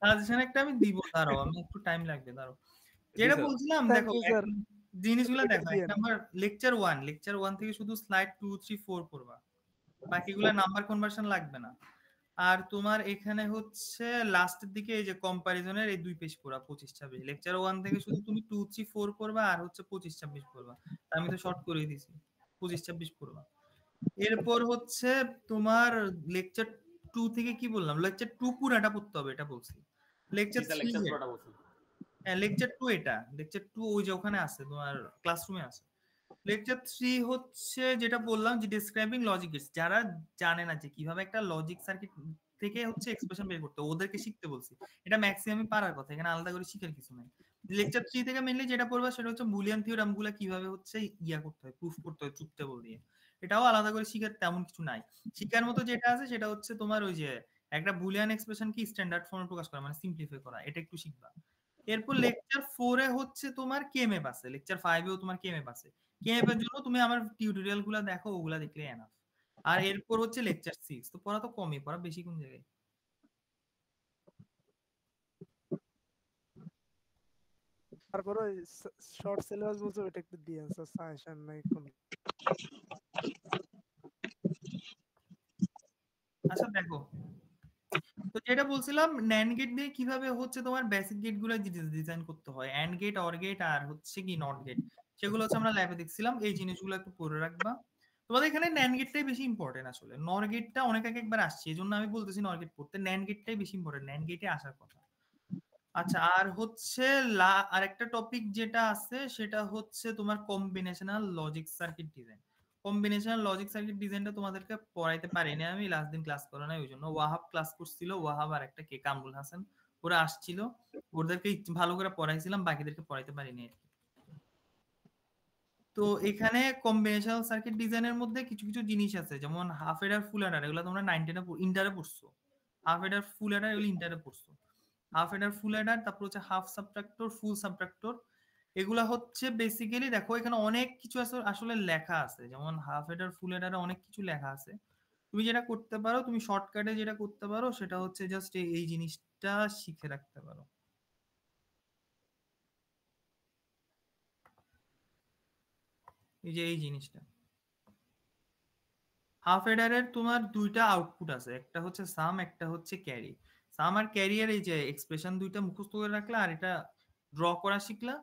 সাজেশন একটা আমি দিব, দাঁড়াও আমি একটু টাইম লাগবে, দাঁড়াও। যেটা বলছিলাম দেখো জিনিসগুলো দেখো, এক নাম্বার লেকচার 1 থেকে শুধু স্লাইড 2 3 4 পড়বা, বাকিগুলো নাম্বার কনভার্সন লাগবে না। আর তোমার এখানে হচ্ছে লাস্টের দিকে এই যে কম্পারিজনের এই 2 পেজ পড়া 25-26, লেকচার 1 থেকে শুধু তুমি 2 3 4 পড়বা আর হচ্ছে 25-26 পড়বা। আমি তো শর্ট করে দিয়েছি, 25-26 পড়বা। এরপর হচ্ছে তোমার লেকচার 2 থেকে কি বললাম, লেকচার 2 পুরাটা পড়তে হবে এটা বলছি। লেকচার 3 হ্যাঁ লেকচার 2 এটা, লেকচার 2 ওই যে ওখানে আছে তোমার ক্লাসরুমে আছে। লেকচার 3 হচ্ছে যেটা বললাম যে ডেসক্রাইবিং লজিক গেটস, যারা জানে না যে কিভাবে একটা লজিক সার্কিট থেকে হচ্ছে এক্সপ্রেশন বের করতে, ওদেরকে শিখতে বলছি। এটা ম্যাক্সিমামই পারার কথা, এখানে আলাদা করে শিখার কিছু নাই। লেকচার 3 থেকে মেইনলি যেটা পড়বা সেটা হচ্ছে বুলিয়ান থিওরামগুলো কিভাবে হচ্ছে ইয়া করতে হয়, প্রুফ করতে হয় ট্রুথ টেবল দিয়ে। এটাও আলাদা করে শিখার তেমন কিছু নাই। শিখার মতো যেটা আছে সেটা হচ্ছে তোমার ওই যে একটা বুলিয়ান এক্সপ্রেশন কি স্ট্যান্ডার্ড ফর্মে প্রকাশ করা, মানে সিম্পলিফাই করা, এটা একটু শিখবা। এরপর লেকচার 4 এ হচ্ছে তোমার কেএমএফ আছে, লেকচার 5 এও তোমার কেএমএফ আছে। কেএমএফ এর জন্য তুমি আমার টিউটোরিয়াল গুলো দেখো, ওগুলা দেখলে এনাফ। আর এরপর হচ্ছে লেকচার 6, তো পড়া তো কমই, পড়া বেশি কোন জায়গায়? তারপরে শর্ট সিলেবাস বলছে ওটা একটু দিয়ে স্যার, সাজেশন নাই কোন। আচ্ছা দেখো, তো যেটা বলছিলাম ন্যান্ড গেট দিয়ে কিভাবে হচ্ছে তোমার বেসিক গেট গুলো ডিজাইন করতে হয়, এন্ড গেট, অর গেট আর হচ্ছে কি নট গেট, সেগুলো হচ্ছে আমরা ল্যাবে দেখছিলাম। এই জিনিসগুলো একটু পড়ে রাখবা। তোমাদের এখানে ন্যান্ড গেটটাই বেশি ইম্পর্টেন্ট আসলে, নর গেটটা অনেক আগে একবার আসছে, এই জন্য আমি বলতেছি নর গেট পড়তে, ন্যান্ড গেটটাই বেশি ইম্পর্টেন্ট, ন্যান্ড গেটে আসার কথা। আচ্ছা আর হচ্ছে আরেকটা টপিক যেটা আছে সেটা হচ্ছে তোমার combinational logic circuit design. Combinational logic circuit ডিজাইনটা তোমাদেরকে পড়াইতে পারিনি আমি, লাস্ট দিন ক্লাস করা নাই, ওই জন্য ওয়াহাব ক্লাস করছিল, ওয়াহাব আর একটা কে কামরুল হাসান, ওরা আসছিল, ওদেরকে ভালো করে পড়াইছিলাম, বাকিদেরকে পড়াইতে পারিনি আর কি। তো এখানে কম্বিনেশনাল সার্কিট ডিজাইনের মধ্যে কিছু কিছু জিনিস আছে, যেমন হাফ এডার ফুল এডার, এগুলো তোমরা 9 10 ইন্টারে পড়ছো। হাফ এডার ফুল এডার এগুলো ইন্টারে পড়ছো। হাফ এডার ফুল এডার, তারপর হচ্ছে হাফ সাবট্রাক্টর, ফুল সাবট্রাক্টর, এগুলা হচ্ছে বেসিক্যালি দেখো এখানে অনেক কিছু আসলে লেখা আছে, যেমন হাফ এডার ফুল এডারে অনেক কিছু লেখা আছে। তুমি যেটা করতে পারো, তুমি শর্টকাটে যেটা করতে পারো সেটা হচ্ছে জাস্ট এই জিনিসটা শিখে রাখতে পারো। এই যে এই জিনিসটা, হাফ এডারের তোমার দুইটা আউটপুট আছে, একটা হচ্ছে সাম, একটা হচ্ছে ক্যারি। সাম আর ক্যারিয়ার এই যে এক্সপ্রেশন দুইটা মুখস্থ করে রাখলা আর এটা ড্র করা শিখলা।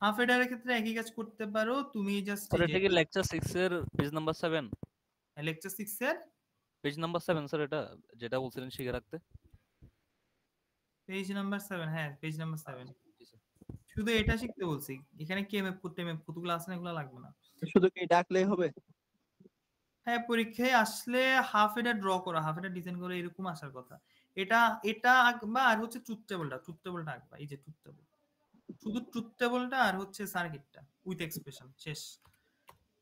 হাফ এডারের ক্ষেত্রে একই কাজ করতে পারো, তুমি জাস্ট স্যার এটা কি লেকচার 6 এর পেজ নাম্বার 7? লেকচার 6 এর পেজ নাম্বার 7 স্যার, এটা যেটা বলছিলেন শিখে রাখতে। পেজ নাম্বার 7, হ্যাঁ পেজ নাম্বার 7। শুধু এটা শিখতে বলছি, এখানে কেএমএফ টেমএফ কতগুলো আছে না, এগুলো লাগবে না। শুধু কি ডাকলেই হবে? হ্যাঁ পরীক্ষায় আসলে হাফ এডার ড্র করা, হাফ এডার ডিজাইন করে এরকম আসার কথা। এটা আঁকবা আর হচ্ছে ট্রুথ টেবলটা আঁকবা, এই যে ট্রুথ টেবল, শুধু ট্রুথ টেবলটা আর হচ্ছে সার্কিটটা উইথ এক্সপ্রেশন, শেষ।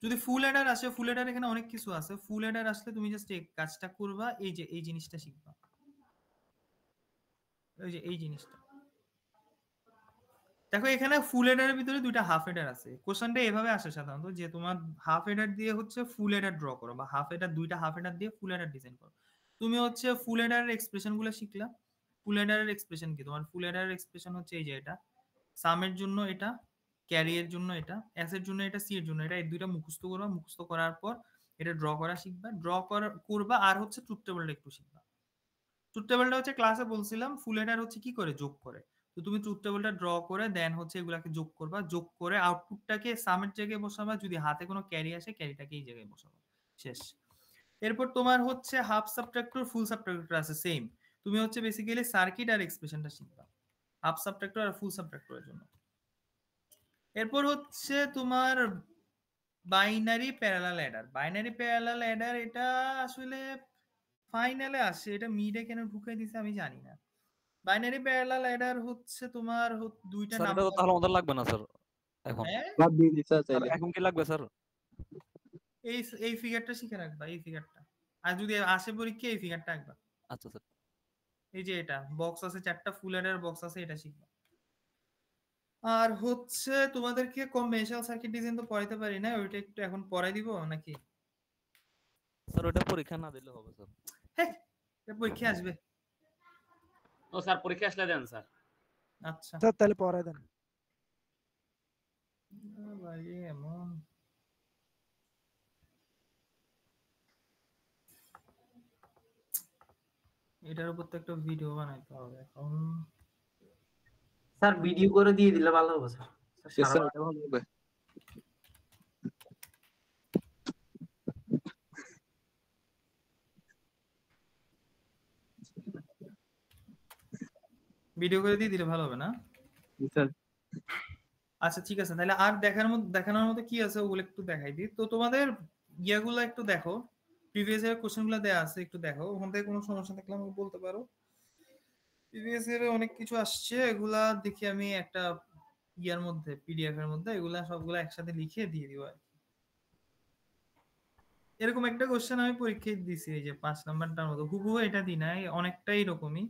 যদি ফুল এডার আসে, ফুল এডার এখানে অনেক কিছু আছে, ফুল এডার আসলে তুমি জাস্ট এই কাজটা করবা, এই যে এই জিনিসটা শিখবা, এই যে এই জিনিসটা দেখো। এখানে ফুল এডারের ভিতরে দুইটা হাফ এডার আছে, কোশ্চেনটা এভাবে আসে সাধারণত যে তোমার হাফ এডার দিয়ে হচ্ছে ফুল এডার ড্র করো, বা হাফ এডার দুইটা হাফ এডার দিয়ে ফুল এডার ডিজাইন করো। তুমি হচ্ছে ফুল এডারের এক্সপ্রেশন গুলো শিখলা। ফুল এডারের এক্সপ্রেশন কি, তোমার ফুল এডারের এক্সপ্রেশন হচ্ছে এই যে এটা, সামের জন্য এটা, ক্যারিয়ের জন্য এটা, এস এর জন্য এটা, সি এর জন্য এটা, এই দুইটা মুখস্থ করবা। মুখস্থ করার পর এটা ড্র করা শিখবা, করবা আর হচ্ছে ট্রুথ টেবলটা একটু শিখবা। ট্রুথ টেবলটা হচ্ছে ক্লাসে বলছিলাম, ফুল এডার হচ্ছে কি করে যোগ করে, তো তুমি ট্রুথ টেবলটা ড্র করে দেন হচ্ছে এগুলাকে যোগ করবা, যোগ করে আউটপুটটাকে সামের জায়গায় বসাবা, যদি হাতে কোনো ক্যারি আসে ক্যারিটাকে এই জায়গায় বসাবা, শেষ। এরপর তোমার হচ্ছে হাফ সাবট্রাক্টর, ফুল সাবট্রাক্টর আছে সেম, তুমি হচ্ছে বেসিক্যালি সার্কিট আর এক্সপ্রেশনটা শিখবা হাফ সাবট্রাক্টর আর ফুল সাবট্রাক্টরের জন্য। এরপর হচ্ছে তোমার binary parallel Eder. Binary parallel Eder এটা আসলে ফাইনালে আসে, এটা মিডে কেন ঢুকাই দিছে আমি জানি না। বাইনারি প্যারালাল অ্যাডার হচ্ছে তোমার দুইটা স্যার এটা নাম্বার, তো তাহলে আমাদের লাগবে না স্যার এখন। বাদ দিয়ে দিছ স্যার চাইলে। এখন কি লাগবে স্যার? এই ফিগারটা শিখে রাখবা, এই ফিগারটা আর যদি আসে পরীক্ষা এই ফিগারটা আঁকবা। আচ্ছা স্যার। এই যে এটা বক্স আছে, 4টা ফুল অ্যাডার বক্স আছে, এটা শিখবা। আর হচ্ছে তোমাদেরকে কম্বিনেশনাল সার্কিট ডিজাইন তো পড়াইতে পারি না, ওইটা একটু এখন পড়াই দিব নাকি? স্যার ওটা পরীক্ষা না দিলে হবে স্যার। হ্যাঁ, এটা পরীক্ষা আসবে। ও স্যার পরীক্ষা আসলে দেন স্যার। আচ্ছা স্যার তাহলে পরে দেন। ভাই এমন এটার উপর তো একটা ভিডিও বানাইতে হবে এখন। স্যার ভিডিও করে দিয়ে দিলে ভালো হবে স্যার। স্যার এটা ভালো হবে। ভিডিও করে দিয়ে দিলে ভালো হবে না? স্যার আচ্ছা ঠিক আছে, তাহলে আর দেখানোর মতো কি আছে ওগুলো একটু দেখাই দিই। তো তোমাদের ইয়াগুলো একটু দেখো, প্রিভিয়াস ইয়ার কোশ্চেনগুলো দেয়া আছে, একটু দেখো, ওখান থেকে কোনো সমস্যা থাকলে আমাকে বলতে পারো। প্রিভিয়াস ইয়ারে অনেক কিছু আসছে, এগুলা দেখি আমি একটা ইয়ার মধ্যে পিডিএফ এর মধ্যে এগুলা সবগুলা একসাথে লিখে দিয়ে দিব আর কি। এরকম একটা কোশ্চেন আমি পরীক্ষায় দিছি, এই যে 5 নাম্বারটার মতো হুবহু এটা দিই নাই, অনেকটাই এরকমই।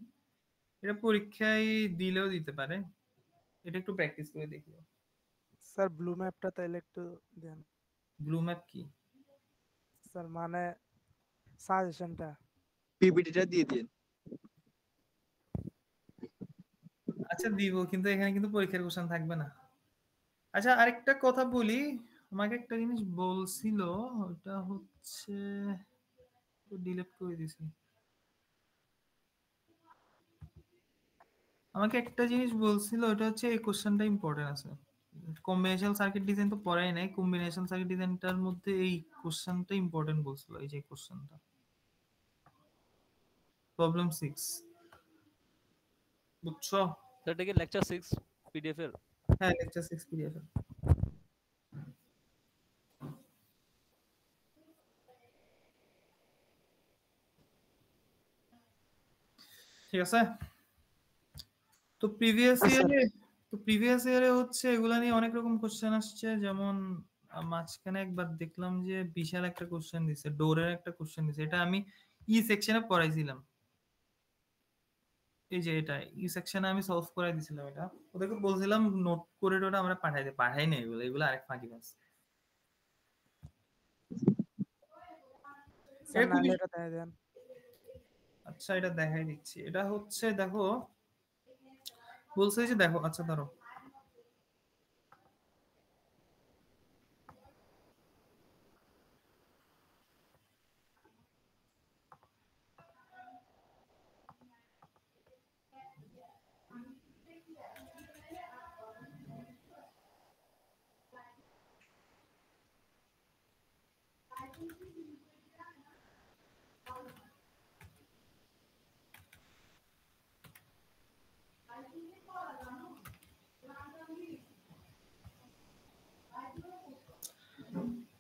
এটা পরীক্ষায় দিলেও দিতে পারে, এটা একটু প্র্যাকটিস করে দেখি। স্যার ব্লু ম্যাপটা তাহলে একটু দেন। ব্লু ম্যাপ কি স্যার মানে সাজেশনটা পিপিটিটা দিয়ে দিন। আচ্ছা দিব, কিন্তু এখানে কিন্তু পরীক্ষার কোশ্চেন থাকবে না। আচ্ছা আরেকটা কথা বলি, আমাকে একটা জিনিস বলছিল, ওটা হচ্ছে ডিলিট করে দিছি। আমাকে একটা জিনিস বলছিল, ওটা হচ্ছে এই কোশ্চেনটা ইম্পর্টেন্ট আছে। কম্বিনেশনাল সার্কিট ডিজাইন তো পড়াই নাই, কম্বিনেশনাল সার্কিট ডিজাইনটার মধ্যে এই কোশ্চেনটা ইম্পর্টেন্ট বলছিল, এই যে কোশ্চেনটা প্রবলেম 6 বুঝছো? স্যার এটা কি লেকচার 6 পিডিএফ এর? হ্যাঁ লেকচার 6 পিডিএফ এর। ঠিক আছে, তো প্রিভিয়াস ইয়ারে হচ্ছে এগুলা নিয়ে অনেক রকম কোশ্চেন আসছে। যেমন মাঝখানে একবার দেখলাম যে বিশাল একটা কোশ্চেন দিছে, ডোরের একটা কোশ্চেন দিছে, এটা আমি ই সেকশনে পড়াইছিলাম। এই যে এটা ই সেকশনে আমি সলভ করাই দিছিলাম, এটা ওদেরকে বলছিলাম নোট করে ওটা আমরা পাঠাই না, এগুলো আরেক ফাঁকিবাজ। স্যার নাহলে এটা দেখাই দেন। আচ্ছা এটা দেখাই দিচ্ছি, এটা হচ্ছে দেখো বলছে যে দেখো, আচ্ছা ধরো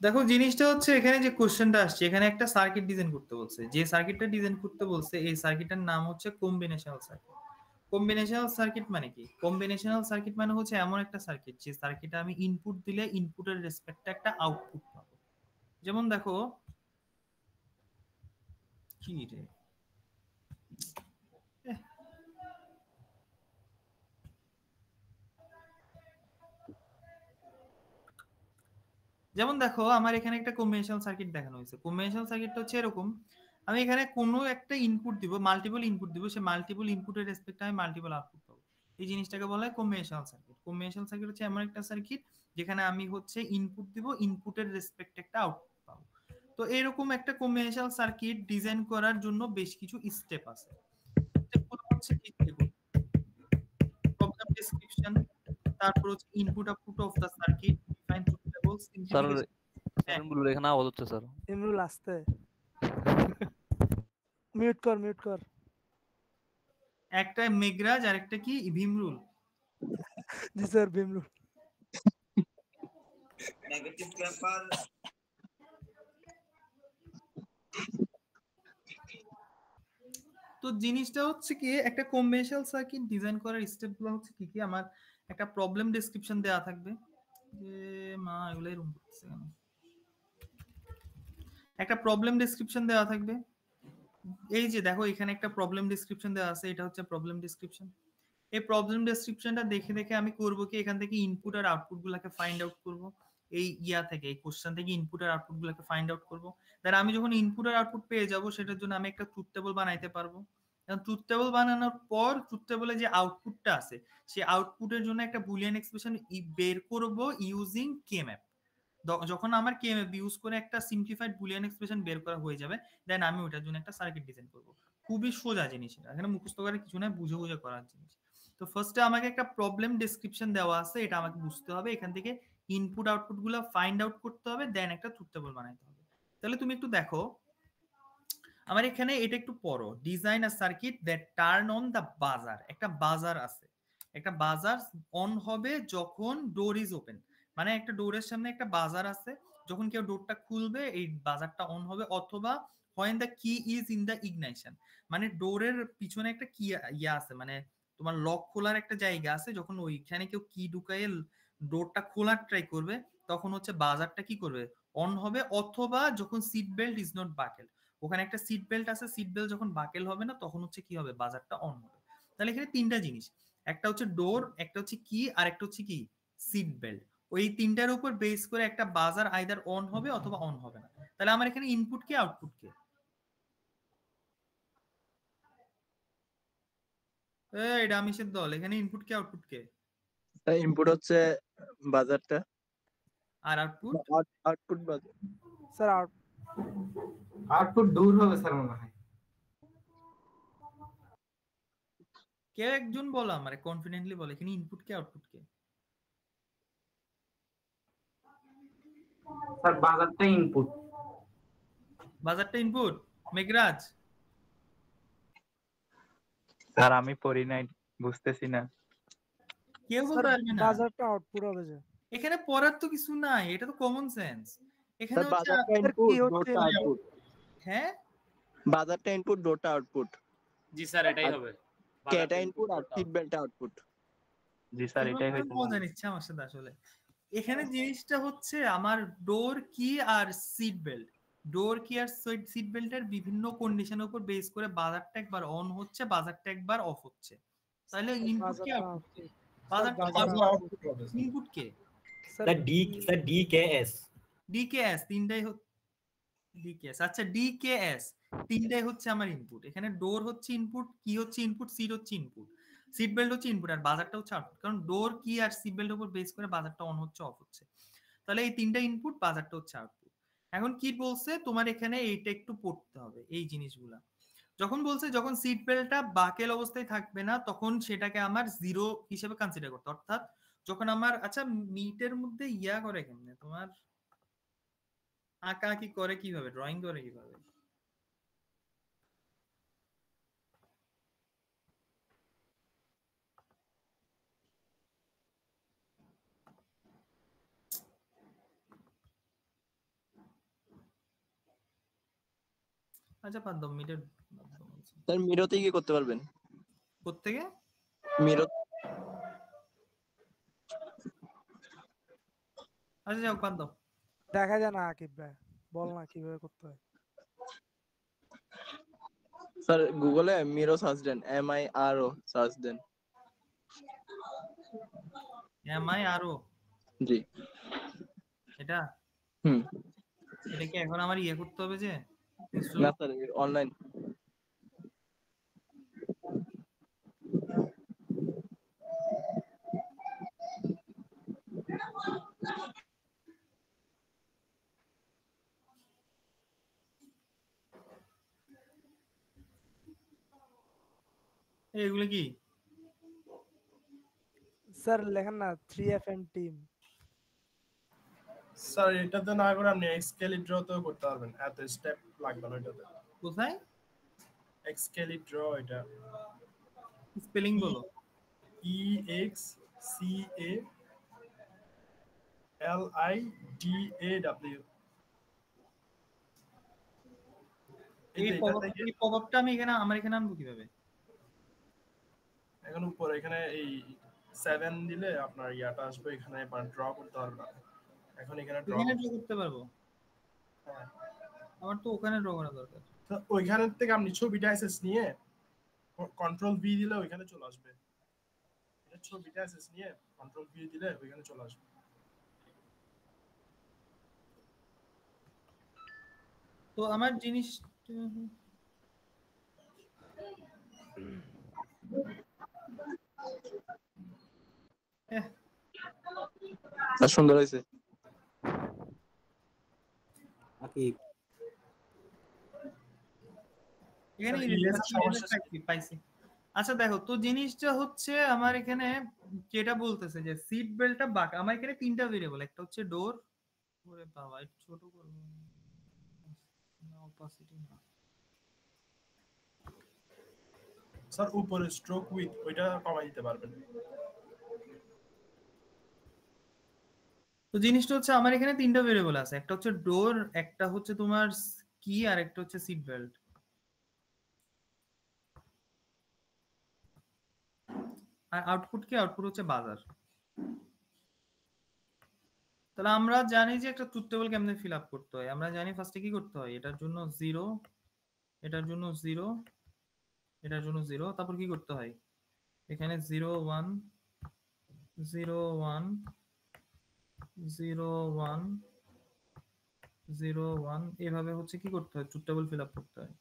দেখো জিনিসটা হচ্ছে এখানে যে কোশ্চেনটা আসছে, এখানে একটা সার্কিট ডিজাইন করতে বলছে, যে সার্কিটটা ডিজাইন করতে বলছে এই সার্কিটের নাম হচ্ছে কম্বিনেশনাল সার্কিট। কম্বিনেশনাল সার্কিট মানে কি? কম্বিনেশনাল সার্কিট মানে হচ্ছে এমন একটা সার্কিট যে সার্কিটে আমি ইনপুট দিলে ইনপুটের রেসপেক্টে একটা আউটপুট পাবো। যেমন দেখো কি রে, যেমন দেখো আমার এখানে একটা কম্বিনেশনাল সার্কিট দেখানো হয়েছে। কম্বিনেশনাল সার্কিটটা হচ্ছে এরকম, আমি এখানে কোনো একটা ইনপুট দিব, মাল্টিপল ইনপুট দিব, সেই মাল্টিপল ইনপুটের রেসপেক্টে আমি মাল্টিপল আউটপুট পাবো। এই জিনিসটাকে বলা হয় কম্বিনেশনাল সার্কিট। কম্বিনেশনাল সার্কিট হচ্ছে এমন একটা সার্কিট যেখানে আমি হচ্ছে ইনপুট দিব, ইনপুটের রেসপেক্টে একটা আউটপুট পাবো। তো এরকম একটা কম্বিনেশনাল সার্কিট ডিজাইন করার জন্য বেশ কিছু স্টেপ আছে। স্টেপগুলো হচ্ছে কি, প্রবলেম ডেসক্রিপশন, তারপর হচ্ছে input output of the circuit, define truth tables, sir Imrul এখানে আওয়াজ হচ্ছে স্যার। ইমরুল আসতে মিউট কর। একটা মেঘরাজ আর একটা কি ভীমরুল। জি স্যার ভীমরুল। Negative paper. তো জিনিসটা হচ্ছে কি, একটা কম্বিনেশনাল সার্কিট ডিজাইন করার স্টেপগুলো হচ্ছে কি কি, আমার একটা প্রবলেম ডেসক্রিপশন দেওয়া থাকবে, যে মা এগুলাই রুম করতেছে কেন, একটা প্রবলেম ডেসক্রিপশন দেওয়া থাকবে। এই যে দেখো এখানে একটা প্রবলেম ডেসক্রিপশন দেওয়া আছে, এটা হচ্ছে প্রবলেম ডেসক্রিপশন। এই প্রবলেম ডেসক্রিপশনটা দেখে দেখে আমি করব কি, এখান থেকে ইনপুট আর আউটপুট গুলাকে ফাইন্ড আউট করব। এই থেকে এই কোশ্চেন থেকে ইনপুট আর আউটপুট গুলাকে ফাইন্ড আউট করব। দেন আমি যখন ইনপুট আর আউটপুট পেয়ে যাব, সেটার জন্য আমি একটা ট্রুথ টেবল বানাইতে পারবো। ট্রুথ টেবল বানানোর পর ট্রুথ টেবলে যে আউটপুটটা আছে, সেই আউটপুটের জন্য একটা বুলিয়ান এক্সপ্রেশন বের করব ইউজিং কে ম্যাপ। যখন আমার কে ম্যাপ ইউজ করে একটা সিম্পলিফাইড বুলিয়ান এক্সপ্রেশন বের করা হয়ে যাবে, দেন আমি ওটার জন্য একটা সার্কিট ডিজাইন করব। খুবই সোজা জিনিস, এটা এখানে মুখস্থ করে কিছু না, বুঝে বুঝে করার জিনিস। তো ফার্স্টে আমাকে একটা প্রবলেম ডেসক্রিপশন দেওয়া আছে, এটা আমাকে বুঝতে হবে, এখান থেকে ইনপুট আউটপুট গুলো ফাইন্ড আউট করতে হবে, দেন একটা ট্রুথ টেবল বানাইতে হবে। তাহলে তুমি একটু দেখো আমার এখানে, এটা একটু পড়ো, design a circuit that turn on the বাজার। একটা বাজার আছে, একটা বাজার অন হবে যখন ডোর ইজ ওপেন, মানে একটা ডোরের সামনে একটা বাজার আছে, যখন কেউ ডোরটা খুলবে এই বাজারটা অন হবে, অথবা when the key is in the ignition, মানে ডোরের পিছনে একটা কি ইয়া আছে, মানে তোমার লক খোলার একটা জায়গা আছে, যখন ওইখানে কেউ কি ঢুকাইয়ে ডোরটা খোলার ট্রাই করবে, তখন হচ্ছে বাজারটা কি করবে, অন হবে। অথবা যখন seat belt is not buckle, ওখানে একটা সিট বেল্ট আছে, সিট বেল্ট যখন বাকেল হবে না, তখন হচ্ছে কি হবে, বাজারটা অন হবে। তাহলে এখানে তিনটা জিনিস, একটা হচ্ছে ডোর, একটা হচ্ছে কি, আর একটা হচ্ছে কি সিট বেল্ট। ওই তিনটার উপর বেস করে একটা বাজার আইদার অন হবে অথবা অন হবে না। তাহলে আমার এখানে ইনপুট কি আউটপুট কি? এই ডামিশের দল, এখানে ইনপুট কি আউটপুট কে? ইনপুট হচ্ছে বাজারটা, আর আউটপুট আউটপুট বাজার। স্যার আউটপুট দূর হবে স্যার মনে হয়। কে একজন বলো আমারে, কনফিডেন্টলি বলো এখানে ইনপুট কে আউটপুট কে? স্যার বাজারটা ইনপুট। বাজারটা ইনপুট। মেঘরাজ স্যার আমি পড়ি নাই, বুঝতেছি না। কেউ বলতে পারবে না বাজারটা আউটপুট হবে যে, এখানে পড়ার তো কিছু নাই, এটা তো কমন সেন্স। এখানে হচ্ছে বাজারটা ইনপুট, ডোরটা আউটপুট। হ্যাঁ বাজারটা ইনপুট, ডোরটা আউটপুট। জি স্যার এটাই হবে। কেটা ইনপুট আর সিট বেল্ট আউটপুট। জি স্যার এটাই হইছে। মজা নিচ্ছে আমার সাথে আসলে। এখানে জিনিসটা হচ্ছে আমার ডোর কি আর সিট বেল্ট, ডোর কি আর সিট বেল্টের বিভিন্ন কন্ডিশনের উপর বেস করে বাজারটা একবার অন হচ্ছে, বাজারটা একবার অফ হচ্ছে। তাহলে ইনপুট কি আউটপুট কে? বাজারটা আউটপুট হবে। ইনপুট কে? স্যার ডিকেএস। ডিকেএস তিনটাই ডিকেএস। আচ্ছা ডিকেএস তিনটাই হচ্ছে আমার ইনপুট। এখানে ডোর হচ্ছে ইনপুট, কি হচ্ছে ইনপুট, সিট হচ্ছে ইনপুট, সিট বেল্ট হচ্ছে ইনপুট, আর বাজারটা হচ্ছে আউটপুট। কারণ ডোর কি আর সিট বেল্টের উপর বেস করে বাজারটা অন হচ্ছে অফ হচ্ছে। তাহলে এই তিনটা ইনপুট, বাজারটা হচ্ছে আউটপুট। এখন কি বলছে তোমার এখানে, এইটা একটু পড়তে হবে এই জিনিসগুলা। যখন বলছে যখন সিট বেল্টটা বাকেল অবস্থায় থাকবে না, তখন সেটাকে আমার জিরো হিসেবে কনসিডার করতে, অর্থাৎ যখন আমার, আচ্ছা মিটের মধ্যে ইয়া করে কেমনে, তোমার আঁকা কি করে কিভাবে, ড্রয়িং করে কিভাবে? আচ্ছা বাদ দাও, মিটের স্যার মিরোতে কি করতে পারবেন? কোত্থেকে মিরো। আচ্ছা যাও বাদ দাও। দেখা যায় না আকিব ভাই, বল না কিভাবে করতে হয়। স্যার গুগলে মিরো সার্চ দেন, MIRO সার্চ দেন। MIRO? জি এটা এটা কি এখন আমার ইয়ে করতে হবে যে? না স্যার অনলাইন। এগুলো কি স্যার লেখেন না 3FM টিম। স্যার এটাতে না করে আপনি এক্সকেলিড্রতেও করতে পারবেন, এত স্টেপ লাগবে না এটাতে। কোথায় এক্সকেলিড্র? এটা স্পেলিং বলো। EXCALIDAW। এই পপআপটা আমি এখানে আমার এখানে আনবো কিভাবে? এখন উপরে এখানে এই 7 দিলে আপনার ইয়াটা আসবে, এখানে ড্র করতে পারবেন। এখন এখানে ড্র করতে পারবো। হ্যাঁ আমার তো ওখানে ড্র করা দরকার। তো ওইখান থেকে আপনি ছবিটা অ্যাসেস নিয়ে কন্ট্রোল ভি দিলে ওইখানে চলে আসবে। এটা ছবিটা অ্যাসেস নিয়ে কন্ট্রোল ভি দিলে ওইখানে চলে আসবে। তো আমার জিনিস সুন্দর হয়েছে। এখানে পাইছি। আচ্ছা দেখো তো জিনিসটা হচ্ছে আমার এখানে যেটা বলতেছে যে সিট বেল্টটা বাঁকা। আমার এখানে তিনটা ভেরিয়েবল, একটা হচ্ছে ডোর, ওরে বাবা একটু ছোট করব না, অপাসিটি না স্যার উপরে স্ট্রোক উইথ ওইটা কমাই দিতে পারবেন। তো জিনিসটা হচ্ছে আমার এখানে তিনটা ভেরিয়েবল আছে, একটা হচ্ছে ডোর, একটা হচ্ছে তোমার কি, আর একটা হচ্ছে সিট বেল্ট। আর আউটপুট কি? আউটপুট হচ্ছে বাজার। তাহলে আমরা জানি যে একটা ট্রুথ টেবল কেমনে ফিল আপ করতে হয়। আমরা জানি ফার্স্টে কি করতে হয়, এটার জন্য 0, এটার জন্য 0, এটার জন্য 0, তারপর কি করতে হয় এখানে 0 1 0 1 0 1 0 1 এভাবে হচ্ছে কি করতে হয়, ট্রুথ টেবল ফিল আপ করতে হয়।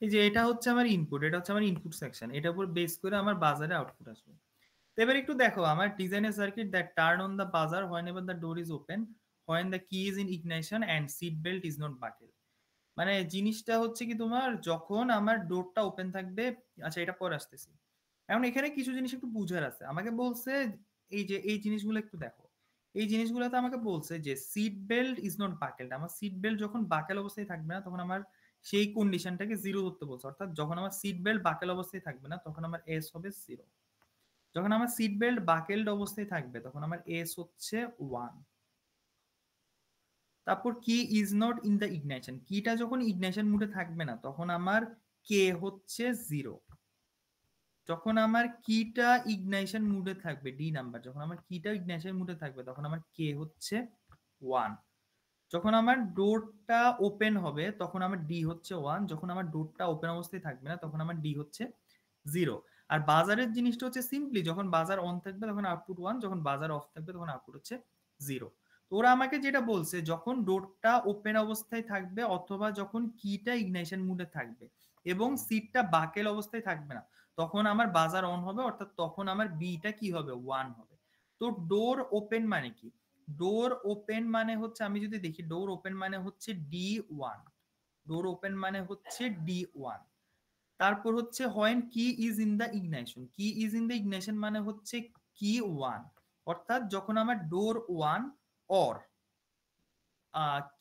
এই যে এটা হচ্ছে আমার ইনপুট, এটা হচ্ছে আমার ইনপুট সেকশন, এটার উপর বেস করে আমার বাজারে আউটপুট আসবে। তো এবার একটু দেখো আমার design A circuit that turn on the বাজার whenever the door is open, when the key is in ignition and seat belt is not buckled। মানে জিনিসটা হচ্ছে কি তোমার যখন আমার ডোরটা ওপেন থাকবে, আচ্ছা এটা পরে আসতেছি। এখন এখানে কিছু জিনিস একটু বুঝার আছে। আমাকে বলছে এই যে এই জিনিসগুলো একটু দেখো, এই জিনিসগুলোতে আমাকে বলছে যে সিট বেল্ট ইজ নট বাকেলড। আমার সিট বেল্ট যখন বাকেল অবস্থায় থাকবে না তখন আমার সেই কন্ডিশনটাকে 0 ধরতে বলছে। অর্থাৎ যখন আমার সিট বেল্ট বাকেল অবস্থায় থাকবে না তখন আমার এস হবে 0। যখন আমার সিট বেল্ট বাকেলড অবস্থায় থাকবে তখন আমার এস হচ্ছে 1। তারপর কি is not in the ignition, কিটা যখন ইগনিশন মোডে থাকবে না তখন আমার কে হচ্ছে 0। যখন আমার কিটা ইগনিশন মোডে থাকবে, ডি নাম্বার, যখন আমার কিটা ইগনিশন মোডে থাকবে তখন আমার কে হচ্ছে 1। যখন আমার ডোরটা ওপেন হবে তখন আমার ডি হচ্ছে 1। যখন আমার ডোরটা ওপেন অবস্থায় থাকবে না তখন আমার ডি হচ্ছে 0। আর বাজারের জিনিসটা হচ্ছে সিম্পলি যখন বাজার অন থাকবে তখন আউটপুট 1, যখন বাজার অফ থাকবে তখন আউটপুট হচ্ছে 0। তো ওরা আমাকে যেটা বলছে যখন ডোরটা ওপেন অবস্থায় থাকবে অথবা যখন কিটা ইগনিশন মোডে থাকবে এবং সিটটা বাকেল অবস্থায় থাকবে না তখন আমার বাজার অন হবে, অর্থাৎ তখন আমার বিটা কি হবে 1 হবে। তো ডোর ওপেন মানে কি? ডোর ওপেন মানে হচ্ছে আমি যদি দেখি ডোর ওপেন মানে হচ্ছে D1, ডোর ওপেন মানে হচ্ছে D1। তারপর হচ্ছে when key is in the ignition, key is in the ignition মানে হচ্ছে key 1, অর্থাৎ যখন আমার ডোর 1 or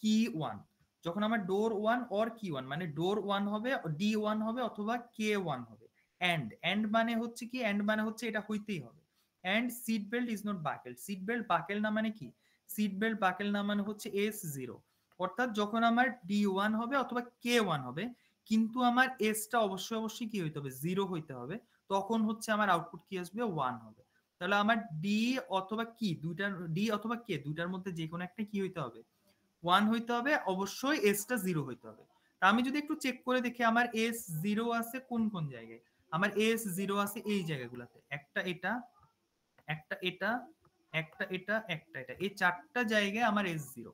key 1, যখন আমার ডোর 1 or key 1 মানে ডোর 1 হবে, D1 হবে অথবা K1 হবে। and মানে হচ্ছে কি? and মানে হচ্ছে এটা হইতেই হবে। and seat belt is not buckled, seat belt buckle না মানে কি? seat belt buckle না মানে হচ্ছে S0, অর্থাৎ যখন আমার D1 হবে অথবা K1 হবে কিন্তু আমার এসটা অবশ্যই কি হইতে হবে? 0 হইতে হবে, তখন হচ্ছে আমার আউটপুট কি আসবে? 1 হবে। তাহলে আমার ডি অথবা কি দুইটার, ডি অথবা কে দুইটার মধ্যে যে কোনো একটা কি হইতে হবে? 1 হইতে হবে, অবশ্যই এসটা 0 হইতে হবে। তা আমি যদি একটু চেক করে দেখি আমার এস 0 আছে কোন কোন জায়গায়, আমার এস 0 আছে এই জায়গাগুলোতে, একটা এটা, একটা এটা, একটা এটা, একটা এটা, এই চারটা জায়গায় আমার এস 0।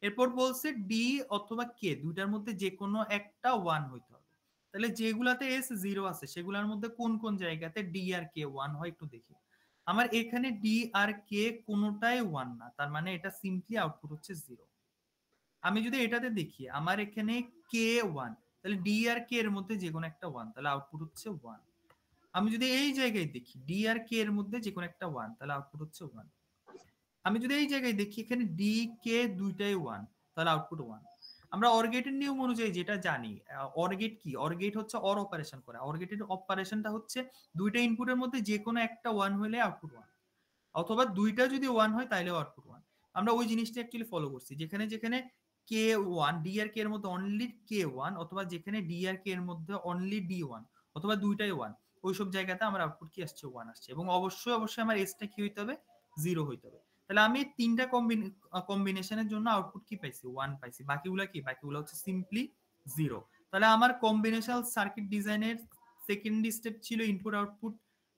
এরপর বলছে ডি অথবা কে দুইটার মধ্যে যে কোনো একটা 1 হইতে হবে। তাহলে যেগুলাতে এস 0 আছে সেগুলোর মধ্যে কোন কোন জায়গাতে ডি আর কে 1 হয় একটু দেখি। আমার এখানে ডি আর কে কোনোটাই 1 না, তার মানে এটা সিম্পলি আউটপুট হচ্ছে 0। আমি যদি এটাতে দেখি আমার এখানে কে 1, তাহলে ডি আর কে এর মধ্যে যে কোনো একটা 1, তাহলে আউটপুট হচ্ছে 1। আমি যদি এই জায়গায় দেখি ডি আর কে এর মধ্যে যে কোনো একটা 1, তাহলে আউটপুট হচ্ছে 1। আমি যদি এই জায়গায় দেখি এখানে ডি কে দুইটাই 1, তাহলে আউটপুট 1। আমরা অর গেটের নিয়ম অনুযায়ী যেটা জানি, অর গেট কি, অর গেট হচ্ছে অর অপারেশন করা। অর গেটের অপারেশনটা হচ্ছে দুইটা ইনপুটের মধ্যে যে কোনো একটা 1 হলে আউটপুট 1, অথবা দুইটা যদি 1 হয় তাহলে আউটপুট 1। আমরা ওই জিনিসটা অ্যাকচুয়ালি ফলো করছি, যেখানে যেখানে k1 d আর k এর মধ্যে অনলি k1, অথবা যেখানে d আর k এর মধ্যে অনলি d1, অথবা দুইটাই 1, ওইসব জায়গাতে আমার আউটপুট কি আসছে 1 আসছে। এবং অবশ্যই অবশ্যই আমার এসটা কি হইতে হবে, 0 হইতে হবে। তাহলে আমি তিনটা কম্বিনেশনের জন্য আউটপুট কি পাইছি, 1 পাইছি। বাকিগুলা কি, বাকিগুলো হচ্ছে সিম্পলি 0। তাহলে আমার কম্বিনেশনাল সার্কিট ডিজাইনের সেকেন্ড স্টেপ ছিল ইনপুট আউটপুট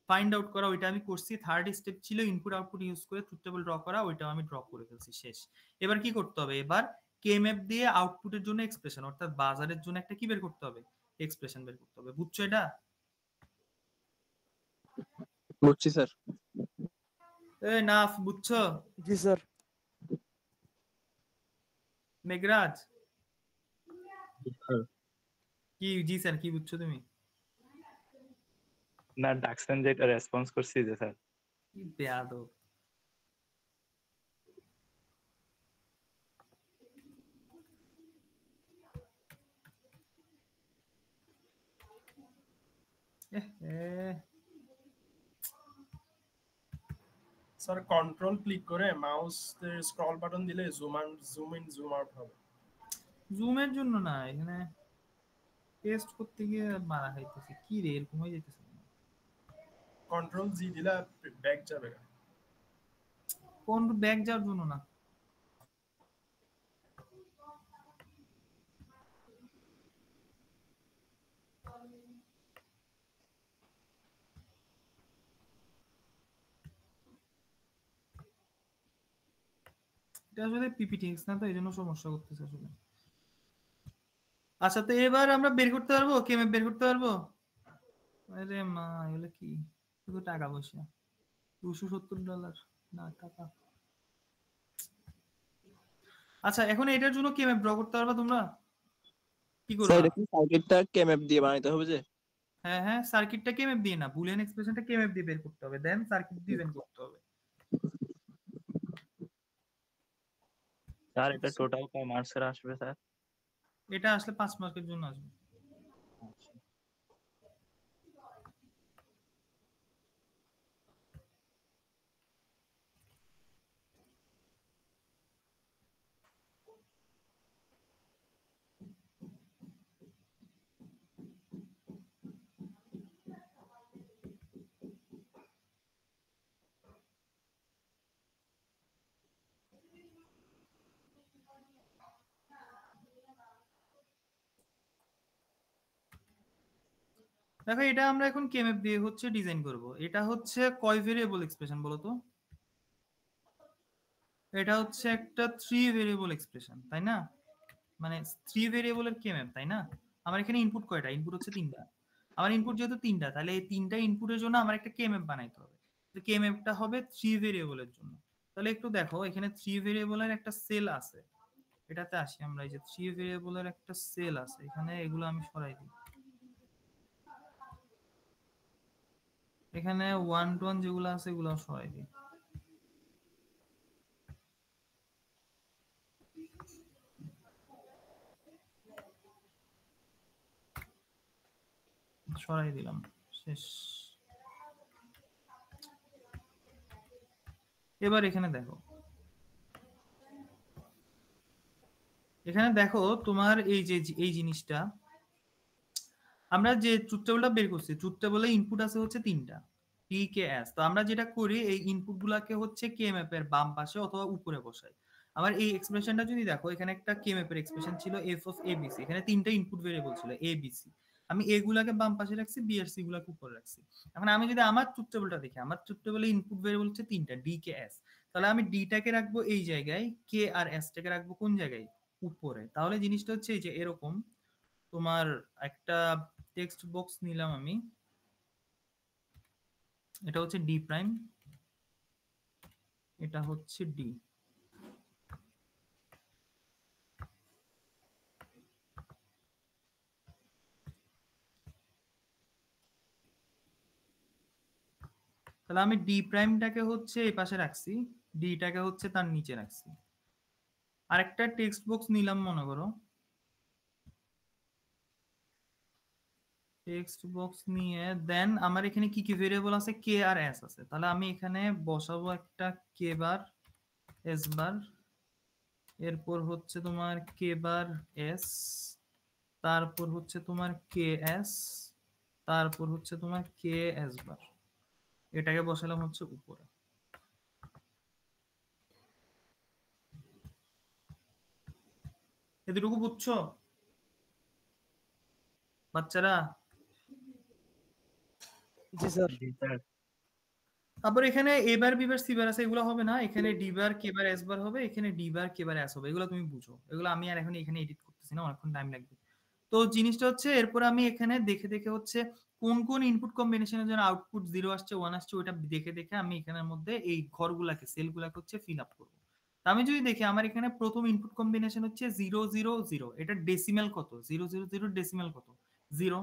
ফাইন্ড আউট করা, ওইটা আমি করছি। থার্ড স্টেপ ছিল ইনপুট আউটপুট ইউজ করে ট্রুথ টেবল ড্র করা, ওইটাও আমি ড্র করে ফেলছি, শেষ। এবার কি করতে হবে, এবার কে ম্যাপ দিয়ে আউটপুটের জন্য এক্সপ্রেশন, অর্থাৎ বাজারের জন্য একটা কি বের করতে হবে, এক্সপ্রেশন বের করতে হবে। বুঝছো এটা? বুঝছি স্যার। না বুঝছো? জি স্যার। মেঘরাজ কি, জি স্যার, কি বুঝছো তুমি? না ডাকছেন যেটা রেসপন্স করছি যে স্যার। কি বেয়াদব। স্যার কন্ট্রোল ক্লিক করে মাউস স্ক্রল বাটন দিলে জুম ইন জুম আউট হবে। জুমের জন্য না, এখানে টেস্ট করতে গিয়ে মারা খাইতেছি। কি রে এরকম হয়ে যাইতেছে? কন্ট্রোল জি দিলে ব্যাক যাবে। কোন ব্যাক যাওয়ার জন্য না, এটা আসলে পিপিটিএক্স না, তো এই জন্য সমস্যা করতেছে আসলে। আচ্ছা, তো এবার আমরা বের করতে পারবো, কেমনে বের করতে পারবো? আরে মা, এগুলো কি শুধু টাকা পয়সা, $270 না টাকা। আচ্ছা, এখন এটার জন্য কি ম্যাপ ড্র করতে পারবা তোমরা? কি করবা? স্যার কি সার্কিটটা কে ম্যাপ দিয়ে বানাইতে হবে যে? হ্যাঁ হ্যাঁ, সার্কিটটা কে ম্যাপ দিয়ে না, বুলিয়ান এক্সপ্রেশনটা কে ম্যাপ দিয়ে বের করতে হবে, দেন সার্কিট দিয়ে বের করতে হবে। স্যার এটা টোটাল কয় মার্কসের আসবে স্যার? এটা আসলে 5 মার্কের জন্য আসবে। দেখো, এটা আমরা এখন কেএমএফ দিয়ে হচ্ছে ডিজাইন করব। এটা হচ্ছে কয় ভেরিয়েবল এক্সপ্রেশন বলো তো? এটা হচ্ছে একটা 3 ভেরিয়েবল এক্সপ্রেশন, তাই না? মানে 3 ভেরিয়েবলের কেএমএফ, তাই না? আমার এখানে ইনপুট কয়টা? ইনপুট হচ্ছে 3টা। আমার ইনপুট যেহেতু 3টা, তাহলে এই 3টা ইনপুটের জন্য আমার একটা কেএমএফ বানাইতে হবে। তো কেএমএফটা হবে 3 ভেরিয়েবলের জন্য। তাহলে একটু দেখো, এখানে 3 ভেরিয়েবলের একটা সেল আছে। এটাতে আসি আমরা, এই যে 3 ভেরিয়েবলের একটা সেল আছে এখানে, এগুলো আমি সরাই দিই। এখানে 1 to 1 যেগুলো আছে এগুলো সরাই দিই। সরাই দিলাম, শেষ। এবার এখানে দেখো, এখানে দেখো তোমার এই যে এই জিনিসটা, আমরা যে ট্রুথ টেবলটা বের করছি, ট্রুথ টেবলে ইনপুট আছে হচ্ছে 3টা, টি কে এস। তো আমরা যেটা করি, এই ইনপুট গুলাকে হচ্ছে কে ম্যাপের বাম পাশে অথবা উপরে বসাই। আবার এই এক্সপ্রেশনটা যদি দেখো, এখানে একটা কে ম্যাপের এক্সপ্রেশন ছিল F of A B C, এখানে 3টা ইনপুট ভেরিয়েবল ছিল এ বি সি। আমি এ গুলাকে বাম পাশে রাখছি, বি আর সি গুলাকে উপরে রাখছি। এখন আমি যদি আমার ট্রুথ টেবলটা দেখি, আমার ট্রুথ টেবলে ইনপুট ভেরিয়েবল হচ্ছে 3টা, ডি কে এস। তাহলে আমি ডিটাকে রাখবো এই জায়গায়, কে আর এস টাকে রাখবো কোন জায়গায়, উপরে। তাহলে জিনিসটা হচ্ছে এই যে এরকম, তোমার একটা টেক্সট বক্স নিলাম আমি, এটা হচ্ছে ডি প্রাইম, এটা হচ্ছে ডি। তাহলে আমি ডি প্রাইমটাকে হচ্ছে এই পাশে রাখছি, ডিটাকে হচ্ছে তার নিচে রাখছি। আরেকটা টেক্সট বক্স নিলাম মনে করো, টেক্সট বক্স নিয়ে দেন আমার এখানে কি কি ভেরিয়েবল আছে, কে আর এস আছে। তাহলে আমি এখানে বসাবো একটা কে বার এস বার, এরপর হচ্ছে তোমার কে বার এস, তারপর হচ্ছে তোমার কে এস, তারপর হচ্ছে তোমার কে এস বার। এটাকে বসালাম হচ্ছে উপরে। এতটুকু বুঝছো বাচ্চারা? জি স্যার। তারপর এখানে এ বার বি বার সি বার আছে, এগুলো হবে না। এখানে ডি বার কে বার এস বার হবে, এখানে ডি বার কে বার এস হবে। এগুলো তুমি বুঝো, এগুলো আমি আর এখন এখানে এডিট করতেছি না, অনেকক্ষণ টাইম লাগবে। তো জিনিসটা হচ্ছে এরপর আমি এখানে দেখে দেখে হচ্ছে কোন কোন ইনপুট কম্বিনেশনের জন্য আউটপুট 0 আসছে 1 আসছে, ওটা দেখে দেখে আমি এখানের মধ্যে এই ঘরগুলাকে সেলগুলাকে হচ্ছে ফিল আপ করবো। তা আমি যদি দেখি আমার এখানে প্রথম ইনপুট কম্বিনেশন হচ্ছে 0 0 0, এটা ডেসিমেল কত, 0 0 0 ডেসিমেল কত 0,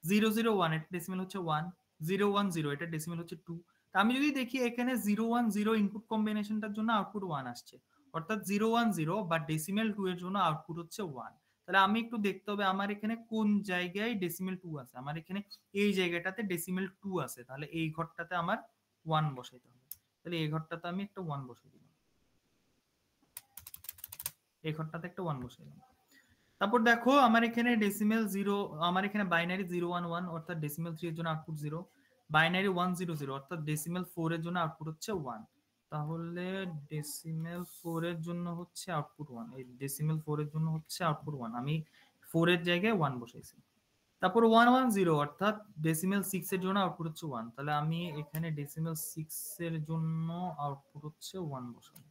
0 0 1 এটা ডেসিমেল হচ্ছে 1, 0 1 0 এটা ডেসিমেল হচ্ছে 2। আমি যদি দেখি এখানে 0 1 0 ইনপুট কম্বিনেশনটার জন্য আউটপুট 1 আসছে, অর্থাৎ 0 1 0 বা ডেসিমেল 2 এর জন্য আউটপুট হচ্ছে 1। তাহলে আমি একটু দেখতে হবে আমার এখানে কোন জায়গায় ডেসিমেল 2 আছে। আমার এখানে এই জায়গাটাতে ডেসিমেল 2 আছে, তাহলে এই ঘরটাতে আমার 1 বসাইতে হবে। তাহলে এই ঘরটাতে আমি একটা 1 বসাই দিলাম, এই ঘরটাতে একটা 1 বসাইলাম। তারপর দেখো আমার এখানে ডেসিমেল 0, আমার এখানে বাইনারি 0 1 1 অর্থাৎ ডেসিমেল 3 এর জন্য আউটপুট 0, বাইনারি 1 0 0 অর্থাৎ ডেসিমেল 4 এর জন্য আউটপুট হচ্ছে 1। তাহলে ডেসিমেল 4 এর জন্য হচ্ছে আউটপুট 1, এই ডেসিমেল 4 এর জন্য হচ্ছে আউটপুট 1, আমি 4 এর জায়গায় 1 বসাইছি। তারপর 1 1 0 অর্থাৎ ডেসিমেল 6 এর জন্য আউটপুট হচ্ছে 1, তাহলে আমি এখানে ডেসিমেল 6 এর জন্য আউটপুট হচ্ছে 1 বসাবো।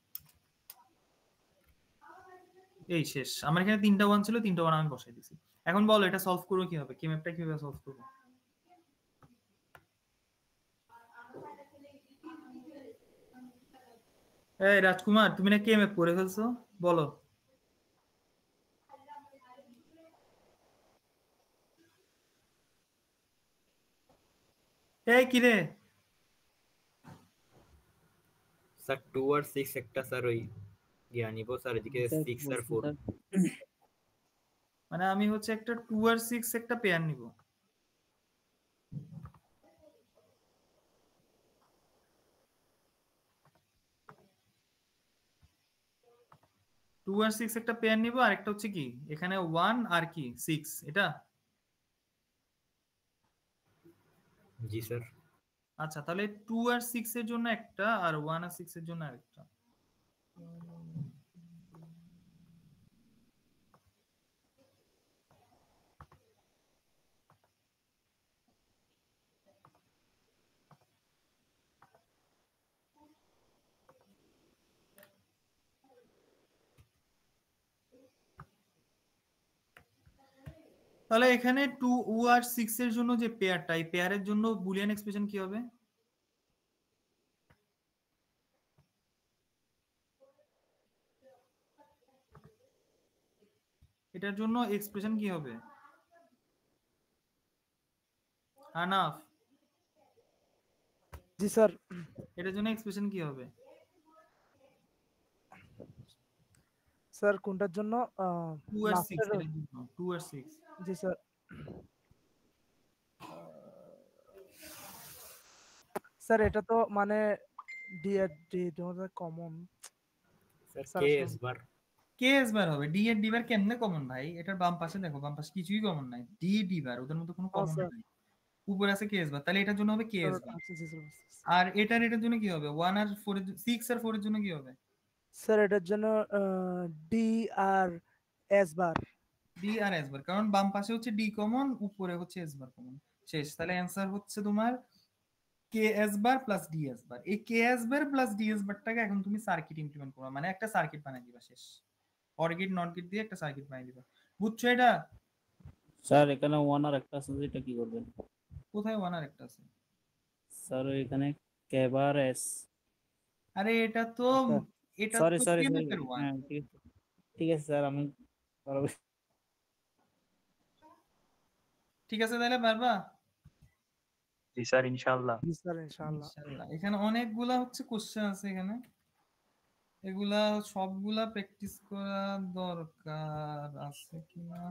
এই শেষ, আমার এখানে 3টা 1 ছিল, 3টা 1 আমি বসাই দিছি। এখন বলো এটা সলভ করবো কিভাবে, কে ম্যাপটা কিভাবে সলভ করবো? এই রাজকুমার, তুমি না কে ম্যাপ করে ফেলছো, বলো। এই কি রে? স্যার 2 আর 6 একটা স্যার ওই ইয়া নিব স্যার, এদিকে 6 আর 4। মানে আমি হচ্ছে একটা 2 আর 6 একটা পেয়ার নিব। টু আর 6 একটা পেয়ার নিব, আর একটা হচ্ছে কি এখানে 1 আর কি 6, এটা। জি স্যার। আচ্ছা তাহলে 2 আর 6 এর জন্য একটা, আর 1 আর 6 এর জন্য আরেকটা। তাহলে এখানে 2 আর 6 এর জন্য যে পেয়ারটা, এই পেয়ারের জন্য বুলিয়ান এক্সপ্রেশন কি হবে? এটার জন্য এক্সপ্রেশন কি হবে আনাফ? জি স্যার। এটার জন্য এক্সপ্রেশন কি হবে? স্যার কোনটার জন্য? 2 আর 6 এর জন্য, 2 আর 6। জি স্যার। স্যার এটা তো মানে ডি এর ডি তোমাদের কমন স্যার কে এস বার, কে এস বার হবে। ডি এর ডি বার কেমনে কমন ভাই? এটার বাম পাশে দেখো, বাম পাশে কিছুই কমন নাই, ডি ডি বার ওদের মধ্যে কোনো কমন নাই, উপরে আছে কে এস বার, তাহলে এটার জন্য হবে কে এস বার। আর এটার জন্য কি হবে? 1 আর 4 এর 6 আর 4 এর জন্য কি হবে? স্যার এটার জন্য ডি আর এস বার। ডি আর এস বার, কারণ বাম পাশে হচ্ছে ডি কমন, উপরে হচ্ছে এস বার কমন। শেষ, তাহলে অ্যানসার হচ্ছে তোমার K S bar plus D S bar. এই K S bar plus D S বারটাকে এখন তুমি সার্কিট ইমপ্লিমেন্ট করবে, মানে একটা সার্কিট বানিয়ে দিবা। শেষ, অর গেট নট গেট দিয়ে একটা সার্কিট বানিয়ে দিবা। বুঝছো এটা? স্যার এখানে 1 আর একটা আছে, এটা কি করবেন? কোথায় 1 আর একটা আছে? স্যার এখানে কেবার এস। আরে এটা তো সরি সরি কে সরি, ম্যাপের 1। হ্যাঁ ঠিক আছে স্যার, আমি ঠিক আছে তাহলে পারবা? জি স্যার ইনশাআল্লাহ। জি স্যার ইনশাআল্লাহ। এখানে অনেকগুলা হচ্ছে কোশ্চেন আছে এখানে, এগুলা সবগুলা প্র্যাকটিস করা দরকার আছে কিনা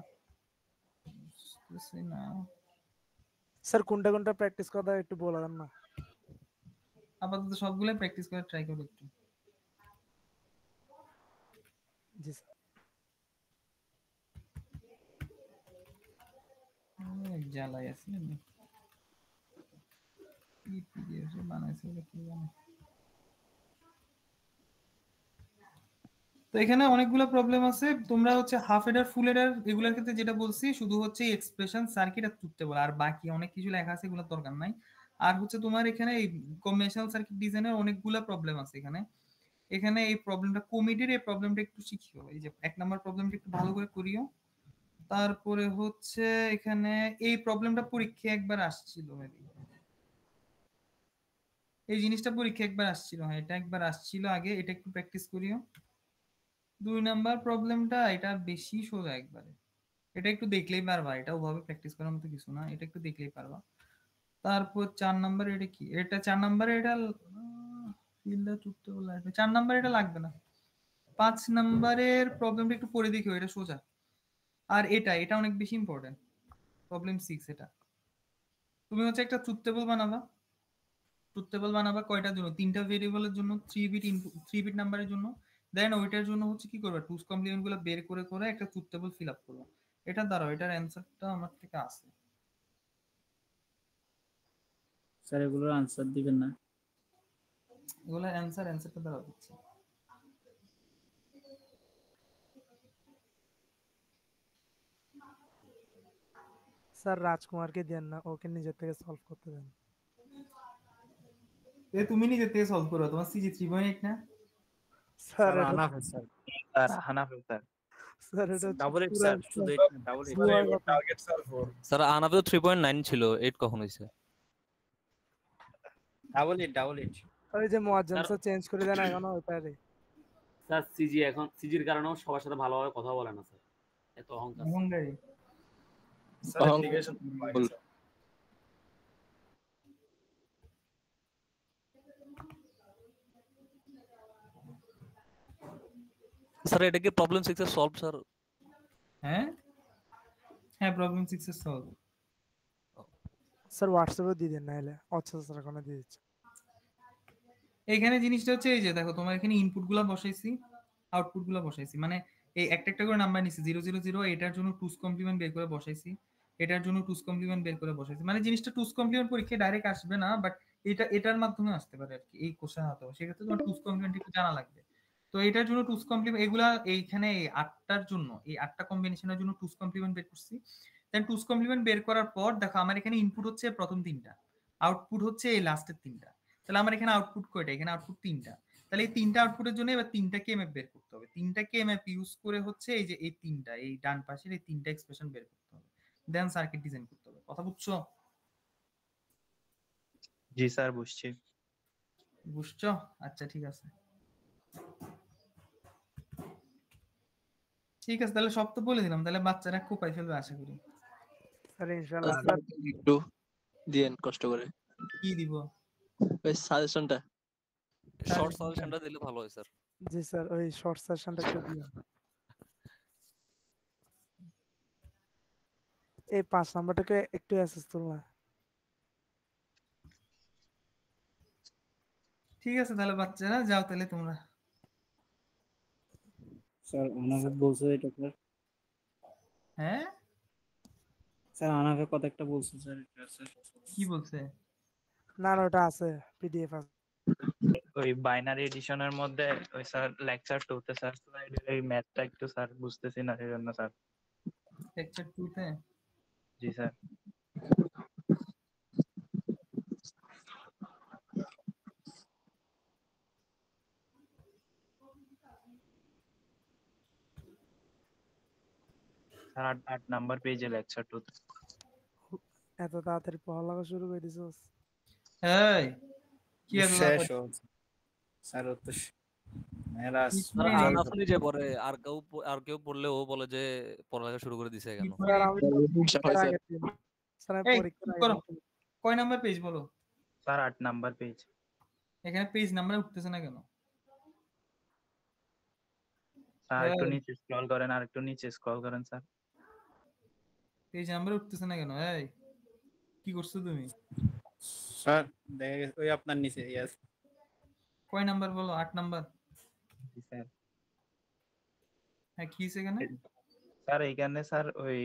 বুঝতেছি না। স্যার কোনটা কোনটা প্র্যাকটিস করতে হয় একটু বলেন না। আপাতত সবগুলো প্র্যাকটিস করে ট্রাই করো একটু। জি স্যার। জ্বালাই আছে কি পিডিএফ বানাইছে ওটা কি জানে। তো এখানে অনেকগুলো প্রবলেম আছে। তোমরা হচ্ছে হাফ এডার ফুল এডার এগুলোর ক্ষেত্রে যেটা বলছি শুধু হচ্ছে এক্সপ্রেশন সার্কিট আর ট্রুথ টেবল, আর বাকি অনেক কিছু লেখা আছে এগুলোর দরকার নাই। আর হচ্ছে তোমার এখানে এই কম্বিনেশনাল সার্কিট ডিজাইনের অনেকগুলো প্রবলেম আছে এখানে। এখানে এই প্রবলেমটা কমিটির এই প্রবলেমটা একটু শিখিও, এই যে 1 নাম্বার প্রবলেমটা একটু ভালো করে করিও। তারপরে হচ্ছে এখানে এই প্রবলেমটা পরীক্ষায় একবার আসছিল, এই জিনিসটা পরীক্ষায় একবার আসছিল, হ্যাঁ এটা একবার আসছিল আগে, এটা একটু প্র্যাকটিস করিও। 2 নাম্বার প্রবলেমটা এটা বেশি সোজা একবারে, এটা একটু দেখলেই পারবা, এটা ওভাবে প্র্যাকটিস করার মতো কিছু না, এটা একটু দেখলেই পারবা। তারপর 4 নাম্বার এটা কি, এটা 4 নাম্বারে এটা ফিল্ডার টুটতে বলা আছে, 4 নাম্বার এটা লাগবে না। 5 নাম্বারের প্রবলেমটা একটু পড়ে দেখিও, এটা সোজা। আর এটা অনেক বেশি ইম্পর্টেন্ট, প্রবলেম 6 এটা। তুমি হচ্ছে একটা ট্রুথ টেবল বানাবা, ট্রুথ টেবল বানাবা কয়টার জন্য, 3টা ভেরিয়েবলের জন্য, 3 বিট নাম্বারের জন্য। দেন ওইটার জন্য হচ্ছে কি করবা, টুস কমপ্লিমেন্ট গুলো বের করে করে একটা ট্রুথ টেবল ফিল আপ করবা। এটা দাঁড়াও, এটার অ্যানসারটা আমার থেকে আছে। স্যার এগুলোর আনসার দিবেন না? এগুলো অ্যানসারটা দাঁড়াও দিচ্ছি। স্যার রাজকুমারকে দেন না, ওকে নিজের থেকে সলভ করতে দেন। তুমি নিজে থেকে সলভ করো, তোমার সিজি 3.8 না? Sir Hanaf sir, sir Hanaf sir, sir এটা ডাবল এইট পুরো স্যার, শুধু এইট না, double eight. Target sir 4 sir আনাফেও 3.9 ছিল, 8 কখন হইছে? Double eight, double eight. ওই যে মুয়াজ্জম স্যার চেঞ্জ করে দেন এখনো ওইটারে। স্যার সিজি এখন সিজির কারণেও সবার সাথে ভালোভাবে কথা বলে না স্যার, এত অহংকার। অহংকারী স্যার অ্যাপ্লিকেশন স্যার এটা কি প্রবলেম 6 এর সলভ স্যার? হ্যাঁ হ্যাঁ, প্রবলেম 6 এর সলভ। স্যার হোয়াটসঅ্যাপে দিয়ে দেন, নাহলে আচ্ছা স্যার এখন দিয়ে দিচ্ছি। এখানে জিনিসটা হচ্ছে এই যে দেখো, তোমার এখানে ইনপুট গুলা বসাইছি, আউটপুট গুলা বসাইছি, মানে এই একটা একটা করে নাম্বার নিছি, 000, এটার জন্য টুস কমপ্লিমেন্ট বের করে বসাইছি, এটার জন্য টুস কমপ্লিমেন্ট বের করে বসাইছি। মানে জিনিসটা টুস কমপ্লিমেন্ট পরীক্ষায় ডাইরেক্ট আসবে না, বাট এটার মাধ্যমে আসতে পারে আর কি, এই কোশ্চেন হতে হবে, সেক্ষেত্রে তোমার টুস কমপ্লিমেন্ট একটু জানা লাগবে। তো এটার জন্য টুস কমপ্লিমেন্ট এগুলা এইখানে এই 8টার জন্য, এই 8টা কম্বিনেশনের জন্য টুস কমপ্লিমেন্ট বের করছি। দেন টুস কমপ্লিমেন্ট বের করার পর দেখো আমার এখানে ইনপুট হচ্ছে প্রথম 3টা, আউটপুট হচ্ছে এই লাস্টের 3টা। তাহলে আমার এখানে আউটপুট কয়টা, এখানে আউটপুট 3টা। তাহলে এই 3টা আউটপুটের জন্য এবার 3টা কেএমএফ বের করতে হবে, 3টা কেএমএফ ইউজ করে হচ্ছে এই যে এই 3টা, এই ডান পাশের এই 3টা এক্সপ্রেশন বের করতে হবে, দেন সার্কিট ডিজাইন করতে হবে। কথা বুঝছো? জি স্যার বুঝছি। বুঝছো? আচ্ছা ঠিক আছে, ঠিক আছে তাহলে সব তো বলে দিলাম, তাহলে বাচ্চারা কোপাই ফেলবে আশা করি। স্যার ইনশাআল্লাহ স্যার একটু দিয়েন কষ্ট করে। কি দিব? ওই সাজেশনটা, শর্ট সাজেশনটা দিলে ভালো হয় স্যার। জি স্যার ওই শর্ট সেশনটা একটু দিন। এই 5 নাম্বারটাকে একটু অ্যাসেস তুলনা। ঠিক আছে তাহলে বাচ্চারা যাও তাহলে তোমরা। স্যার আনাফে বলছে এটা স্যার। হ্যাঁ স্যার আনাফে কত একটা বলছে স্যার, এটা স্যার কি বলছে? না না ওটা আছে, পিডিএফ আছে। ওই বাইনারি এডিশনের মধ্যে ওই স্যার লেকচার 2 তে স্যার স্লাইডের এই ম্যাথটা একটু স্যার বুঝতেছি না সেজন্য স্যার। লেকচার 2 তে? জি স্যার। স্যার 8 নাম্বার পেজে লেকচার 2 তে। এত তাড়াতাড়ি পড়ালেখা শুরু করে দিছস? এই কি এত শেষ তাড়াতাড়ি? হচ্ছে স্যার, ও তো মেরাজ স্যার আনাফ নিজে পড়ে, আর কেউ পড়লে ও বলে যে পড়ালেখা শুরু করে দিছে কেন? স্যার আমি তো পরীক্ষার আগের দিন, স্যার আমি এই পরীক্ষার চুপ আগের করো, দিন। কয় নাম্বার পেজ বলো? Sir 8 number page. এখানে পেজ নাম্বার উঠতেছে না কেন? স্যার একটু নিচে স্ক্রল করেন, আর একটু নিচে স্ক্রল করেন স্যার। পেজ নাম্বার উঠতেছে না কেন? এই কি করছো তুমি? স্যার দেখা গেছে ওই আপনার নিচে ইয়েস কয় নাম্বার বলো? 8 নাম্বার। স্যার হ্যাঁ, কি হইছে এখানে? স্যার এইখানে স্যার ওই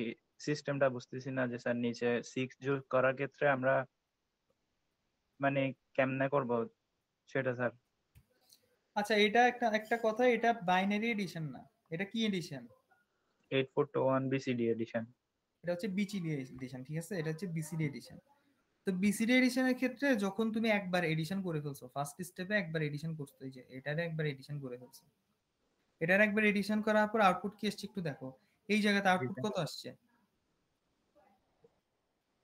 সিস্টেমটা বুঝতেছি না যে স্যার নিচে 6 যোগ করার ক্ষেত্রে আমরা মানে কেমনে করব সেটা স্যার। আচ্ছা, এটা একটা কথা, এটা বাইনারি এডিশন না, এটা কি এডিশন? 8421 BCD addition. এটা হচ্ছে বিসিডি এডিশন, ঠিক আছে? এটা হচ্ছে বিসিডি এডিশন। তো বিসিডি এডিশনের ক্ষেত্রে যখন তুমি একবার এডিশন করে ফেলছো, ফার্স্ট স্টেপে একবার এডিশন করতে, এই যে এটারে একবার এডিশন করে ফেলছো, এটার একবার এডিশন করার পর আউটপুট কি আসছে একটু দেখো। এই জায়গাতে আউটপুট কত আসছে?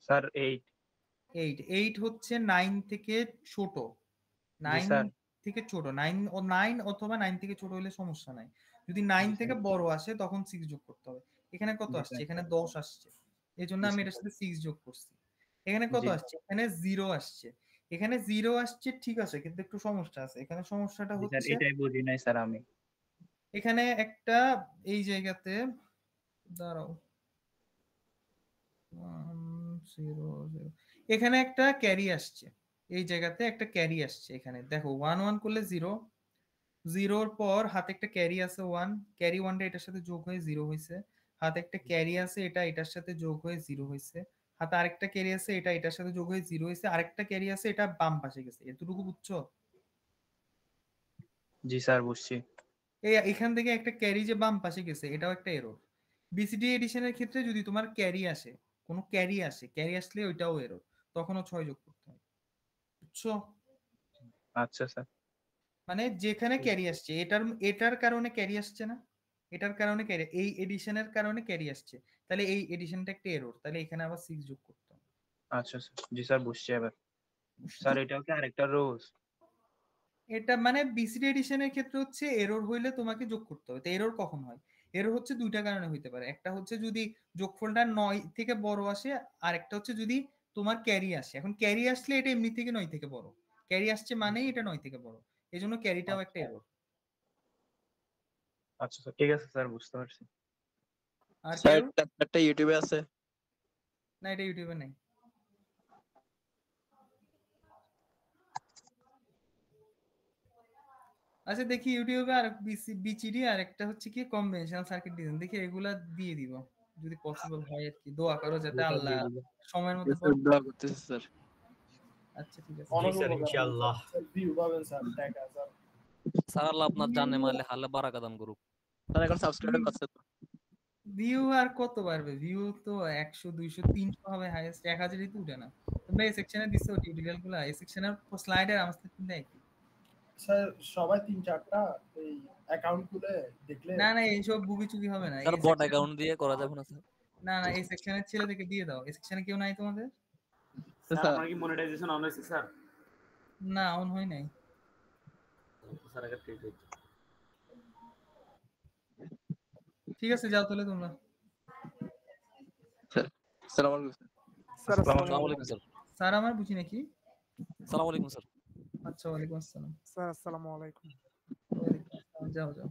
স্যার 8 8 হচ্ছে 9 থেকে ছোট, 9 স্যার। থেকে ছোট, 9 অথবা 9 থেকে ছোট হলে সমস্যা নাই। যদি 9 থেকে বড় আসে তখন 6 যোগ করতে হবে। এখানে কত জি, আসছে? স্যার। এখানে 10 আসছে, এই জন্য জি, আমি স্যার। এটার সাথে 6 যোগ করছি। এখানে কত জি। আসছে? এখানে 0 আসছে। এখানে 0 আসছে, ঠিক আছে, কিন্তু একটু সমস্যা আছে। এখানে সমস্যাটা জি স্যার, হচ্ছে এটাই বুঝি নাই স্যার আমি। এখানে একটা, এই জায়গাতে দাঁড়াও, 0 এখানে একটা ক্যারি আসছে, এই জায়গাতে একটা ক্যারি আসছে। এখানে দেখো 1 1 করলে 0, 0-র পর হাতে একটা ক্যারি আছে 1, ক্যারি 1টা এটার সাথে যোগ হয়ে 0 হয়েছে। হাতে একটা ক্যারি আছে, এটা এটার সাথে যোগ হয়ে 0 হয়েছে। হাতে আরেকটা ক্যারি আছে, এটা এটার সাথে যোগ হয়ে 0 হয়েছে। আরেকটা ক্যারি আছে, এটা বাম পাশে গেছে। এতটুকু বুঝছো? জি স্যার, বুঝছি। এখান থেকে একটা ক্যারি যে বাম পাশে গেছে, এটাও একটা এরর। বিসিডি এডিশনের ক্ষেত্রে যদি তোমার ক্যারি আসে, কোনো ক্যারি আসে, ক্যারি আসলে ওইটাও এরর, তখনও 6 যোগ করতে হয়। বুঝছো? আচ্ছা স্যার। মানে যেখানে ক্যারি আসছে, এটার কারণে ক্যারি আসছে না, এটার কারণে ক্যারি, এই এডিশনের কারণে ক্যারি আসছে, তাহলে এই এডিশনটা একটা এরর, তাহলে এখানে আবার 6 যোগ করতে হবে। আচ্ছা স্যার, জি স্যার, বুঝছি এবার। স্যার এটাও কি আরেকটা রোজ? এটা মানে বিসিডি এডিশনের ক্ষেত্রে হচ্ছে এরর হইলে তোমাকে যোগ করতে হবে। তো এরর কখন হয়? এরর হচ্ছে দুইটা কারণে হইতে পারে। একটা হচ্ছে যদি যোগফলটা 9 থেকে বড় আসে, আর একটা হচ্ছে যদি তোমার ক্যারি আসে। এখন ক্যারি আসলে এটা এমনি থেকে 9 থেকে বড়, ক্যারি আসছে মানেই এটা 9 থেকে বড়, এজন্য ক্যারিটাও একটা এরর। আচ্ছা স্যার, ঠিক আছে স্যার, বুঝতে পারছি। আর স্যার কেউ? একটা ইউটিউবে আছে। না, এটা ইউটিউবে নাই। আচ্ছা, দেখি ইউটিউবে আর বিসিডি আর একটা হচ্ছে কি কম্বিনেশনাল সার্কিট ডিজাইন, দেখি এগুলা দিয়ে দিব যদি পসিবল হয় আর কি। দোয়া করো যাতে আল্লাহ সময়ের মধ্যে দোয়া করতেছি স্যার। আচ্ছা, ঠিক আছে। জি স্যার, ইনশাআল্লাহ। ভিউ পাবেন স্যার, দেখা স্যার। স্যার আল্লাহ আপনার জানে মালে হালে বারাকা দান করুক। স্যার এখন সাবস্ক্রাইব করছে তো। ভিউ আর কত বাড়বে? ভিউ তো 100 200 300 হবে হাইয়েস্ট, 1000 তো উঠে না। তোমরা এই সেকশনে দিছো টিউটোরিয়াল গুলো, এই সেকশনের স্লাইডের আমার সাথে দেয় কি? স্যার সবাই 3-4টা এই অ্যাকাউন্ট খুলে দেখলে না না, এইসব বুগি চুগি হবে না। স্যার বট অ্যাকাউন্ট দিয়ে করা যাবে না স্যার? না না, এই সেকশনের ছেলেদেরকে দিয়ে দাও। এই সেকশনে কেউ নাই তোমাদের? স্যার আপনার কি মনিটাইজেশন অন হয়েছে স্যার? না, অন হয় নাই। স্যার আগে ঠিক হয়েছে। ঠিক আছে, যাও তাহলে তোমরা। আসসালামু আলাইকুম স্যার আসসালামু আলাইকুম স্যার। স্যার আমার বুঝি নাকি? আসসালামু আলাইকুম স্যার। আচ্ছা, ওয়ালাইকুম আসসালাম। স্যার আসসালামু আলাইকুম। ওয়ালাইকুম আসসালাম, যাও যাও।